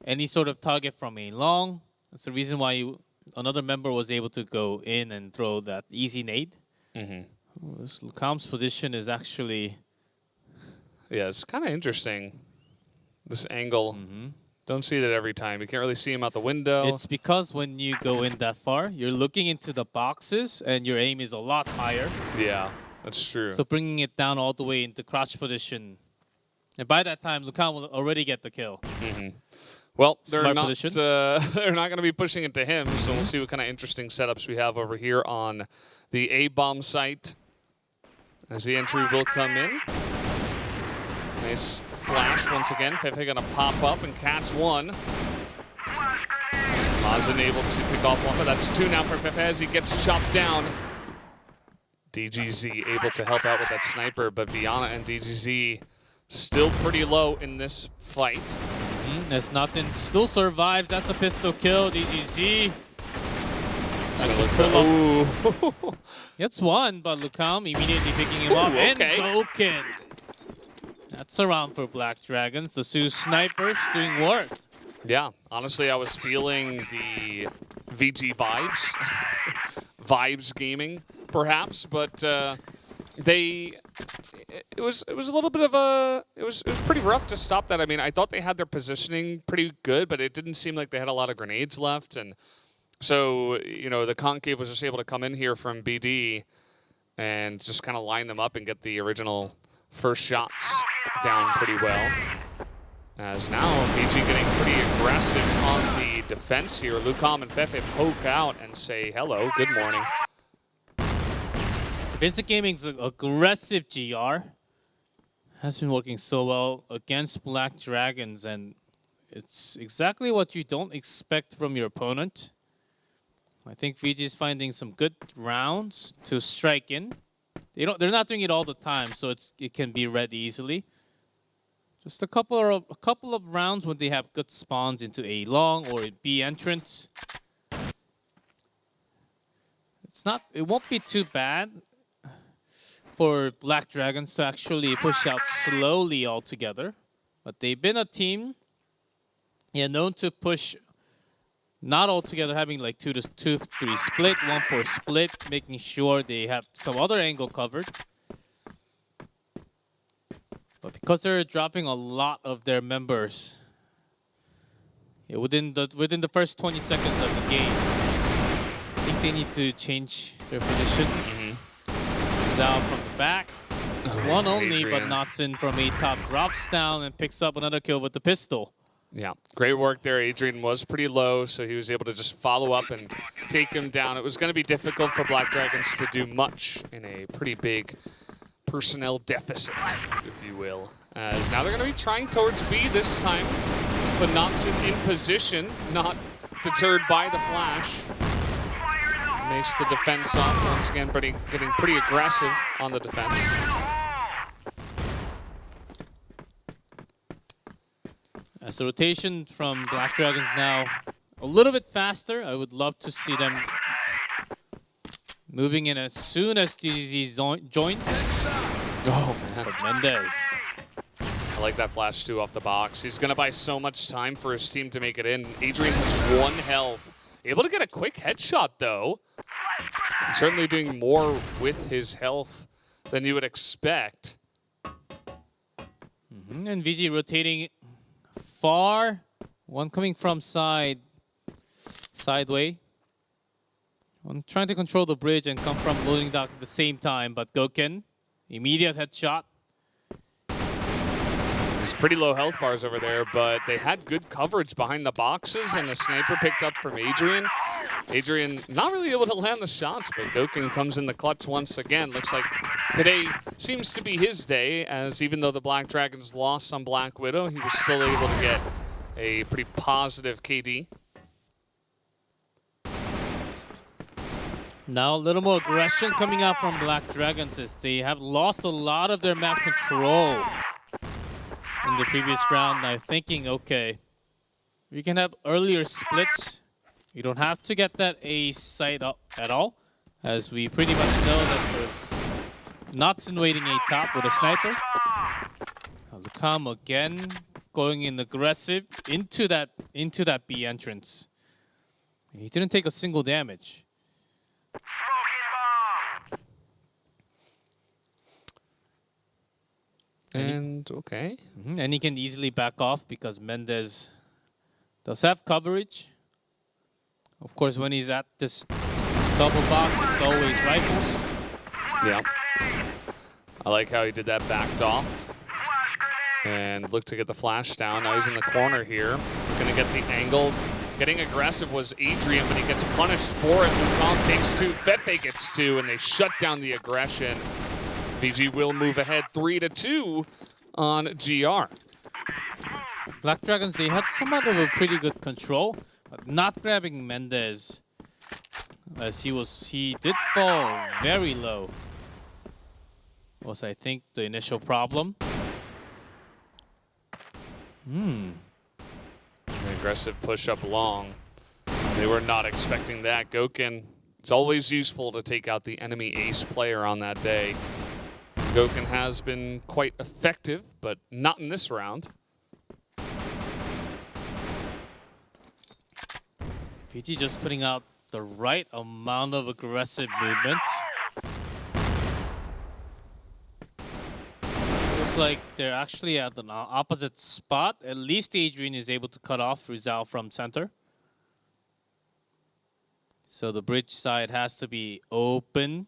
any sort of target from A long. That's the reason why another member was able to go in and throw that easy nade. Ooh, this Lukam's position is actually... Yeah, it's kind of interesting, this angle. Don't see that every time. You can't really see him out the window. It's because when you go in that far, you're looking into the boxes and your aim is a lot higher. Yeah, that's true. So bringing it down all the way into crouch position. And by that time, Lukam will already get the kill. Well, they're Smart not, position. they're not going to be pushing it to him, so we'll see what kind of interesting setups we have over here on the A-bomb site. As the entry will come in. Nice flash once again. Fefe going to pop up and catch one. Mazen able to pick off one, but that's two now for Fefe as he gets chopped down. DGZ able to help out with that sniper, but Viana and DGZ still pretty low in this fight. There's nothing. Still survives. That's a pistol kill. DGZ. Ooh. It's one, but Lukam immediately picking him up and broken. That's a round for Black Dragons. The Sioux snipers doing work. Yeah, honestly, I was feeling the VG vibes. Vibes gaming, perhaps, but it was a little bit of a it was pretty rough to stop that. I mean, I thought they had their positioning pretty good, but it didn't seem like they had a lot of grenades left, and so you know the Concave was just able to come in here from BD and just kind of line them up and get the original first shots down pretty well. As now VG getting pretty aggressive on the defense here. Lukam and Fefe poke out and say hello, good morning. Vincent Gaming's aggressive GR has been working so well against Black Dragons, and it's exactly what you don't expect from your opponent. I think VG is finding some good rounds to strike in. They're not doing it all the time, so it can be read easily. Just a couple of rounds when they have good spawns into A long or a B entrance. It won't be too bad for Black Dragons to actually push out slowly altogether. But they've been a team known to push not altogether, having like 2-3 split, 1-4 split, making sure they have some other angle covered. But because they're dropping a lot of their members within the first 20 seconds of the game, I think they need to change their position. Comes out from the back. It's one only, Adrian. but Knotson from A top drops down and picks up another kill with the pistol. Yeah, great work there. Adrian was pretty low, so he was able to just follow up and take him down. It was going to be difficult for Black Dragons to do much in a pretty big personnel deficit, if you will. As now they're going to be trying towards B this time, but Knotson in position, not deterred by the flash. Makes the defense off once again, getting pretty aggressive on the defense. As the rotation from Black Dragons now a little bit faster, I would love to see them Moving in as soon as DZZ joins. Oh, man. But Mendez. I like that flash, too, off the box. He's going to buy so much time for his team to make it in. Adrian has 1 health. Able to get a quick headshot, though. Certainly doing more with his health than you would expect. And VG rotating far. One coming from sideway. One trying to control the bridge and come from loading dock at the same time, but Goken, immediate headshot. There's pretty low health bars over there, but they had good coverage behind the boxes, and a sniper picked up from Adrian. Adrian not really able to land the shots, but Goken comes in the clutch once again. Looks like today seems to be his day, as even though the Black Dragons lost on Black Widow, he was still able to get a pretty positive KD. Now a little more aggression coming out from Black Dragons as they have lost a lot of their map control in the previous round. Now thinking, okay, we can have earlier splits. You don't have to get that A site up at all, as we pretty much know that there's Knotson waiting A top with a sniper. Lucam again going in aggressive into that B entrance. He didn't take a single damage. And okay. And he can easily back off because Mendez does have coverage. Of course, when he's at this double box, it's always rifles. Yeah. I like how he did that backed off and looked to get the flash down. Now he's in the corner here. Going to get the angle. Getting aggressive was Adrian, but he gets punished for it. Lucam takes 2, Fefe gets 2, and they shut down the aggression. VG will move ahead 3-2 on GR. Black Dragons, they had somewhat of a pretty good control, but not grabbing Mendez, as he did fall very low. Was, I think, the initial problem. An aggressive push up long. They were not expecting that. Goken, it's always useful to take out the enemy ace player on that day. Goken has been quite effective, but not in this round. VG just putting out the right amount of aggressive movement. Looks like they're actually at the opposite spot. At least Adrian is able to cut off Rizal from center. So the bridge side has to be open,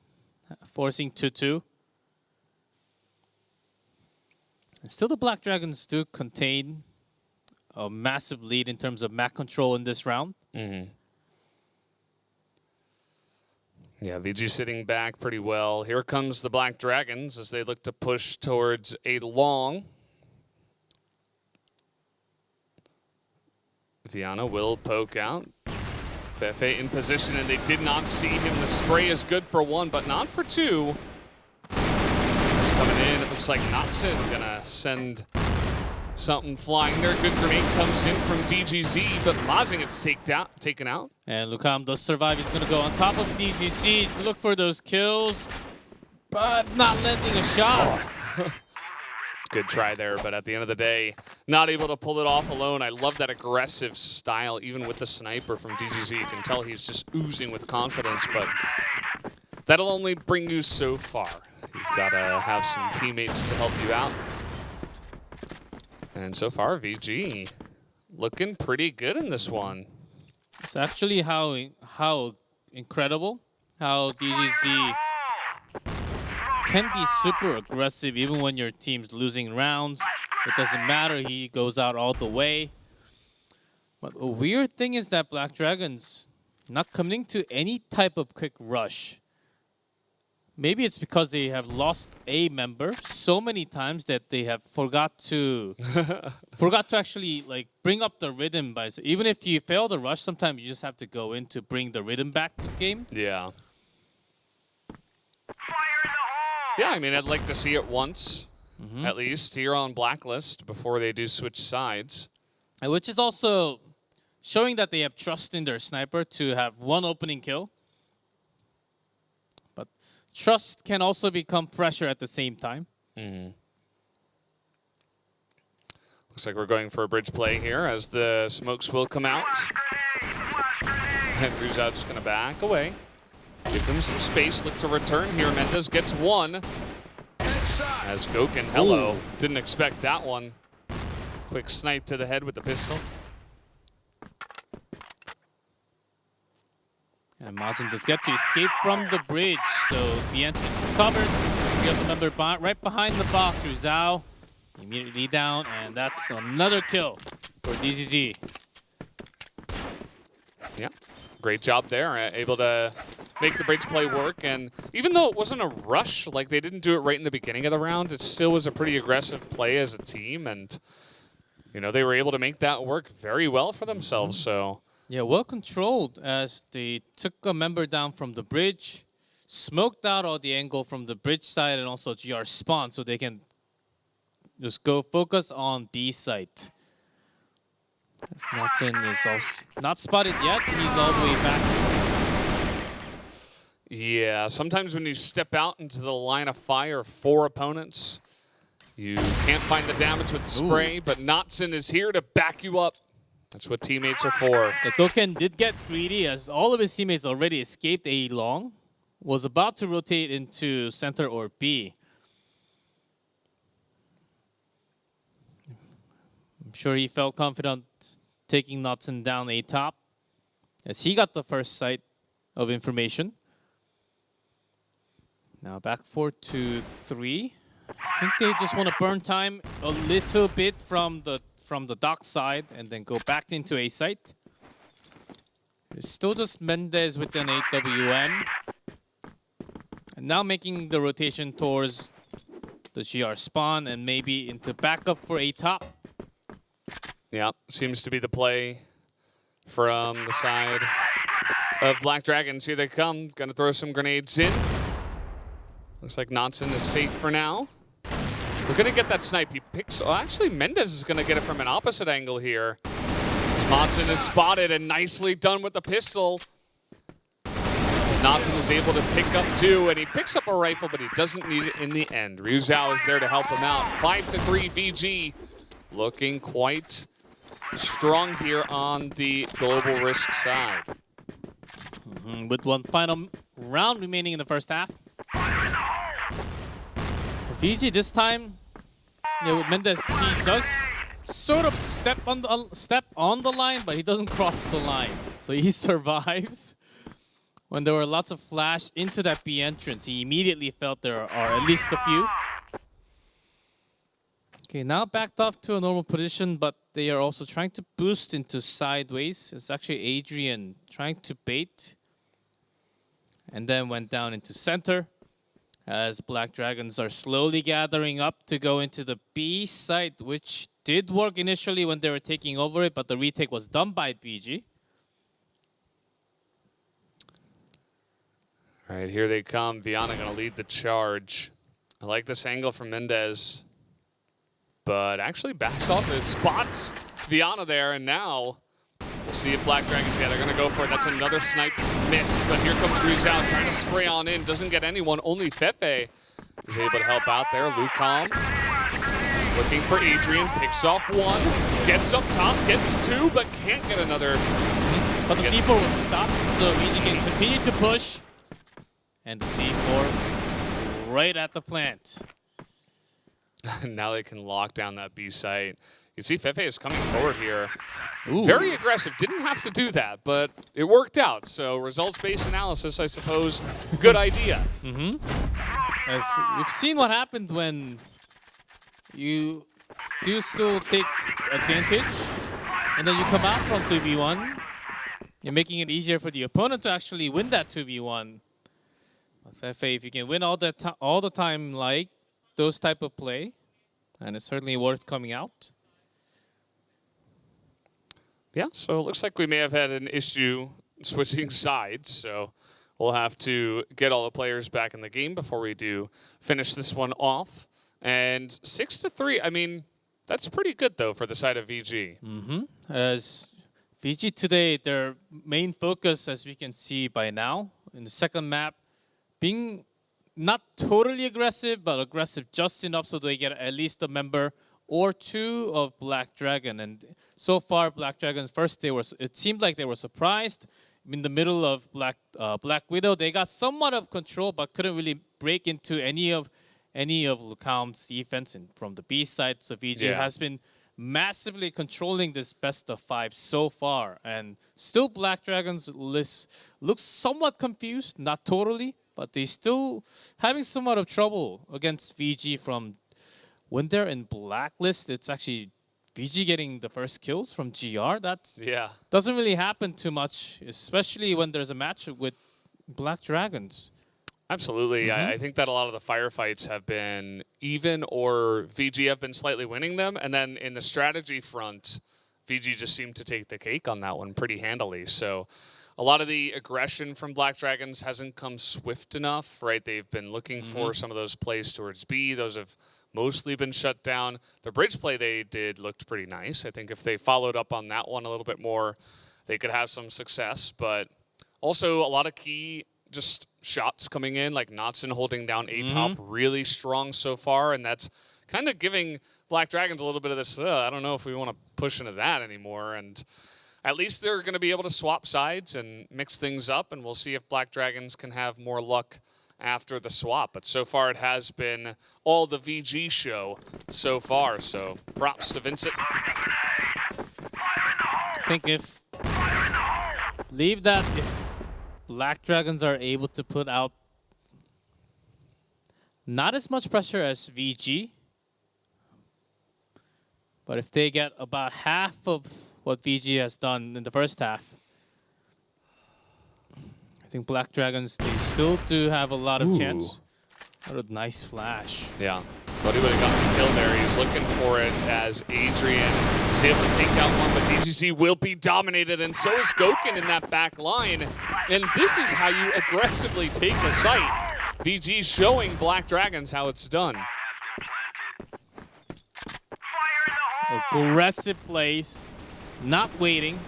forcing 2-2. And still the Black Dragons do contain a massive lead in terms of map control in this round. Yeah, VG sitting back pretty well. Here comes the Black Dragons as they look to push towards a long. Viana will poke out. Fefe in position, and they did not see him. The spray is good for 1, but not for 2. He's coming in. It looks like Knotson gonna send something flying there. Good grenade comes in from DGZ, but Mazing gets taken out. And Lucam does survive. He's going to go on top of DGC, look for those kills, but not landing a shot. Oh. Good try there, but at the end of the day, not able to pull it off alone. I love that aggressive style, even with the sniper from DGZ. You can tell he's just oozing with confidence, but that'll only bring you so far. You've got to have some teammates to help you out. And so far, VG looking pretty good in this one. It's actually how incredible how DGZ can be super aggressive even when your team's losing rounds. It doesn't matter, he goes out all the way. But a weird thing is that Black Dragons not coming to any type of quick rush. Maybe it's because they have lost a member so many times that they have forgot to actually like bring up the rhythm. Even if you fail the rush, sometimes you just have to go in to bring the rhythm back to the game. Yeah. Yeah, I mean, I'd like to see it once, at least, here on Blacklist before they do switch sides. Which is also showing that they have trust in their sniper to have one opening kill. trust can also become pressure at the same time. Looks like we're going for a bridge play here as the smokes will come out. And Ruzao just going to back away. Give them some space. Look to return here. Mendez gets one. As Goken, hello. Ooh. Didn't expect that one. Quick snipe to the head with the pistol. And Mazin does get to escape from the bridge, so the entrance is covered. We have the member right behind the box. Ruzao immediately down, and that's another kill for DZZ. Yeah, great job there. Able to make the bridge play work. And even though it wasn't a rush, like they didn't do it right in the beginning of the round, it still was a pretty aggressive play as a team. And, you know, they were able to make that work very well for themselves. So. Yeah, well controlled as they took a member down from the bridge, smoked out all the angle from the bridge side and also GR spawn so they can just go focus on B site. As Nathan is also not spotted yet, he's all the way back. Yeah, sometimes when you step out into the line of fire for opponents, you can't find the damage with the spray, but Natsun is here to back you up. That's what teammates are for. The Goken did get greedy as all of his teammates already escaped A long. Was about to rotate into center or B. I'm sure he felt confident taking Natsun down A top as he got the first sight of information. Now back 4-3. I think they just want to burn time a little bit from the dock side and then go back into A site. It's still just Mendez with an 8WM. And now making the rotation towards the GR spawn and maybe into backup for A top. Yeah, seems to be the play from the side of Black Dragons. Here they come. Gonna throw some grenades in. Looks like Nansen is safe for now. We're gonna get that snipe. He picks. Oh, actually, Mendez is gonna get it from an opposite angle here. Monson is spotted and nicely done with the pistol. Nansen is able to pick up two, and he picks up a rifle, but he doesn't need it in the end. Ryuzao is there to help him out. 5-3 VG, looking quite strong here on the global risk side. With one final round remaining in the first half. VG this time, with Mendez, he does sort of step on the line, but he doesn't cross the line, so he survives. When there were lots of flash into that B entrance, he immediately felt there are at least a few. Okay, now backed off to a normal position, but they are also trying to boost into sideways. It's actually Adrian trying to bait. And then went down into center as Black Dragons are slowly gathering up to go into the B site, which did work initially when they were taking over it, but the retake was done by VG. All right, here they come. Viana going to lead the charge. I like this angle from Mendez, but actually backs off his spots Viana there, and now we'll see if Black Dragons, yeah, they're going to go for it. That's another snipe miss, but here comes Ryuzao trying to spray on in. Doesn't get anyone, only Fefe is able to help out there. Lucom looking for Adrian, picks off one, gets up top, gets two, but can't get another. But the C4 was stopped, so VG can continue to push. And the C4 right at the plant. Now they can lock down that B site. You see Fefe is coming forward here. Ooh. Very aggressive. Didn't have to do that, but it worked out. So results-based analysis, I suppose, good idea. As we've seen what happened when you do still take advantage, and then you come out from 2v1. You're making it easier for the opponent to actually win that 2v1. Fefe, if you can win all the time like those type of play, and it's certainly worth coming out. Yeah, so it looks like we may have had an issue switching sides, so we'll have to get all the players back in the game before we do finish this one off. And 6-3, I mean, that's pretty good though for the side of VG. As VG today, their main focus, as we can see by now, in the second map, being not totally aggressive, but aggressive just enough so they get at least a member or two of Black Dragon. And so far, Black Dragon's first day it seemed like they were surprised. In the middle of Black Widow, they got somewhat of control, but couldn't really break into any of Lucam's defense. And from the B side, so VG has been massively controlling this best of 5 so far. And still Black Dragon's list looks somewhat confused, not totally, but they still having somewhat of trouble against VG from when they're in Blacklist. It's actually VG getting the first kills from GR. That doesn't really happen too much, especially when there's a match with Black Dragons. Absolutely. I think that a lot of the firefights have been even, or VG have been slightly winning them. And then in the strategy front, VG just seemed to take the cake on that one pretty handily. So a lot of the aggression from Black Dragons hasn't come swift enough, right? They've been looking for some of those plays towards B. Those have mostly been shut down. The bridge play they did looked pretty nice. I think if they followed up on that one a little bit more, they could have some success. But also a lot of key just shots coming in, like Knotson holding down A-top really strong so far, and that's kind of giving Black Dragons a little bit of this, I don't know if we want to push into that anymore, and at least they're going to be able to swap sides and mix things up, and we'll see if Black Dragons can have more luck after the swap. But so far it has been all the VG show so far, so props to Vincent. I think if Black Dragons are able to put out not as much pressure as VG, but if they get about half of what VG has done in the first half, I think Black Dragons, they still do have a lot of chance. What a nice flash. Yeah. Thought he would have gotten the kill there. He's looking for it as Adrian is able to take out one, but DGC will be dominated, and so is Goken in that back line. And this is how you aggressively take a site. VG showing Black Dragons how it's done. Aggressive plays, not waiting.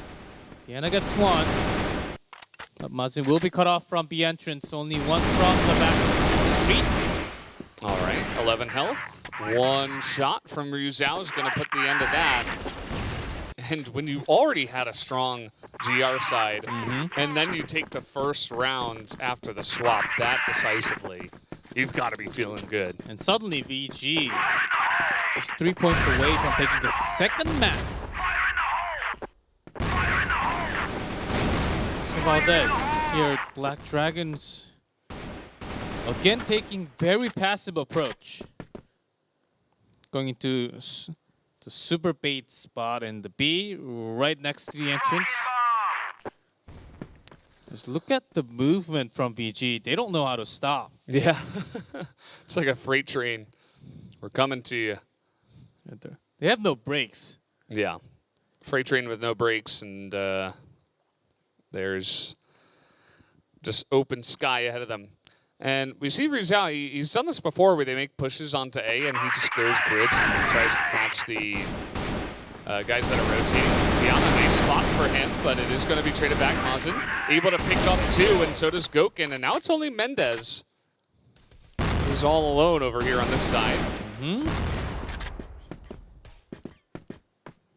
Diana gets one. But Mazin will be cut off from B entrance. Only one from the back of the street. All right, 11 health. One shot from Ryu Zhao is going to put the end of that. And when you already had a strong GR side, and then you take the first round after the swap that decisively, you've got to be feeling good. And suddenly VG just 3 points away from taking the second map. About this, here Black Dragons again taking very passive approach. Going into the super bait spot in the B, right next to the entrance. Just look at the movement from VG. They don't know how to stop. Yeah, it's like a freight train. We're coming to you. They have no brakes. Yeah, freight train with no brakes, and there's just open sky ahead of them. And we see Rizal, he's done this before where they make pushes onto A and he just goes bridge and tries to catch the guys that are rotating. Beyond a nice spot for him, but it is going to be traded back. Mazin able to pick up two, and so does Goken. And now it's only Mendez who's all alone over here on this side.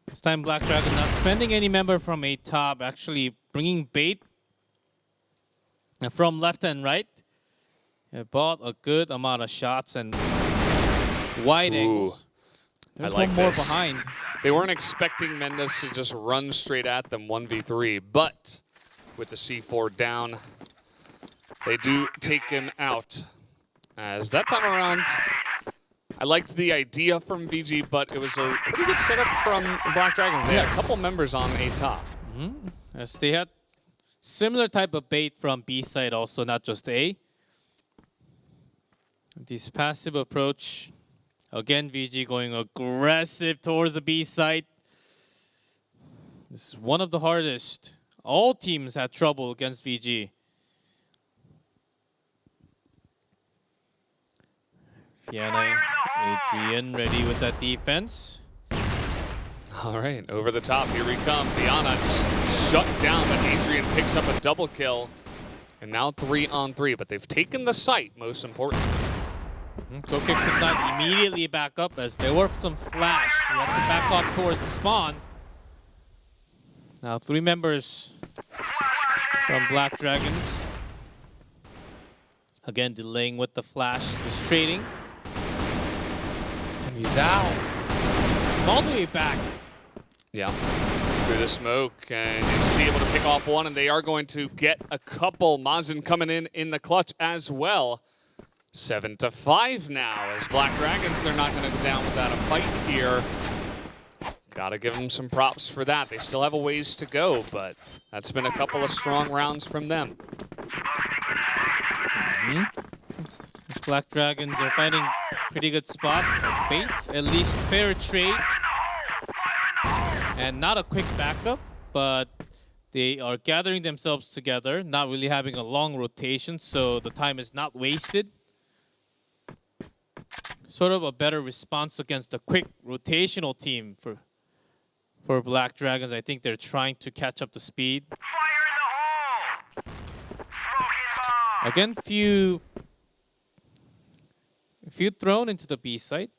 This time Black Dragon not spending any member from A top, actually bringing bait from left and right. It bought a good amount of shots and wide angles. There's I like one more this. behind. They weren't expecting Mendez to just run straight at them 1v3, but with the C4 down, they do take him out. As that time around, I liked the idea from VG, but it was a pretty good setup from Black Dragons. They had a couple members on A top. Yes, they had similar type of bait from B side also, not just A. This passive approach, again VG going aggressive towards the B side. This is one of the hardest. All teams had trouble against VG. Fianna, Adrian ready with that defense. All right, over the top, here we come. Fianna just shut down, but Adrian picks up a double kill. And now 3-on-3, but they've taken the site, most important. Goke could not immediately back up as there were some flash. He had to back up towards the spawn. Now 3 members from Black Dragons. Again, delaying with the flash, just trading. And Yuzao all the way back. Yeah, through the smoke, and he's able to pick off one, and they are going to get a couple. Mazin coming in the clutch as well. 7-5 now, as Black Dragons, they're not going to go down without a fight here. Gotta give them some props for that. They still have a ways to go, but that's been a couple of strong rounds from them. These Black Dragons are finding pretty good spot. Bait, at least fair trade. And not a quick backup, but they are gathering themselves together, not really having a long rotation, so the time is not wasted. Sort of a better response against a quick rotational team for Black Dragons. I think they're trying to catch up to speed. Again, few thrown into the B site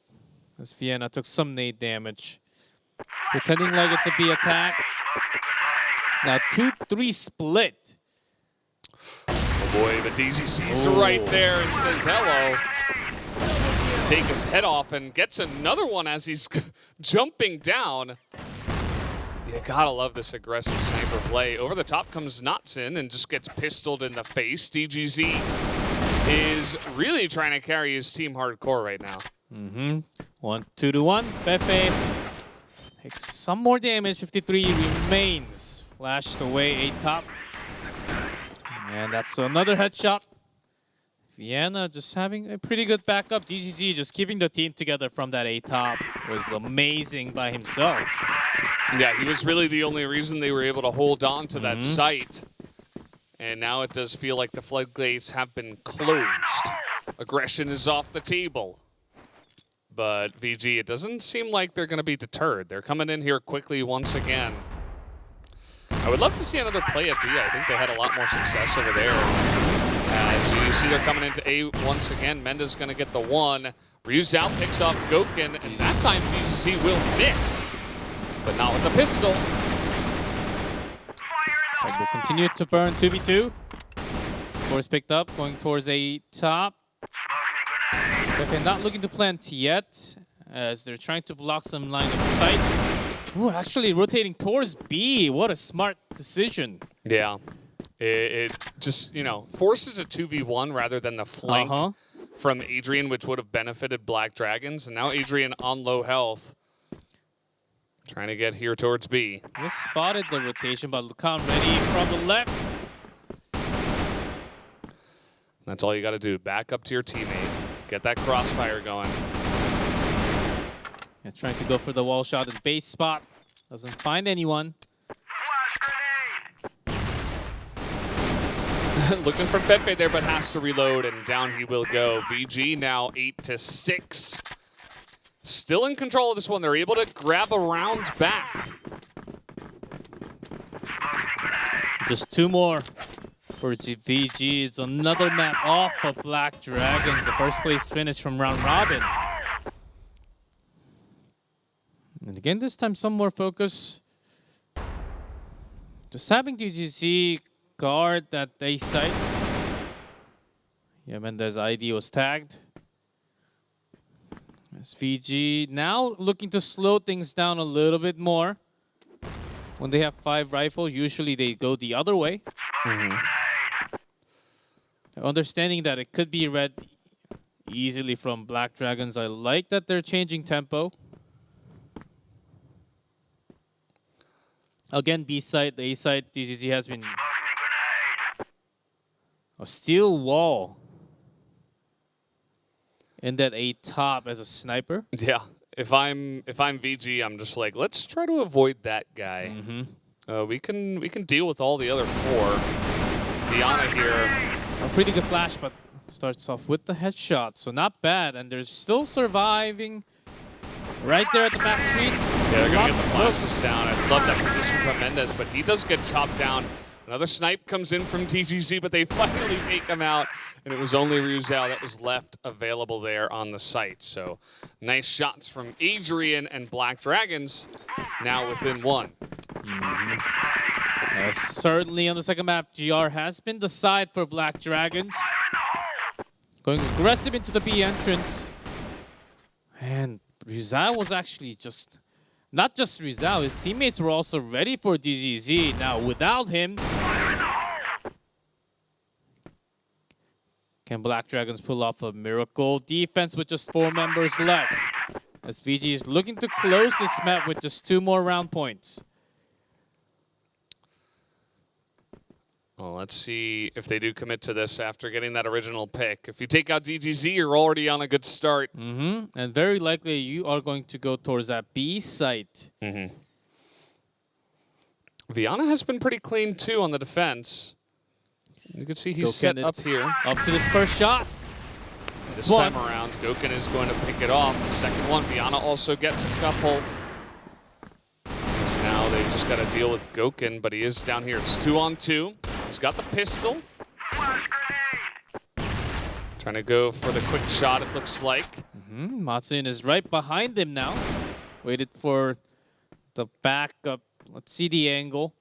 as Vienna took some nade damage. Pretending like it's a B attack. Now 2-3 split. Oh boy, but DGC's right there and says hello. Take his head off and gets another one as he's jumping down. You gotta love this aggressive sniper play. Over the top comes Notson and just gets pistoled in the face. DGZ is really trying to carry his team hardcore right now. 2-1. Pepe takes some more damage. 53 remains. Flashed away A top. And that's another headshot. Vienna just having a pretty good backup. DGZ just keeping the team together from that A top was amazing by himself. Yeah, he was really the only reason they were able to hold on to that site. And now it does feel like the floodgates have been closed. Aggression is off the table. But VG, it doesn't seem like they're going to be deterred. They're coming in here quickly once again. I would love to see another play at B. I think they had a lot more success over there. As you see, they're coming into A once again. Menda's going to get the one. Ryuzao picks off Goken, and that time DGC will miss. But not with the pistol. And will continue to burn 2v2. Force picked up, going towards A top. Pepe not looking to plant yet, as they're trying to block some line of sight. Ooh, actually rotating towards B. What a smart decision. Yeah. It just, you know, forces a 2v1 rather than the flank from Adrian, which would have benefited Black Dragons. And now Adrian on low health. Trying to get here towards B. Just spotted the rotation, but Lucan ready from the left. That's all you got to do. Back up to your teammate. Get that crossfire going. Yeah, trying to go for the wall shot in base spot. Doesn't find anyone. Looking for Pepe there, but has to reload, and down he will go. VG now 8-6. Still in control of this one. They're able to grab a round back. Just 2 more for VG. It's another map off of Black Dragons. The first place finish from round robin. And again, this time some more focus. Just having DGC guard that A site. Yeah, Mendez ID was tagged. SVG now looking to slow things down a little bit more. When they have 5 rifles, usually they go the other way. Understanding that it could be read easily from Black Dragons, I like that they're changing tempo. Again, B side, the A side, DGZ has been a steel wall in that A top as a sniper. Yeah, if I'm VG, I'm just like, let's try to avoid that guy. We can deal with all the other 4. Diana here. A pretty good flash, but starts off with the headshot, so not bad. And they're still surviving right there at the back street. Yeah, they're gonna get the flashes down. I love that position from Mendez, but he does get chopped down Another snipe comes in from TGZ, but they finally take him out, and it was only Ryuzao that was left available there on the site. So nice shots from Adrian, and Black Dragons now within one. Certainly on the second map, GR has been the side for Black Dragons. Going aggressive into the B entrance. And Ryuzao was actually just... Not just Ryuzao, his teammates were also ready for DGZ. Now, without him, can Black Dragons pull off a miracle defense with just 4 members left? As VG is looking to close this map with just 2 more round points. Well, let's see if they do commit to this after getting that original pick. If you take out DGZ, you're already on a good start. And very likely you are going to go towards that B site. Viana has been pretty clean too on the defense. You can see he's set up here. Up to this first shot. This time around, Goken is going to pick it off. The second one, Viana also gets a couple. Because now they just got to deal with Goken, but he is down here. It's 2-on-2. He's got the pistol. Trying to go for the quick shot, it looks like. Matsun is right behind him now. Waited for the backup. Let's see the angle.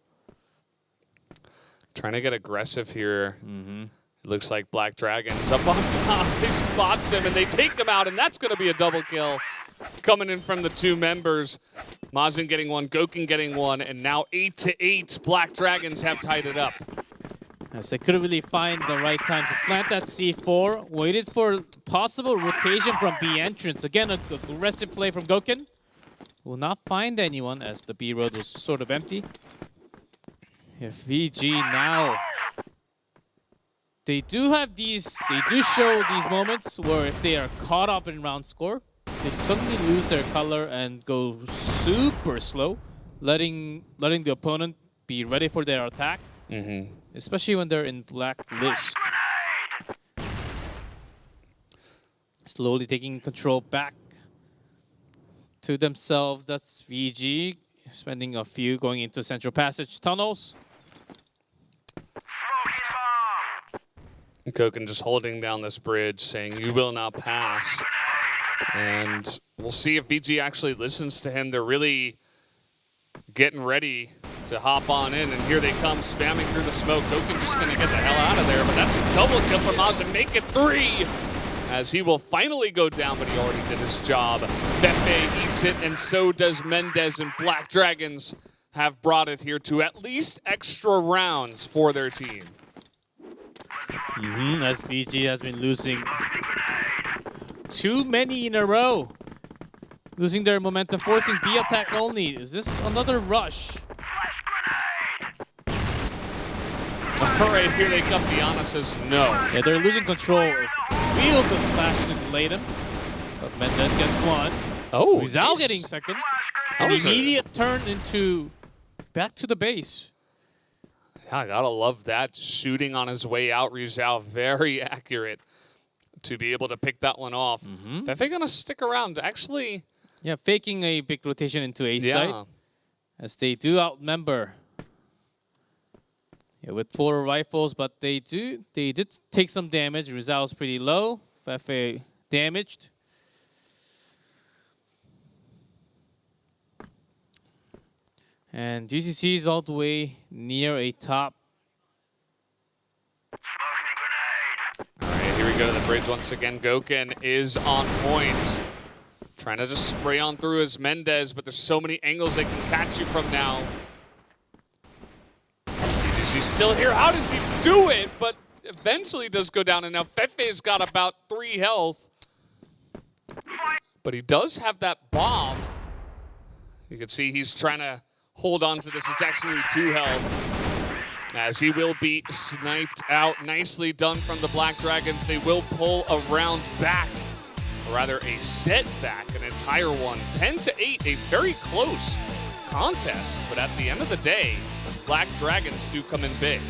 Trying to get aggressive here. It looks like Black Dragons up on top. They spots him and they take him out, and that's going to be a double kill coming in from the 2 members. Mazin getting one, Goken getting one, and now 8-8. Black Dragons have tied it up. As they couldn't really find the right time to plant that C4. Waited for possible rotation from B entrance. Again, an aggressive play from Goken. Will not find anyone as the B road was sort of empty. If VG now... They do have these... They do show these moments where if they are caught up in round score, they suddenly lose their color and go super slow, letting the opponent be ready for their attack. Especially when they're in blacklist. Slowly taking control back to themselves. That's VG spending a few going into Central Passage tunnels. Goken just holding down this bridge, saying, "You will not pass." And we'll see if VG actually listens to him. They're really getting ready to hop on in, and here they come, spamming through the smoke. Goken just going to get the hell out of there, but that's a double kill for Maz and make it 3, as he will finally go down, but he already did his job. Fefe eats it, and so does Mendez, and Black Dragons have brought it here to at least extra rounds for their team. As VG has been losing too many in a row. Losing their momentum, forcing B attack only. Is this another rush? All right, here they come. Viana says no. Yeah, they're losing control. Real good flash to delay them. But Mendez gets one. Oh, Ryuzao nice. getting second. An immediate turn into back to the base. Yeah, I gotta love that. Shooting on his way out, Ryuzao very accurate to be able to pick that one off. Fefe gonna stick around, actually. Yeah, faking a big rotation into A site. As they do outnumber. Yeah, with 4 rifles, but they did take some damage. Ryuzao's pretty low. Fefe damaged. And GCC is all the way near a top. All right, here we go to the bridge once again. Goken is on point. Trying to just spray on through his Mendez, but there's so many angles they can catch you from now. DGC's still here. How does he do it? But eventually does go down, and now Fefe's got about 3 health. But he does have that bomb. You can see he's trying to hold on to this. It's actually 2 health, as he will be sniped out. Nicely done from the Black Dragons. They will pull a round back, or rather a set back, an entire one. 10-8, a very close contest, but at the end of the day, Black Dragons do come in big.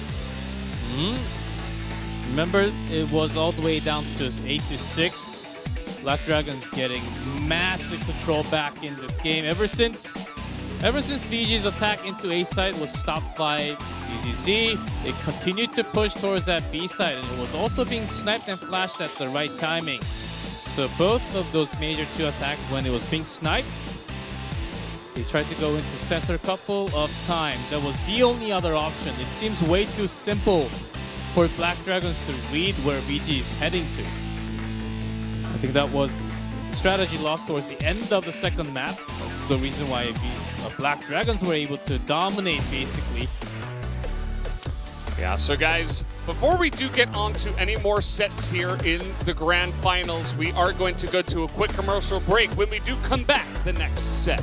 Remember, it was all the way down to 8-6. Black Dragons getting massive control back in this game. Ever since Ever since VG's attack into A side was stopped by BGZ, they continued to push towards that B side, and it was also being sniped and flashed at the right timing. So both of those major 2 attacks, when it was being sniped, they tried to go into center couple of times. That was the only other option. It seems way too simple for Black Dragons to read where VG is heading to. I think that was the strategy lost towards the end of the second map. The reason why Black Dragons were able to dominate, basically. Yeah, so guys, before we do get on to any more sets here in the Grand Finals, we are going to go to a quick commercial break. When we do come back, the next set.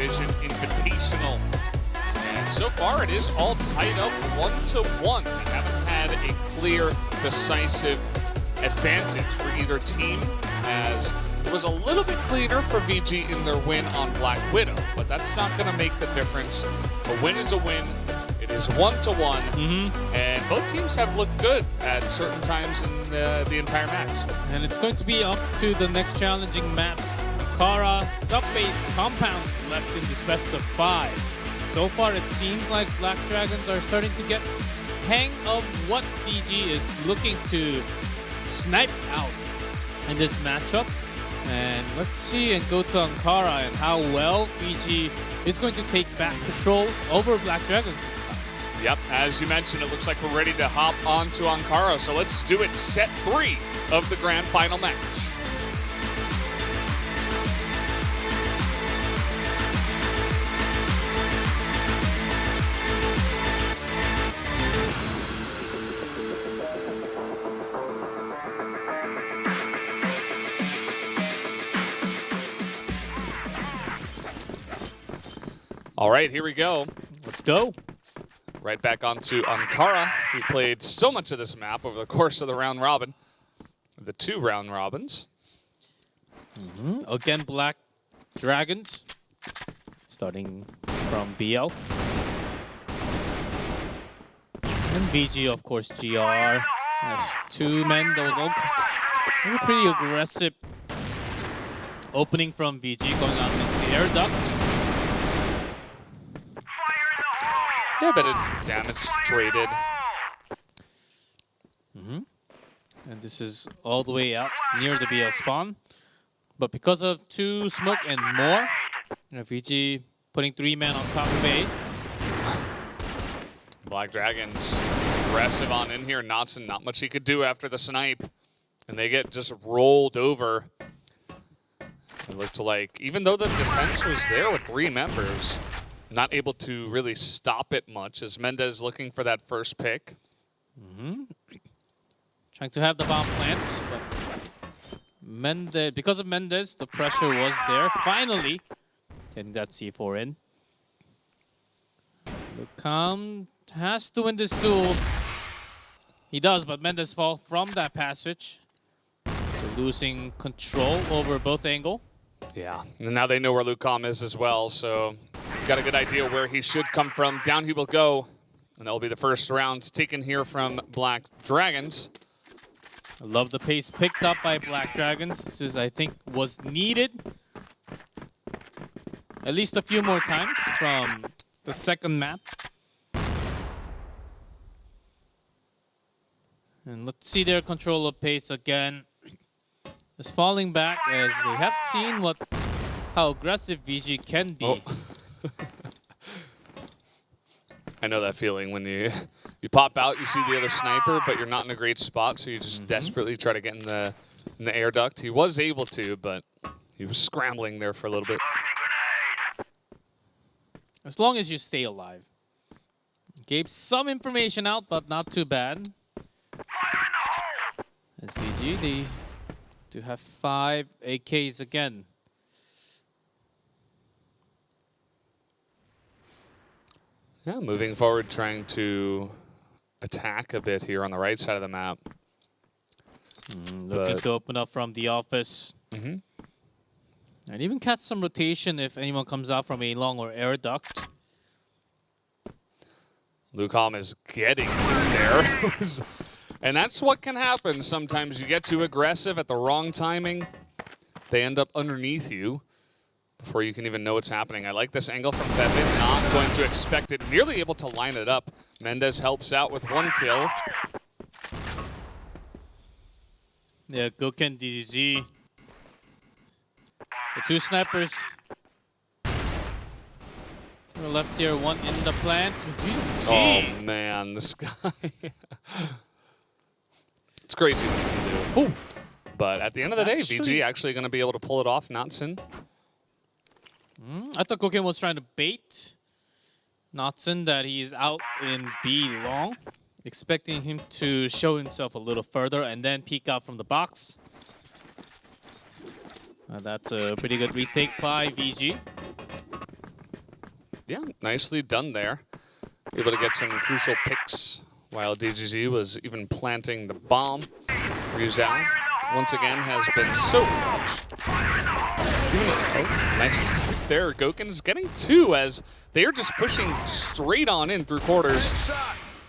Division Invitational. And so far, it is all tied up 1-1. We haven't had a clear, decisive advantage for either team, as it was a little bit cleaner for VG in their win on Black Widow, but that's not going to make the difference. A win is a win. It is 1-1, and both teams have looked good at certain times in the entire match. And it's going to be up to the next challenging maps. Anara, Subbase, Compound left in this best of 5. So far, it seems like Black Dragons are starting to get hang of what VG is looking to snipe out in this matchup. And let's see and go to Anara and how well VG is going to take back control over Black Dragons this time. Yep, as you mentioned, it looks like we're ready to hop onto Anara, so let's do it. Set 3 of the grand final match. All right, here we go. Let's go. Right back onto Anara, who played so much of this map over the course of the round robin. The 2 round robins. Again, Black Dragons. Starting from BL. And VG, of course, GR. That's 2 men. That was a pretty aggressive opening from VG going on into the air duct. Yeah, a bit of damage traded. And this is all the way out near the BL spawn. But because of 2 smoke and more, VG putting 3 men on top of A. Black Dragons aggressive on in here. Knotson, not much he could do after the snipe. And they get just rolled over. It looked like, even though the defense was there with 3 members, not able to really stop it much, as Mendez looking for that first pick. Trying to have the bomb plant, but Mendez, because of Mendez, the pressure was there. Finally, getting that C4 in. Lucam has to win this duel. He does, but Mendez fall from that passage. So losing control over both angle. Yeah, and now they know where Lucam is as well, so got a good idea where he should come from. Down he will go, and that will be the first round taken here from Black Dragons. I love the pace picked up by Black Dragons. This is, I think, was needed at least a few more times from the second map. And let's see their control of pace again. It's falling back as they have seen how aggressive VG can be. Oh. I know that feeling when you pop out, you see the other sniper, but you're not in a great spot, so you just desperately try to get in the air duct. He was able to, but he was scrambling there for a little bit. As long as you stay alive. Gave some information out, but not too bad. As VG, they do have 5 AKs again. Yeah, moving forward, trying to attack a bit here on the right side of the map. Looking to open up from the office. And even catch some rotation if anyone comes out from a long or air duct. Lucam is getting there. And that's what can happen. Sometimes you get too aggressive at the wrong timing. They end up underneath you before you can even know what's happening. I like this angle from Fevin, not going to expect it. Nearly able to line it up. Mendez helps out with 1 kill. Yeah, Goken DDG. The 2 snipers. We're left here, 1 in the plant. DDG. Oh man, this guy. It's crazy what he can do. But at the end of the day, VG actually going to be able to pull it off. Knotson. I thought Goken was trying to bait Knotson that he is out in B long, expecting him to show himself a little further and then peek out from the box. That's a pretty good retake by VG. Yeah, nicely done there. Able to get some crucial picks while DGZ was even planting the bomb. Ryuzao, once again, has been so clutch. Nice there. Goken's getting 2 as they are just pushing straight on in through quarters.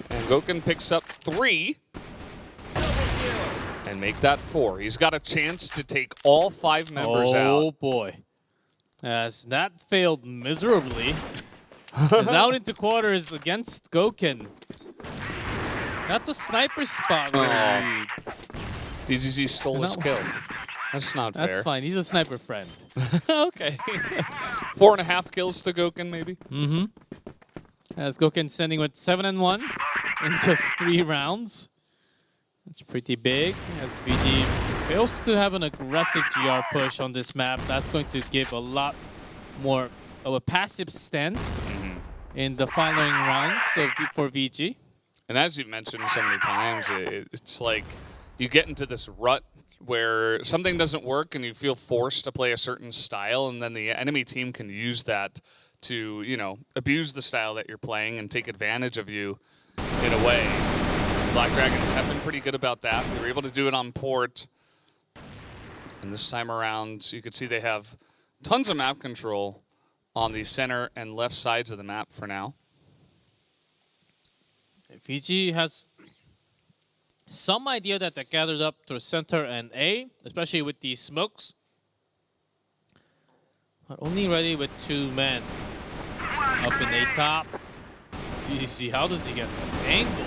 And Goken picks up 3 and make that 4. He's got a chance to take all 5 members out. Oh boy. As that failed miserably. Is out into quarters against Goken. That's a sniper spot. DGZ stole his kill. That's not fair. That's fine. He's a sniper friend. Okay. 4.5 kills to Goken, maybe? Mm-hmm. As Goken standing with 7-1 in just 3 rounds. That's pretty big. As VG fails to have an aggressive GR push on this map, that's going to give a lot more of a passive stance in the following rounds for VG. And as you've mentioned so many times, it's like you get into this rut where something doesn't work and you feel forced to play a certain style, and then the enemy team can use that to, you know, abuse the style that you're playing and take advantage of you in a way. Black Dragons have been pretty good about that. They were able to do it on port. And this time around, you can see they have tons of map control on the center and left sides of the map for now. VG has some idea that they gathered up to center and A, especially with these smokes. But only ready with 2 men up in A top. DGZ, how does he get the angle?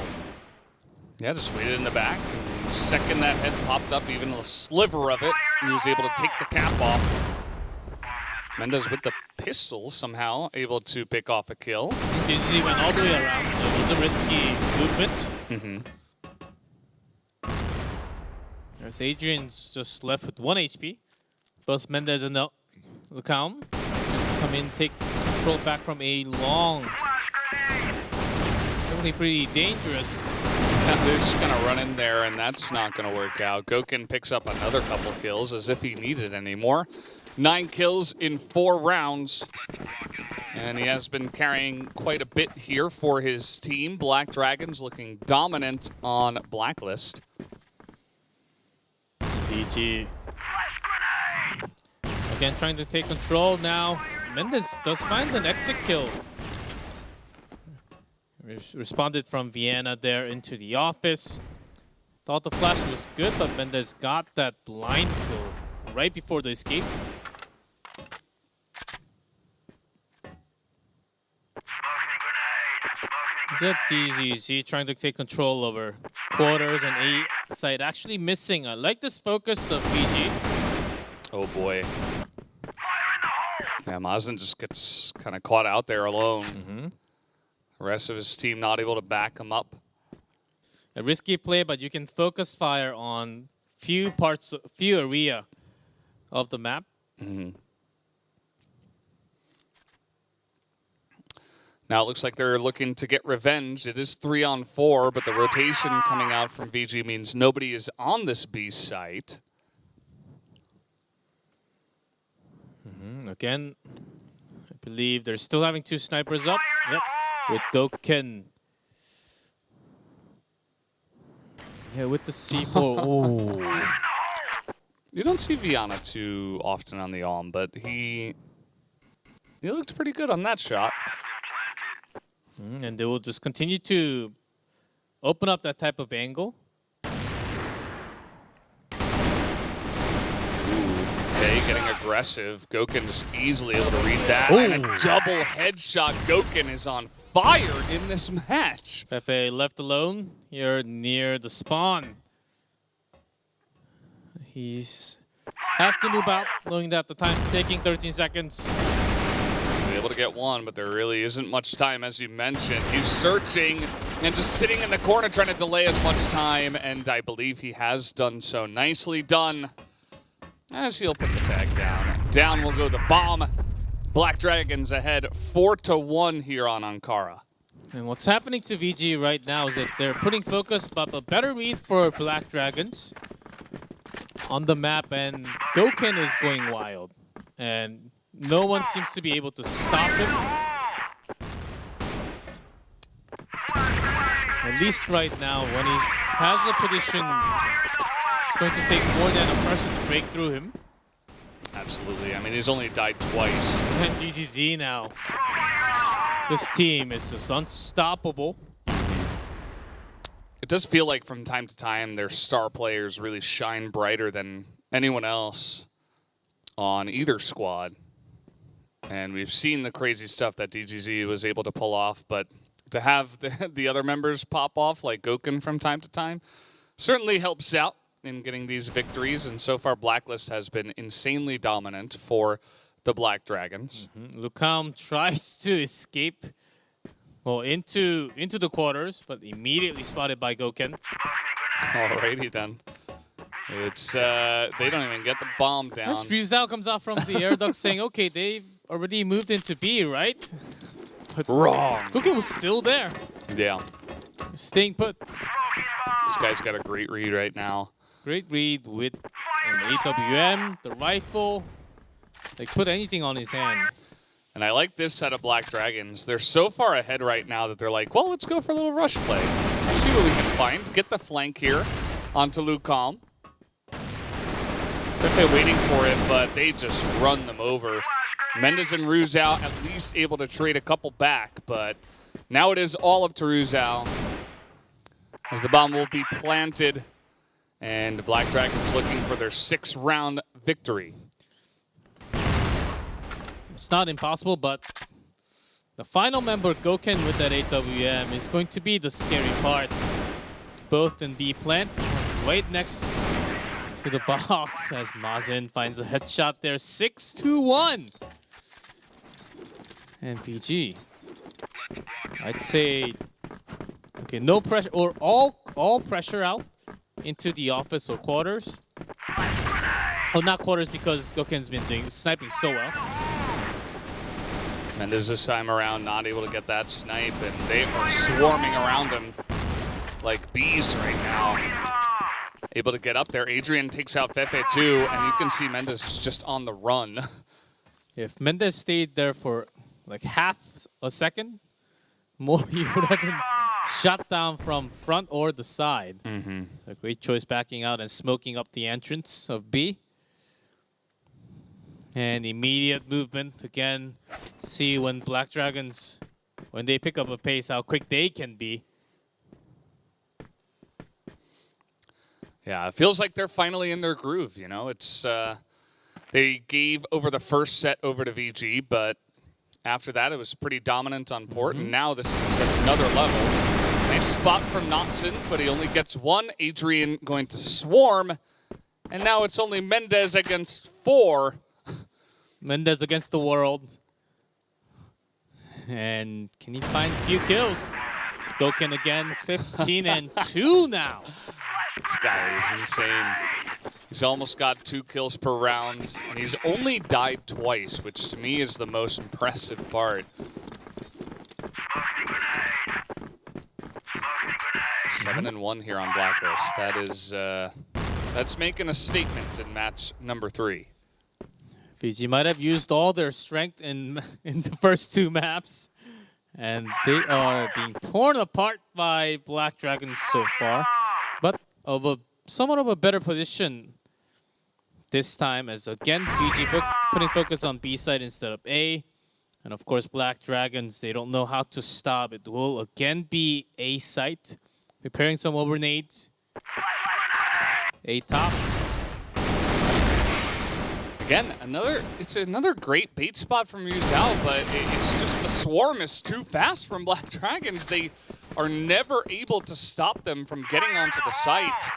Yeah, just waited in the back. And the second that head popped up, even a sliver of it, he was able to take the cap off. Mendez with the pistol somehow able to pick off a kill. DGZ went all the way around, so it was a risky movement. There's Adrian's just left with 1 HP. Both Mendez and Lucam come in, take control back from a long. Certainly pretty dangerous. They're just going to run in there, and that's not going to work out. Goken picks up another couple kills as if he needed any more. 9 kills in 4 rounds. And he has been carrying quite a bit here for his team. Black Dragons looking dominant on Blacklist. DG. Again, trying to take control now. Mendez does find an exit kill. Responded from Vienna there into the office. Thought the flash was good, but Mendez got that blind kill right before the escape. DGZ trying to take control over quarters and A side, actually missing. I like this focus of VG. Oh boy. Yeah, Mazen just gets kind of caught out there alone. The rest of his team not able to back him up. A risky play, but you can focus fire on few area of the map. Now it looks like they're looking to get revenge. It is 3-on-4, but the rotation coming out from VG means nobody is on this B site. Again, I believe they're still having 2 snipers up. Yep, with Goken. Yeah, with the C4. Oh. You don't see Viana too often on the Alm, but he looked pretty good on that shot. And they will just continue to open up that type of angle. Okay, getting aggressive. Goken just easily able to read that. And a double headshot. Goken is on fire in this match. FA left alone here near the spawn. He's has to move out, knowing that the time's taking 13 seconds. Able to get one, but there really isn't much time, as you mentioned. He's searching and just sitting in the corner trying to delay as much time, and I believe he has done so. Nicely done. As he'll put the tag down. Down will go the bomb. Black Dragons ahead 4-1 here on Ankara. And what's happening to VG right now is that they're putting focus, but a better read for Black Dragons on the map, and Goken is going wild. And no one seems to be able to stop him. least right now, when he has a position, it's going to take more than a person to break through him. Absolutely. I mean, he's only died twice. And GGZ now. This team is just unstoppable. It does feel like from time to time their star players really shine brighter than anyone else on either squad. And we've seen the crazy stuff that DGZ was able to pull off, but to have the other members pop off like Goken from time to time certainly helps out in getting these victories. And so far, Blacklist has been insanely dominant for the Black Dragons. Lucam tries to escape, well, into the quarters, but immediately spotted by Goken. Alrighty then. It's they don't even get the bomb down. As Ryuzao comes out from the air duct saying, okay, they've already moved into B, right? But wrong. Goken was still there. Yeah. Staying put. This guy's got a great read right now. Great read with an AWM, the rifle. They put anything on his hand. And I like this set of Black Dragons. They're so far ahead right now that they're like, well, let's go for a little rush play. Let's see what we can find. Get the flank here onto Lucam. They're waiting for it, but they just run them over. Mendez and Ryuzao at least able to trade a couple back, but now it is all up to Ryuzao as the bomb will be planted, and the Black Dragons looking for their 6th-round victory. It's not impossible, but the final member, Goken, with that AWM is going to be the scary part. Both in B plant, right next to the box as Mazin finds a headshot there. 6-2-1. And VG, I'd say, okay, no pressure, or all pressure out into the office or quarters. Well, not quarters because Goken's been sniping so well. Mendez this time around not able to get that snipe, and they are swarming around him like bees right now. Able to get up there. Adrian takes out Fefe too, and you can see Mendez is just on the run. If Mendez stayed there for like half a second more, he would have been shot down from front or the side. So great choice backing out and smoking up the entrance of B. And immediate movement again. See when Black Dragons, when they pick up a pace, how quick they can be. Yeah, it feels like they're finally in their groove, you know. It's they gave over the first set over to VG, but after that it was pretty dominant on port, and now this is at another level. Nice spot from Notson, but he only gets one. Adrian going to swarm, and now it's only Mendez against 4. Mendez against the world. And can he find a few kills? Goken again, 15-2 now. This guy is insane. He's almost got 2 kills per round, and he's only died twice, which to me is the most impressive part. 7-1 here on Blacklist. That is, that's making a statement in match number 3. Fiji might have used all their strength in the first 2 maps, and they are being torn apart by Black Dragons so far, but of a somewhat of a better position this time, as again Fiji putting focus on B side instead of A, and of course Black Dragons, they don't know how to stop. It will again be A site, preparing some overnades. A top. Again, it's another great bait spot from Ryuzao, but it's just the swarm is too fast from Black Dragons. They are never able to stop them from getting onto the site,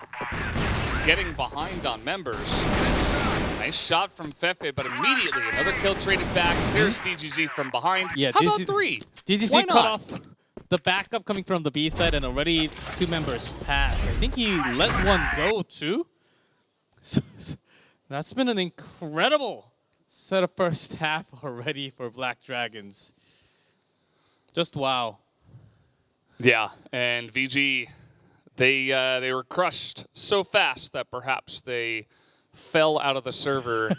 getting behind on members. Nice shot from Fefe, but immediately another kill traded back. There's DGZ from behind. Yeah, how about 3? DGZ cut off the backup coming from the B side, and already 2 members passed. I think he let one go too. That's been an incredible set of first half already for Black Dragons. Just wow. Yeah, and VG, they were crushed so fast that perhaps they fell out of the server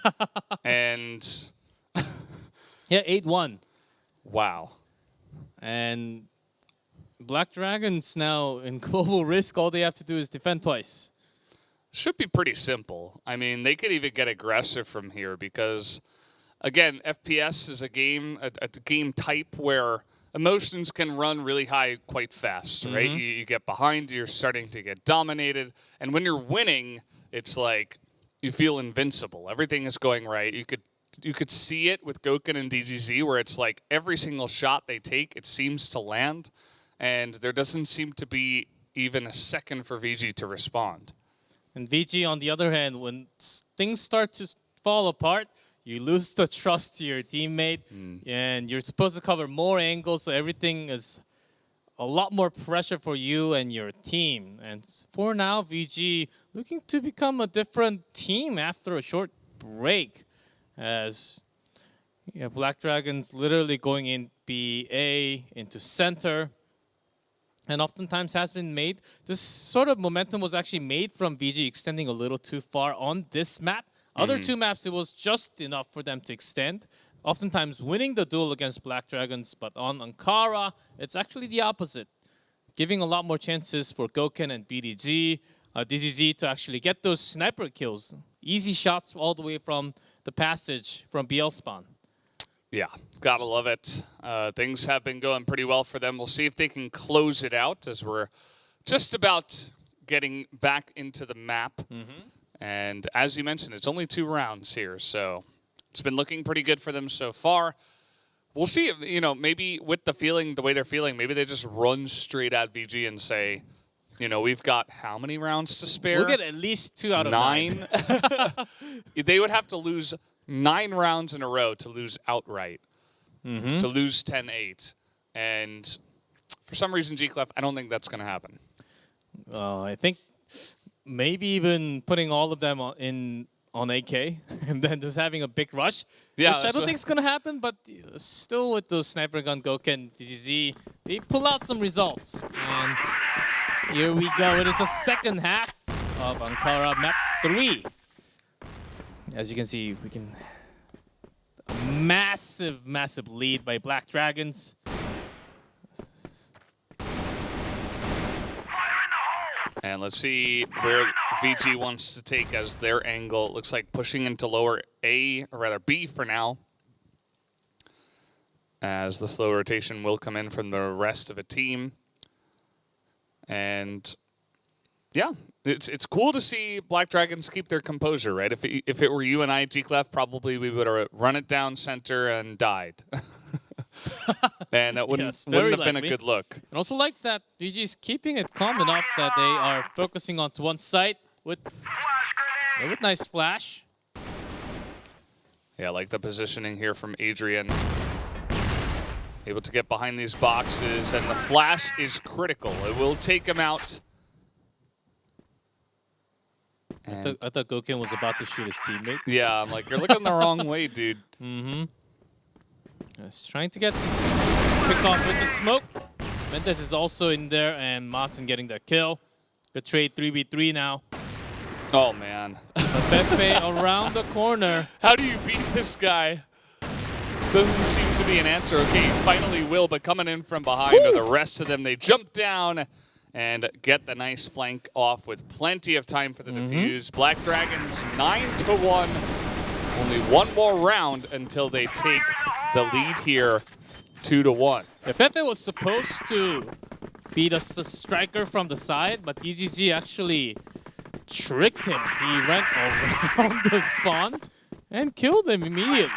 and yeah, 8-1. Wow. And Black Dragons now in global risk. All they have to do is defend twice. Should be pretty simple. I mean, they could even get aggressive from here because, again, FPS is a game type where emotions can run really high quite fast, right? You get behind, you're starting to get dominated, and when you're winning, it's like you feel invincible. Everything is going right. You could see it with Gouken and DGZ where it's like every single shot they take, it seems to land, and there doesn't seem to be even a second for VG to respond. And VG, on the other hand, when things start to fall apart, you lose the trust to your teammate, and you're supposed to cover more angles, so everything is a lot more pressure for you and your team. And for now, VG looking to become a different team after a short break, as Black Dragons literally going in BA into center. And oftentimes has been made. This sort of momentum was actually made from VG extending a little too far on this map. Other two maps, it was just enough for them to extend. Oftentimes winning the duel against Black Dragons, but on Anara, it's actually the opposite. Giving a lot more chances for Gouken and DZZ to actually get those sniper kills. Easy shots all the way from the passage from BL spawn. Yeah, gotta love it. Things have been going pretty well for them. We'll see if they can close it out as we're just about getting back into the map. And as you mentioned, it's only 2 rounds here, so it's been looking pretty good for them so far. We'll see if, maybe with the way they're feeling, maybe they just run straight at VG and say, we've got how many rounds to spare? We'll get at least 2 out of 9. They would have to lose 9 rounds in a row to lose outright, to lose 10-8. And for some reason, G-Clef, I don't think that's going to happen. I think maybe even putting all of them on AK and then just having a big rush, which I don't think is going to happen, but still with those Sniper Gun, Gouken, DZZ, they pull out some results. And here we go. It is the second half of Ankara Map 3. As you can see, a massive, massive lead by Black Dragons. And let's see where VG wants to take as their angle. It looks like pushing into lower A, or rather B for now, as the slow rotation will come in from the rest of the team. And yeah, it's cool to see Black Dragons keep their composure, right? If it were you and I, G-Clef, probably we would have run it down center and died. And that wouldn't have been a good look. And also like that VG is keeping it calm enough that they are focusing onto one site with nice flash. Yeah, I like the positioning here from Adrian. Able to get behind these boxes, and the flash is critical. It will take him out. I thought Gouken was about to shoot his teammate. Yeah, I'm like, you're looking the wrong way, dude. Yes, trying to get this pick off with the smoke. Mendez is also in there, and Monson getting the kill. Betrayed 3v3 now. Oh, man. Pepe around the corner. How do you beat this guy? Doesn't seem to be an answer. Okay, finally will, but coming in from behind are the rest of them. They jump down and get the nice flank off with plenty of time for the defuse. Black Dragons 9-1. Only one more round until they take the lead here, 2-1. Pepe was supposed to be the striker from the side, but DZZ actually tricked him. He went around the spawn and killed him immediately.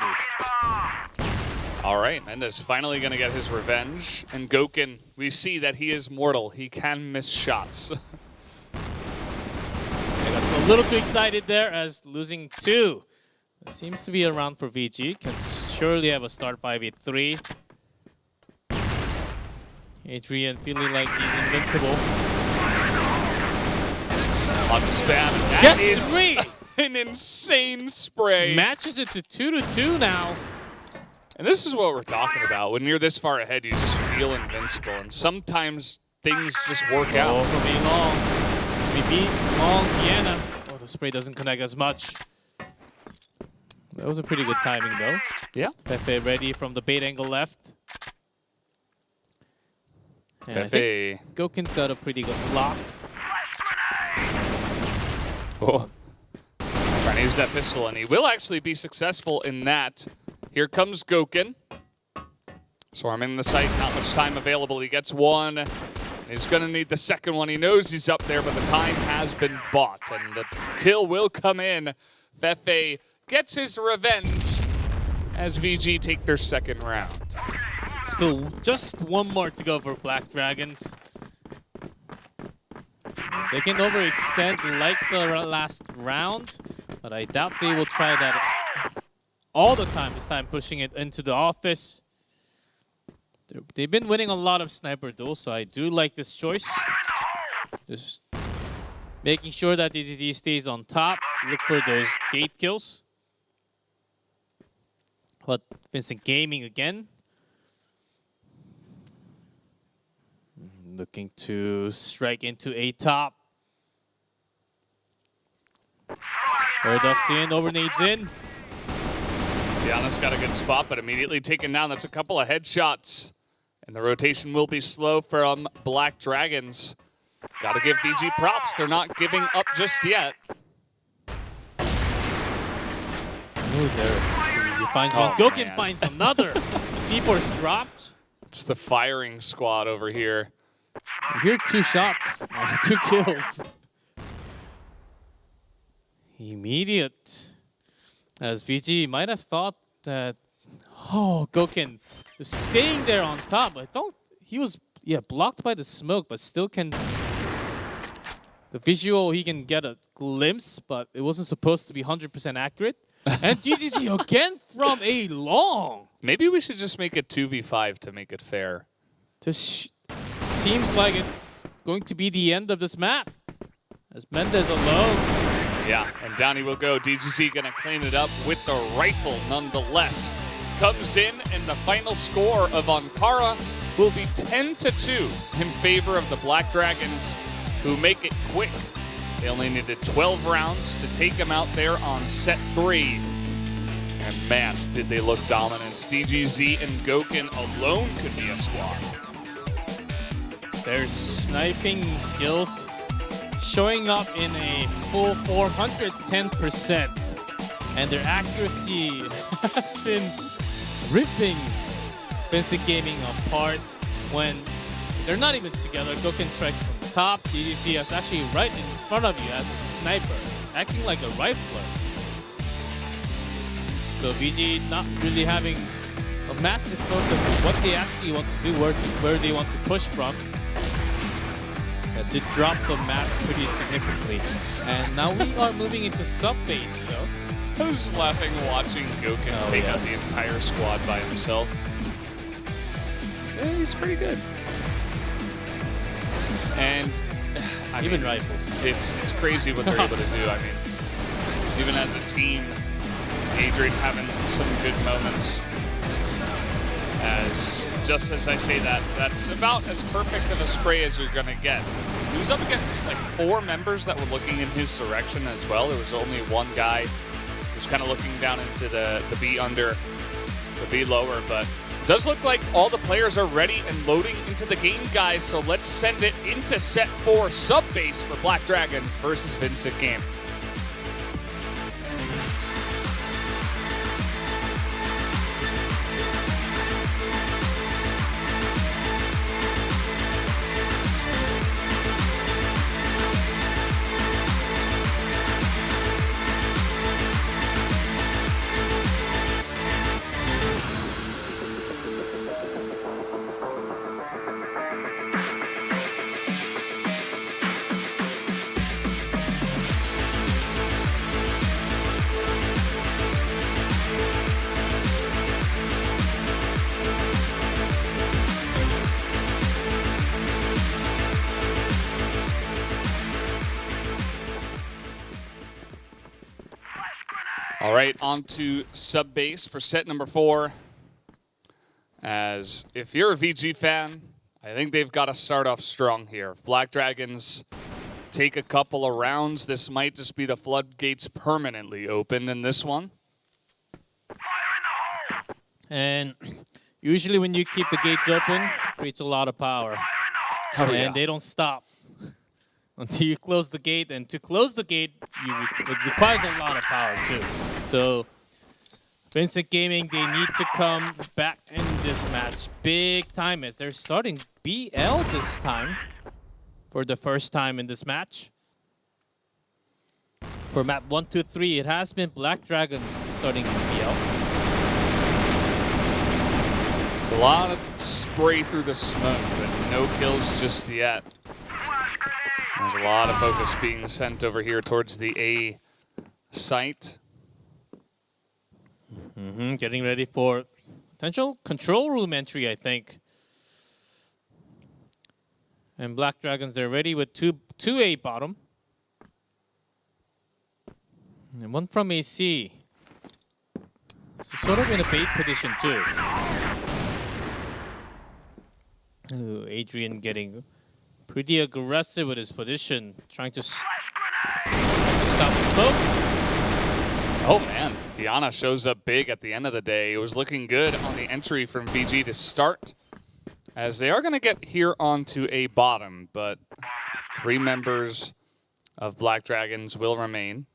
All right, Mendez finally going to get his revenge. And Gouken, we see that he is mortal. He can miss shots. I got a little too excited there as losing 2. It seems to be a round for VG. Can surely have a start 5v3. Adrian feeling like he's invincible. Lots of spam. That is an insane spray. Matches it to 2-2 now. And this is what we're talking about. When you're this far ahead, you just feel invincible. And sometimes things just work out. Oh, from A-Long. We beat Long Vienna. Oh, the spray doesn't connect as much. That was a pretty good timing, though. Yeah. Pepe ready from the bait angle left. And I think Goken's got a pretty good block. Oh. Trying to use that pistol, and he will actually be successful in that. Here comes Goken. Swarming the site, not much time available. He gets one. He's going to need the second one. He knows he's up there, but the time has been bought, and the kill will come in. Fefe gets his revenge as VG take their second round. Still just one more to go for Black Dragons. They can overextend like the last round, but I doubt they will try that all the time. This time pushing it into the office. They've been winning a lot of sniper duels, so I do like this choice. Just making sure that DZZ stays on top. Look for those gate kills. But Vincent Gaming again. Looking to strike into A top. Bird ducked in, overnades in. Diana's got a good spot, but immediately taken down. That's a couple of headshots. And the rotation will be slow from Black Dragons. Got to give BG props. They're not giving up just yet. Ooh, there. He finds one. Goken finds another. The C4's dropped. It's the firing squad over here. You hear 2 shots, 2 kills. Immediate. As VG might have thought that, Goken is staying there on top. I thought he was, blocked by the smoke, but still can. The visual, he can get a glimpse, but it wasn't supposed to be 100% accurate. And DZZ again from a long. Maybe we should just make it 2v5 to make it fair. Just seems like it's going to be the end of this map. As Mendez alone. Yeah, and down he will go. DGZ gonna clean it up with the rifle nonetheless. Comes in, and the final score of Ankara will be 10-2 in favor of the Black Dragons, who make it quick. They only needed 12 rounds to take him out there on set 3. And man, did they look dominant. DGZ and Goken alone could be a squad. Their sniping skills showing up in a full 410%. And their accuracy has been ripping Vincent Gaming apart when they're not even together. Goken strikes from the top. DDC is actually right in front of you as a sniper, acting like a rifler. So VG not really having a massive focus on what they actually want to do, where they want to push from. That did drop the map pretty significantly. And now we are moving into Subbase though. I was laughing watching Goken take out the entire squad by himself. Yeah, he's pretty good. And even rifles. It's crazy what they're able to do. I mean, even as a team, Adrian having some good moments. Just as I say that, that's about as perfect of a spray as you're gonna get. He was up against like 4 members that were looking in his direction as well. There was only one guy who was kind of looking down into the B under, the B lower, but it does look like all the players are ready and loading into the game, guys. So let's send it into set 4, Subbase for Black Dragons versus Vincent Game. All right, on to Subbase for set number 4. As if you're a VG fan, I think they've got to start off strong here. If Black Dragons take a couple of rounds, this might just be the floodgates permanently open in this one. And usually when you keep the gates open, it creates a lot of power. Oh, and yeah. they don't stop until you close the gate. And to close the gate, it requires a lot of power too. So Vincent Gaming, they need to come back in this match big time as they're starting BL this time for the first time in this match. For map 1, 2, 3, it has been Black Dragons starting BL. It's a lot of spray through the smoke, but no kills just yet. There's a lot of focus being sent over here towards the A site. Getting ready for potential control room entry, I think. And Black Dragons, they're ready with two A bottom. And one from AC. So sort of in a bait position too. Ooh, Adrian getting pretty aggressive with his position, trying to stop the smoke. Oh man, Viana shows up big at the end of the day. It was looking good on the entry from VG to start, as they are going to get here onto A bottom, but 3 members of Black Dragons will remain.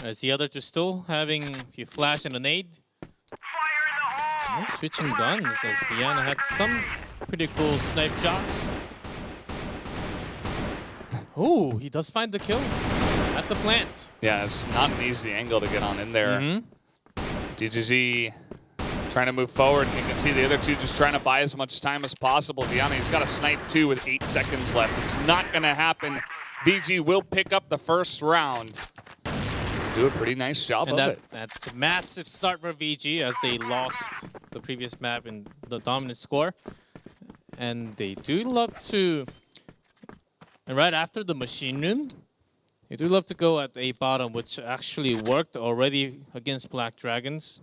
As the other two still having a few flash and a nade. Oh, switching guns as Viana had some pretty cool snipe shots. Oh, he does find the kill at the plant. Yeah, it's not an easy angle to get on in there. DGZ trying to move forward. You can see the other two just trying to buy as much time as possible. Viana, he's got a snipe too with 8 seconds left. It's not going to happen. VG will pick up the first round. Do a pretty nice job of it. That's a massive start for VG as they lost the previous map in the dominant score. And they do love to, and right after the machine room, they do love to go at A bottom, which actually worked already against Black Dragons,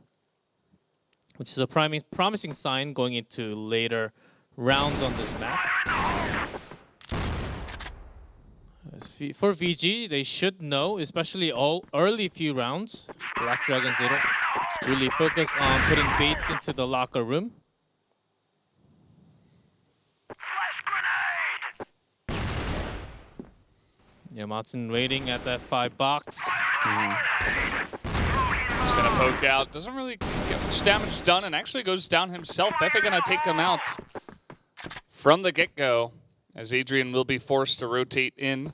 which is a promising sign going into later rounds on this map. For VG, they should know, especially all early few rounds. Black Dragons, they don't really focus on putting baits into the locker room. Yeah, Matson waiting at that 5 box. He's going to poke out. Doesn't really get much damage done and actually goes down himself. Pepe going to take him out from the get-go, as Adrian will be forced to rotate in.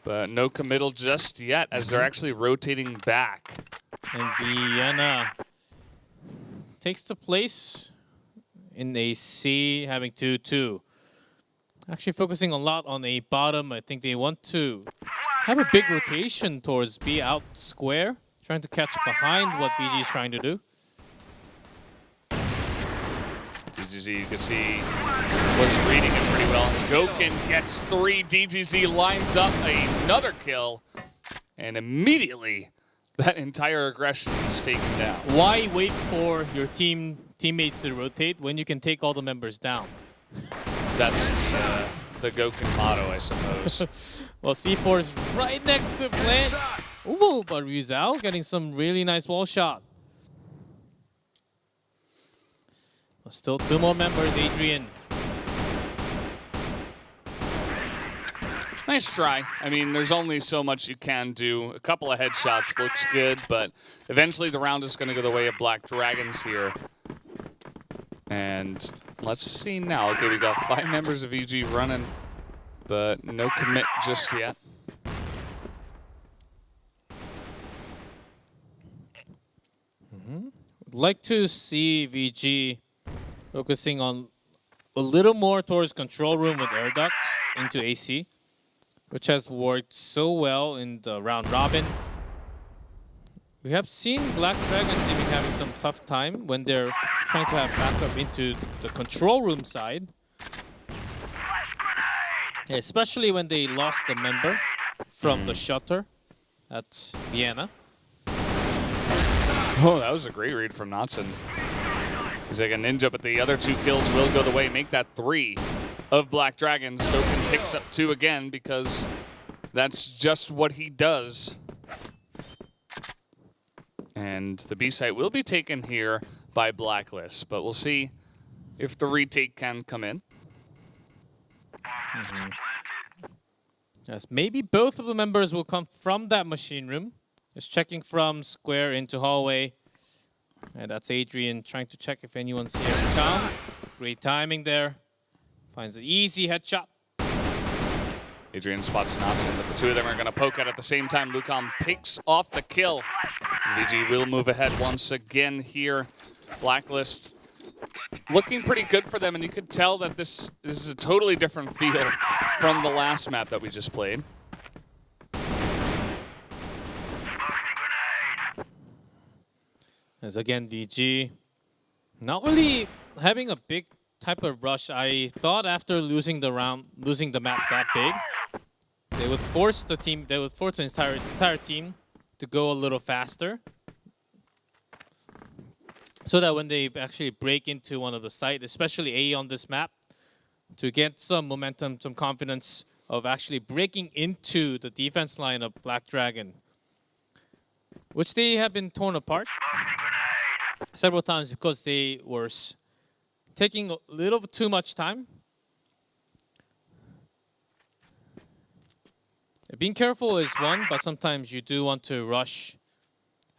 But no committal just yet, as they're actually rotating back. And Viana takes the place in AC, having 2-2. Actually focusing a lot on A bottom. I think they want to have a big rotation towards B out square, trying to catch behind what VG is trying to do. DGZ, you can see, was reading it pretty well. Gokin gets 3. DGZ lines up another kill, and immediately that entire aggression is taken down. Why wait for your teammates to rotate when you can take all the members down? That's the Gokin motto, I suppose. Well, C4 is right next to plant. Ooh, but Rizal getting some really nice wall shot. Still 2 more members, Adrian. Nice try. I mean, there's only so much you can do. A couple of headshots looks good, but eventually the round is going to go the way of Black Dragons here. And let's see now. Okay, we got 5 members of EG running, but no commit just yet. Would like to see VG focusing on a little more towards control room with air duct into AC, which has worked so well in the round robin. We have seen Black Dragons even having some tough time when they're trying to have backup into the control room side. Especially when they lost the member from the shutter at Viana. Oh, that was a great read from Knotson. He's like a ninja, but the other 2 kills will go the way, make that 3 of Black Dragons. Gokin picks up 2 again because that's just what he does. And the B site will be taken here by Blacklist, but we'll see if the retake can come in. Yes, maybe both of the members will come from that machine room. Just checking from square into hallway. And that's Adrian trying to check if anyone's here to come. Great timing there. Finds an easy headshot. Adrian spots Knotson, but the two of them are going to poke at the same time. Lucom picks off the kill. VG will move ahead once again here. Blacklist looking pretty good for them, and you could tell that this is a totally different feel from the last map that we just played. As again, VG not really having a big type of rush. I thought after losing the map that big, they would force the entire team to go a little faster, so that when they actually break into one of the sites, especially A on this map, to get some momentum, some confidence of actually breaking into the defense line of Black Dragon, which they have been torn apart several times because they were taking a little too much time. Being careful is one, but sometimes you do want to rush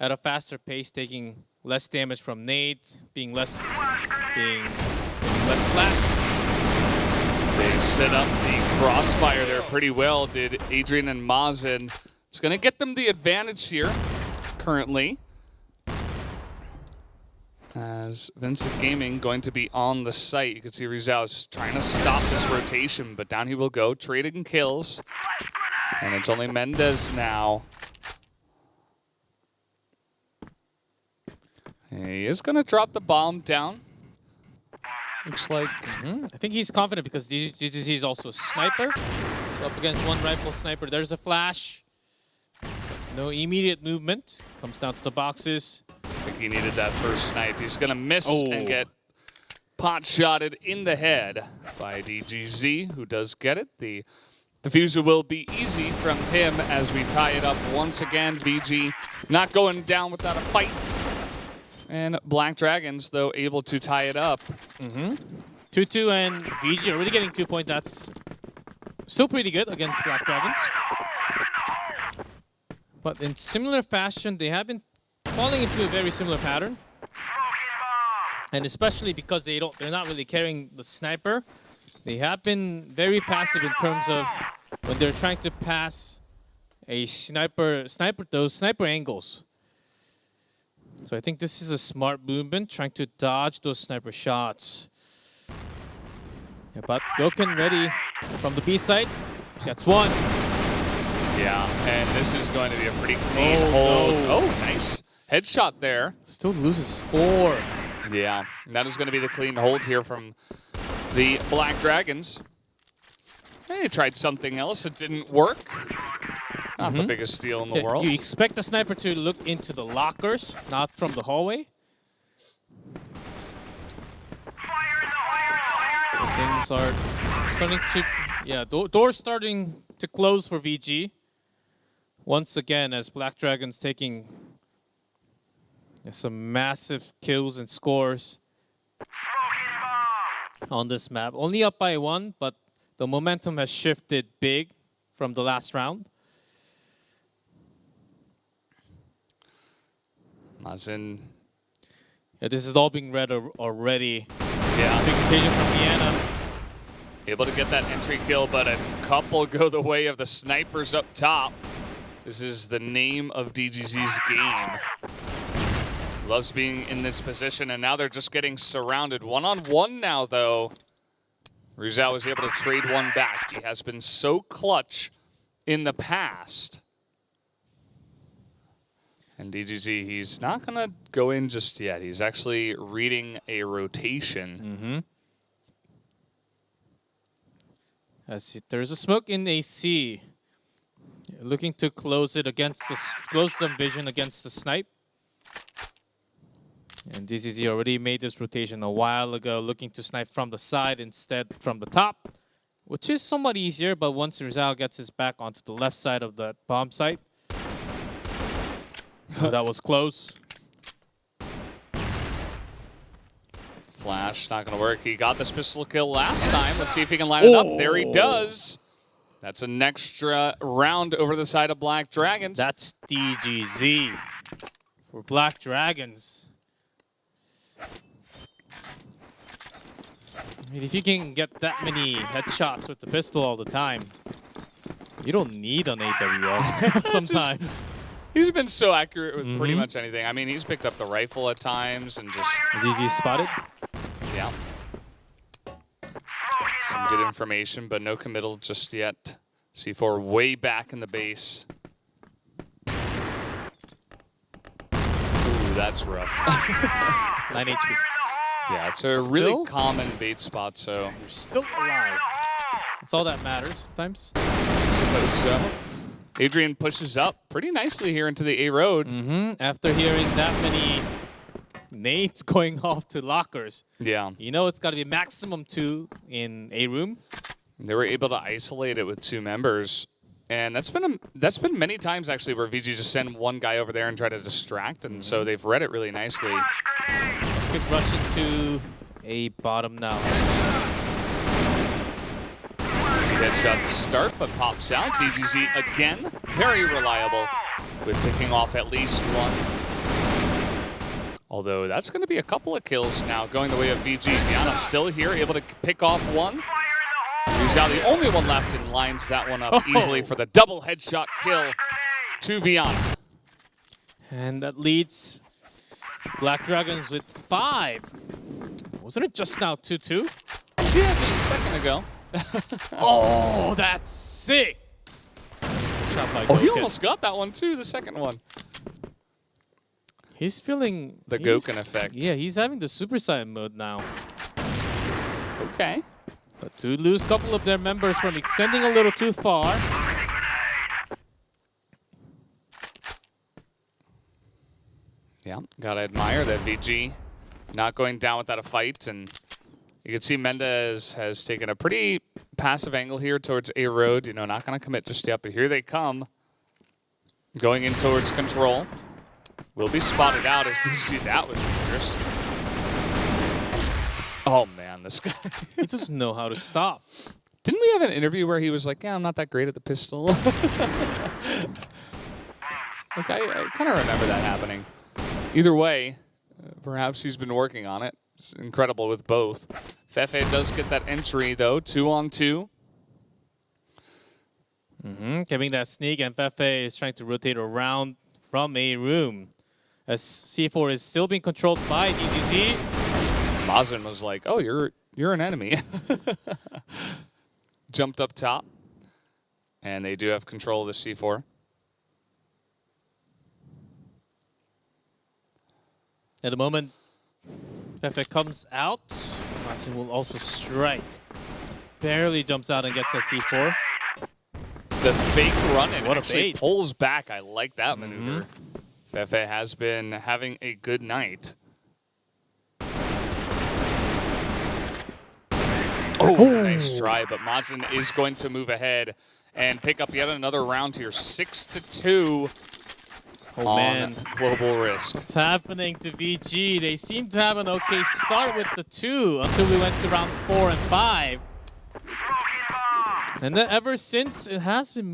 at a faster pace, taking less damage from nade, being less flash. They set up the crossfire there pretty well, did Adrian and Mazen. It's going to get them the advantage here currently, as Vincent Gaming going to be on the site. You can see Rizal's trying to stop this rotation, but down he will go, trading kills. And it's only Mendez now. He is going to drop the bomb down. Looks like... I think he's confident because DGZ is also a sniper. So up against one rifle sniper, there's a flash. No immediate movement. Comes down to the boxes. I think he needed that first snipe. He's going to miss and get pot-shotted in the head by DGZ, who does get it. The diffuser will be easy from him as we tie it up once again. VG not going down without a fight. And Black Dragons, though, able to tie it up. 2-2 and VG already getting 2 points. That's still pretty good against Black Dragons. But in similar fashion, they have been falling into a very similar pattern. And especially because they're not really carrying the sniper. They have been very passive in terms of when they're trying to pass a those sniper angles. So I think this is a smart movement, trying to dodge those sniper shots. Yeah, but Goken ready from the B side. That's one. Yeah, and this is going to be a pretty clean hold. No. Oh, nice headshot there. Still loses 4. Yeah, that is going to be the clean hold here from the Black Dragons. They tried something else. It didn't work. Not the biggest steal in the world. You expect the sniper to look into the lockers, not from the hallway. So things are starting to... Yeah, doors starting to close for VG. Once again, as Black Dragons taking some massive kills and scores on this map. Only up by 1, but the momentum has shifted big from the last round. Mazen. Yeah, this is all being read already. Yeah. Big rotation from Vienna. Able to get that entry kill, but a couple go the way of the snipers up top. This is the name of DGZ's game. Loves being in this position, and now they're just getting surrounded. One-on-one now, though. Rizal was able to trade one back. He has been so clutch in the past. And DGZ, he's not going to go in just yet. He's actually reading a rotation. As there's a smoke in AC. Looking to close it against close some vision against the snipe. And DGZ already made this rotation a while ago, looking to snipe from the side instead from the top, which is somewhat easier, but once Rizal gets his back onto the left side of the bomb site, that was close. Flash, not going to work. He got this pistol kill last time. Let's see if he can line it up. There he does. That's an extra round over the side of Black Dragons. That's DGZ for Black Dragons. I mean, if you can get that many headshots with the pistol all the time, you don't need an AWL sometimes. He's been so accurate with pretty much anything. I mean, he's picked up the rifle at times and just... Is he spotted? Yeah. Some good information, but no committal just yet. C4 way back in the base. Ooh, that's rough. 9 HP. Yeah, it's a really common bait spot, so... You're still alive. That's all that matters sometimes. I suppose so. Adrian pushes up pretty nicely here into the A road. After hearing that many nades going off to lockers. Yeah. You know it's got to be maximum 2 in A room. They were able to isolate it with 2 members. And that's been many times actually where VG just send one guy over there and try to distract, and so they've read it really nicely. Quick rush into A bottom now. Easy headshot to start, but pops out. DGZ again, very reliable with picking off at least one. Although that's going to be a couple of kills now going the way of VG. Viana still here, able to pick off one. He's now the only one left and lines that one up easily for the double headshot kill to Viana. And that leads Black Dragons with 5. Wasn't it just now 2-2? Yeah, just a second ago. Oh, that's sick! Shot by He Goken. almost got that one too, the second one. He's feeling... The Goken effect. Yeah, he's having the Super Saiyan mode now. Okay. But to lose a couple of their members from extending a little too far. Yeah, gotta admire that VG not going down without a fight, and you can see Mendez has taken a pretty passive angle here towards A road. You know, not gonna commit just yet, but here they come, going in towards control. Will be spotted out as you see that was dangerous. Oh man, this guy. He doesn't know how to stop. Didn't we have an interview where he was like, yeah, I'm not that great at the pistol? Like, I kind of remember that happening. Either way, perhaps he's been working on it. It's incredible with both. Fefe does get that entry, though, 2-on-2. Giving that sneak, and Fefe is trying to rotate around from A room. As C4 is still being controlled by DGZ. Mazin was like, oh, you're an enemy. Jumped up top. And they do have control of the C4. At the moment, Fefe comes out. Mazin will also strike. Barely jumps out and gets a C4. The fake run and What a actually bait. pulls back. I like that maneuver. Fefe has been having a good night. Oh, nice try, but Mazin is going to move ahead and pick up yet another round here. 6-2 on Global Risk. What's happening to VG? They seem to have an okay start with the 2 until we went to round 4 and 5. And then ever since, it has been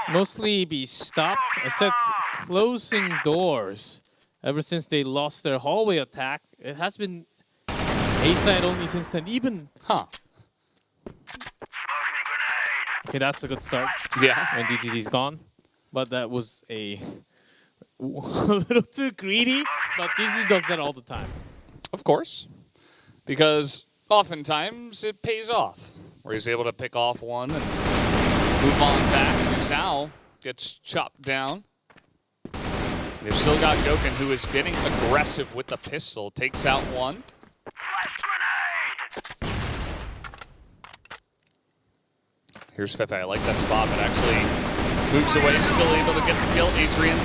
mostly be stopped. I said closing doors. Ever since they lost their hallway attack, it has been A-side only since then. Even okay, that's a good start. Yeah. When DGZ's gone, but that was a little too greedy. But DGZ does that all the time. Of course, because oftentimes it pays off, where he's able to pick off one and move on back. Zhao gets chopped down. They've still got Goken, who is getting aggressive with the pistol. Takes out one. Here's Fefe. I like that spot, but actually moves away. Still able to get the kill. Adrian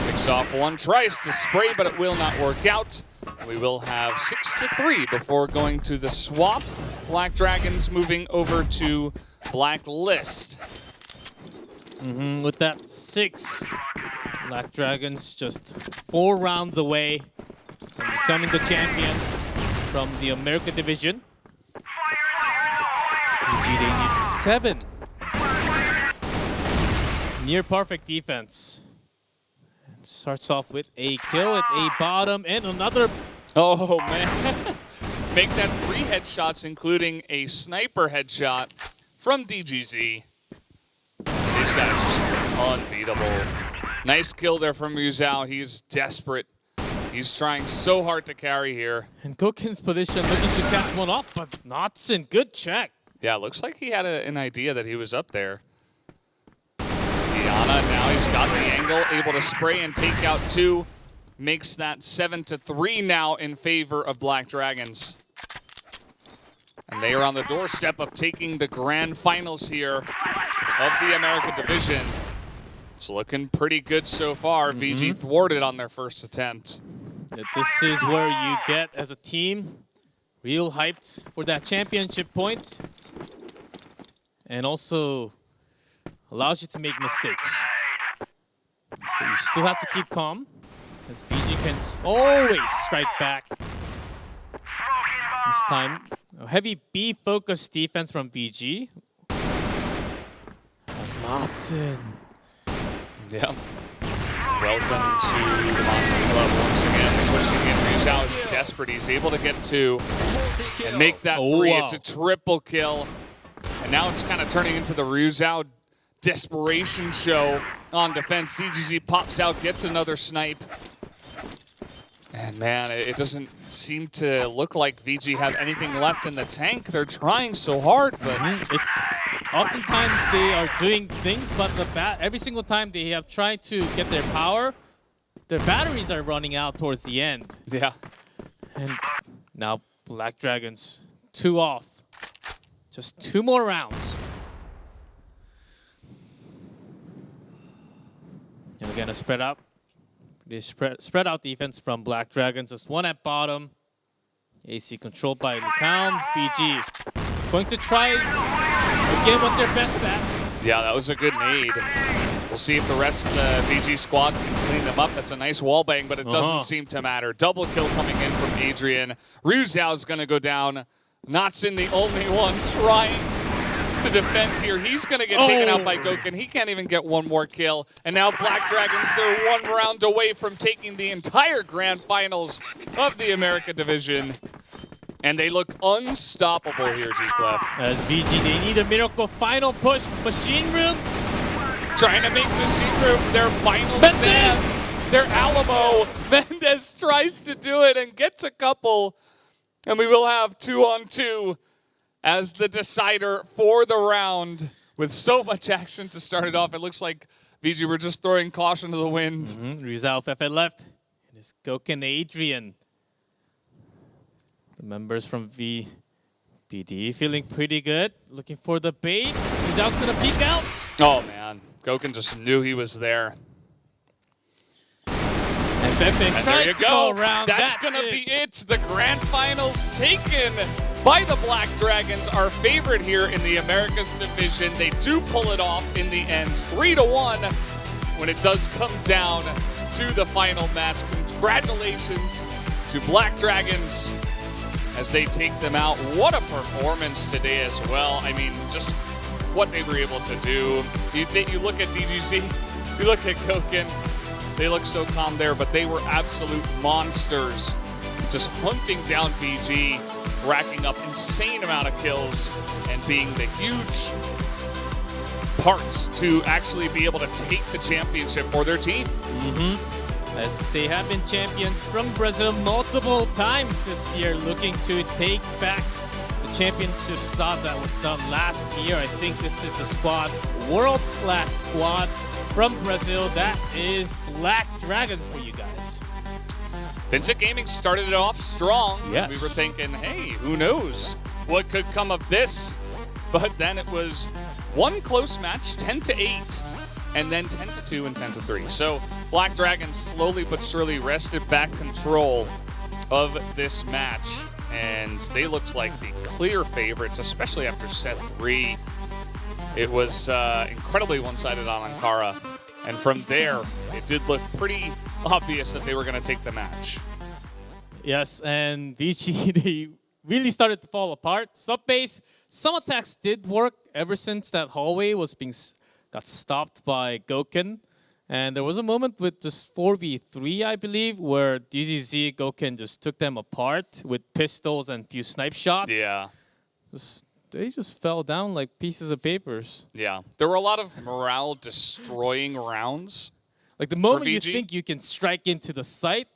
picks off one. Tries to spray, but it will not work out. We will have 6-3 before going to the swap. Black Dragons moving over to Blacklist. With that 6, Black Dragons just 4 rounds away from becoming the champion. from the America division. VG, they need 7. Near perfect defense. And starts off with a kill at A bottom and another. Oh, man. Make that 3 headshots, including a sniper headshot from DGZ. These guys just unbeatable. Nice kill there from Yuzhao. He's desperate. He's trying so hard to carry here. And Goken's position looking to catch one off, but Knotson, good check. Yeah, looks like he had an idea that he was up there. Diana, now he's got the angle, able to spray and take out 2. Makes that 7-3 now in favor of Black Dragons. And they are on the doorstep of taking the grand finals here of the America division. It's looking pretty good so far. VG thwarted on their first attempt. This is where you get, as a team, real hyped for that championship point. And also allows you to make mistakes. So you still have to keep calm, as VG can always strike back. This time, a heavy B-focused defense from VG. Knotson. Yeah. Welcome to the Boston Club once again. Pushing in. Ryuzhao is desperate. He's able to get 2 and make that 3. Wow. It's a triple kill. And now it's kind of turning into the Ryuzhao desperation show on defense. DGZ pops out, gets another snipe. And man, it doesn't seem to look like VG have anything left in the tank. They're trying so hard, but it's oftentimes they are doing things, but every single time they have tried to get their power, their batteries are running out towards the end. yeah. And now Black Dragons 2 off. Just 2 more rounds. And again, a spread out. They spread out defense from Black Dragons. Just 1 at bottom. AC controlled by Lucam. VG going to try again what they're best at. Yeah, that was a good nade. We'll see if the rest of the VG squad can clean them up. That's a nice wall bang, but it doesn't seem to matter. Double kill coming in from Adrian. Ryuzhao's going to go down. Knotson, the only one trying to defend here. He's going to get taken out by Goken. He can't even get 1 more kill. And now Black Dragons, they're 1 round away from taking the entire grand finals of the America division. And they look unstoppable here, G-Clef. As VG, they need a miracle final push. Machine Room. Trying to make Machine Room their final stand. Their Alamo. Mendez tries to do it and gets a couple. And we will have 2-on-2 as the decider for the round. With so much action to start it off, it looks like VG were just throwing caution to the wind. Rizal Fefe left. And it's Goken Adrian. The members from VPD feeling pretty good. Looking for the bait. Rizal's going to peek out. Oh, man. Goken just knew he was there. And Fefe And tries there you to go. around. That's going to be it. The grand finals taken by the Black Dragons, our favorite here in the Americas division. They do pull it off in the end, 3-1, when it does come down to the final match. Congratulations to Black Dragons as they take them out. What a performance today as well. I mean, just what they were able to do. You look at DGZ, you look at Goken, they look so calm there, but they were absolute monsters. Just hunting down VG, racking up insane amount of kills, and being the huge parts to actually be able to take the championship for their team. As they have been champions from Brazil multiple times this year, looking to take back the championship spot that was done last year. I think this is the squad, world-class squad from Brazil. That is Black Dragons for you guys. Vincent Gaming started it off strong. Yes. We were thinking, hey, who knows what could come of this? But then it was one close match, 10-8, and then 10-2 and 10-3. So Black Dragons slowly but surely wrested back control of this match, and they looked like the clear favorites, especially after set 3. It was incredibly one-sided on Ankara, and from there, it did look pretty obvious that they were going to take the match. Yes, and Vici, they really started to fall apart. Subbase, some attacks did work ever since that hallway was got stopped by Goken. And there was a moment with just 4v3, I believe, where DZZ Goken just took them apart with pistols and few snipe shots. Yeah. They just fell down like pieces of papers. Yeah. There were a lot of morale destroying rounds. Like the moment you VG? think you can strike into the site,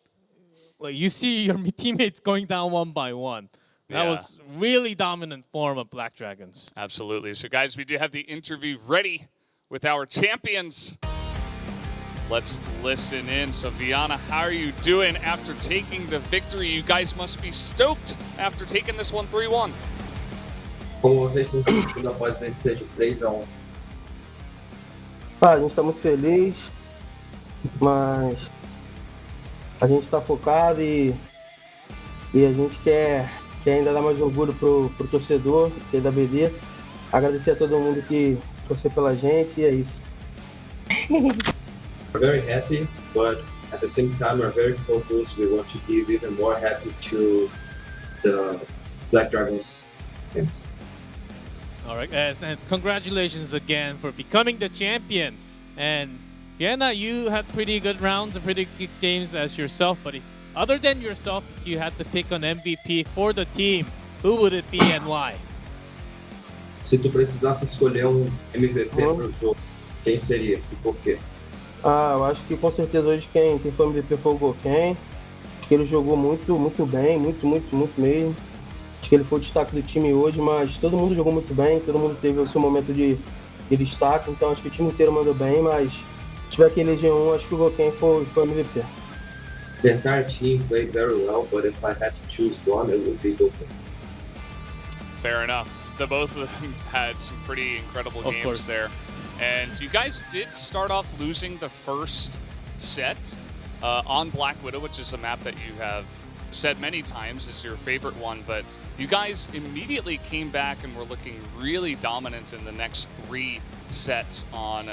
like you see your teammates going down one by one. That Yeah. was really dominant form of Black Dragons. Absolutely. So guys, we do have the interview ready with our champions. Let's listen in. So Viana, how are you doing after taking the victory? You guys must be stoked after taking this one 3-1. Como vocês estão se sentindo após vencer de 3-1? A gente está muito feliz, mas a gente está focado e a gente quer ainda dar mais orgulho pro torcedor que é da BD. Agradecer a todo mundo que torceu pela gente e é isso. We're very happy, but at the same time we're very focused. We want to give even more happy to the Black Dragons fans. All right, and congratulations again for becoming the champion. And Vienna, you had pretty good rounds and pretty good games as yourself, but other than yourself, if you had to pick an MVP for the team, who would it be and why? Se tu precisasse escolher MVP pro jogo, quem seria e por quê? Eu acho que com certeza hoje quem foi MVP foi o Goken. Acho que ele jogou muito bem, muito mesmo. Acho que ele foi o destaque do time hoje, mas todo mundo jogou muito bem, todo mundo teve o seu momento de destaque, então acho que o time inteiro mandou bem, mas se tiver que eleger acho que o Goken foi o MVP. The entire team played very well, but if I had to choose one, it would be Goken. Fair enough. The both of them had some pretty incredible games there. And you guys did start off losing the first set on Black Widow, which is a map that you have said many times is your favorite one, but you guys immediately came back and were looking really dominant in the next 3 sets on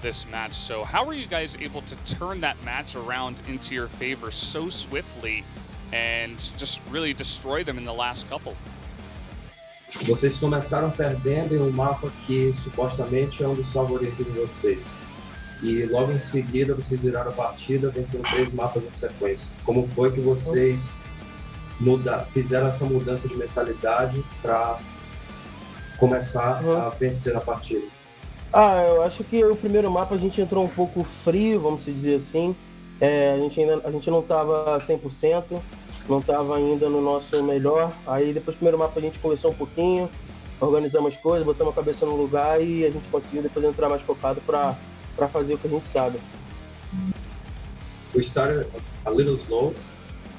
this match. So how were you guys able to turn that match around into your favor so swiftly and just really destroy them in the last couple? Vocês começaram perdendo em um mapa que supostamente é um dos favoritos de vocês. E logo em seguida vocês viraram a partida, vencendo 3 mapas em sequência. Como foi que vocês fizeram essa mudança de mentalidade para começar a vencer a partida? Eu acho que o primeiro mapa a gente entrou um pouco frio, vamos dizer assim. A gente não estava 100%, não estava ainda no nosso melhor. Aí depois do primeiro mapa a gente conversou um pouquinho, organizamos as coisas, botamos a cabeça no lugar e a gente conseguiu depois entrar mais focado para fazer o que a gente sabe. We started a little slow,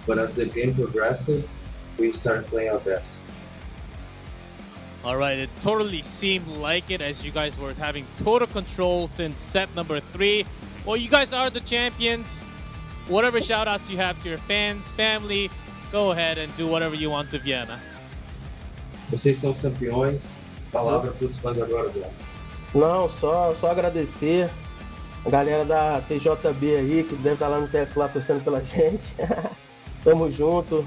but as the game progressed, we started playing our best. All right, it totally seemed like it as you guys were having total control since set number 3. Well, you guys are the champions. Whatever shout-outs you have to your fans, family, go ahead and do whatever you want to Vienna. Vocês são os campeões. Palavra para os fãs agora, Bruno. Não, só agradecer a galera da TJB aí, que deve estar lá no TS lá torcendo pela gente. Tamo junto.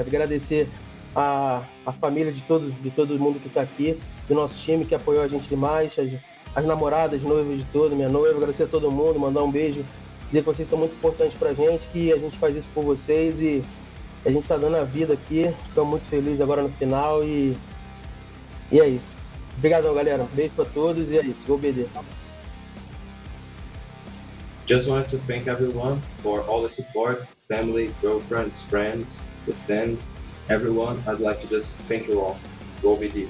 Agradecer a família de todo mundo que está aqui, do nosso time que apoiou a gente demais, as namoradas, noivas de todo, minha noiva, agradecer a todo mundo, mandar um beijo, dizer que vocês são muito importantes pra gente, que a gente faz isso por vocês e a gente está dando a vida aqui. Ficamos muito felizes agora no final e é isso. Obrigadão, galera. Beijo pra todos e é isso. Go BD. Just wanted to thank everyone for all the support, family, girlfriends, friends, the fans, everyone. I'd like to just thank you all. Go BD.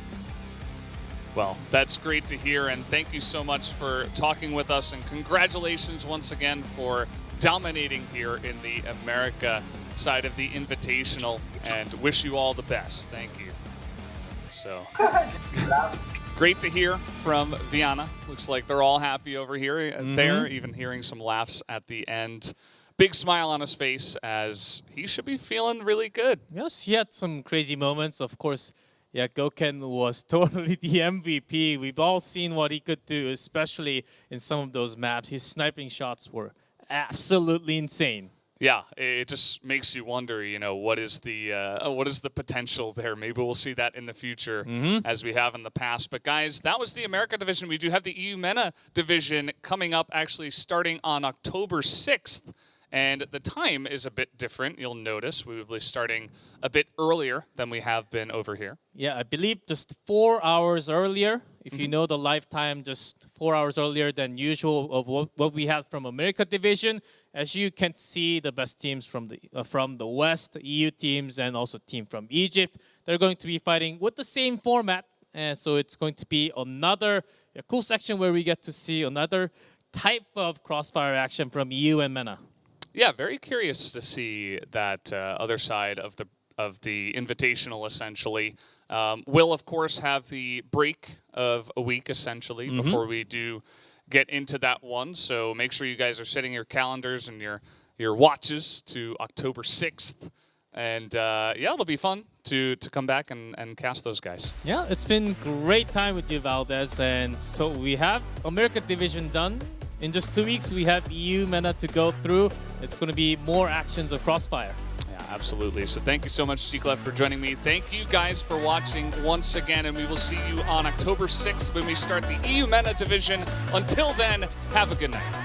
Well, that's great to hear, and thank you so much for talking with us, and congratulations once again for dominating here in the America side of the Invitational, and wish you all the best. Thank you. So, great to hear from Viana. Looks like they're all happy over here. There, even hearing some laughs at the end. Big smile on his face as he should be feeling really good. Yes, he had some crazy moments, of course. Yeah, Goken was totally the MVP. We've all seen what he could do, especially in some of those maps. His sniping shots were absolutely insane. Yeah, it just makes you wonder, what is the potential there? Maybe we'll see that in the future as we have in the past. But guys, that was the America division. We do have the EU MENA division coming up, actually starting on October 6th. And the time is a bit different. You'll notice we will be starting a bit earlier than we have been over here. Yeah, I believe just 4 hours earlier. If you know the live time, just 4 hours earlier than usual of what we have from America division. As you can see, the best teams from the West, the EU teams, and also team from Egypt, they're going to be fighting with the same format. And so it's going to be another cool section where we get to see another type of crossfire action from EU and MENA. Yeah, very curious to see that other side of the Invitational, essentially. We'll, of course, have the break of a week, essentially, before we do get into that one. So make sure you guys are setting your calendars and your watches to October 6th. And, yeah, it'll be fun to come back and cast those guys. Yeah, it's been great time with you, Valdez. And so we have America division done. In just 2 weeks, we have EU MENA to go through. It's going to be more actions of Crossfire. Yeah, absolutely. So thank you so much, Chiclef, for joining me. Thank you guys for watching once again, and we will see you on October 6th when we start the EU MENA division. Until then, have a good night.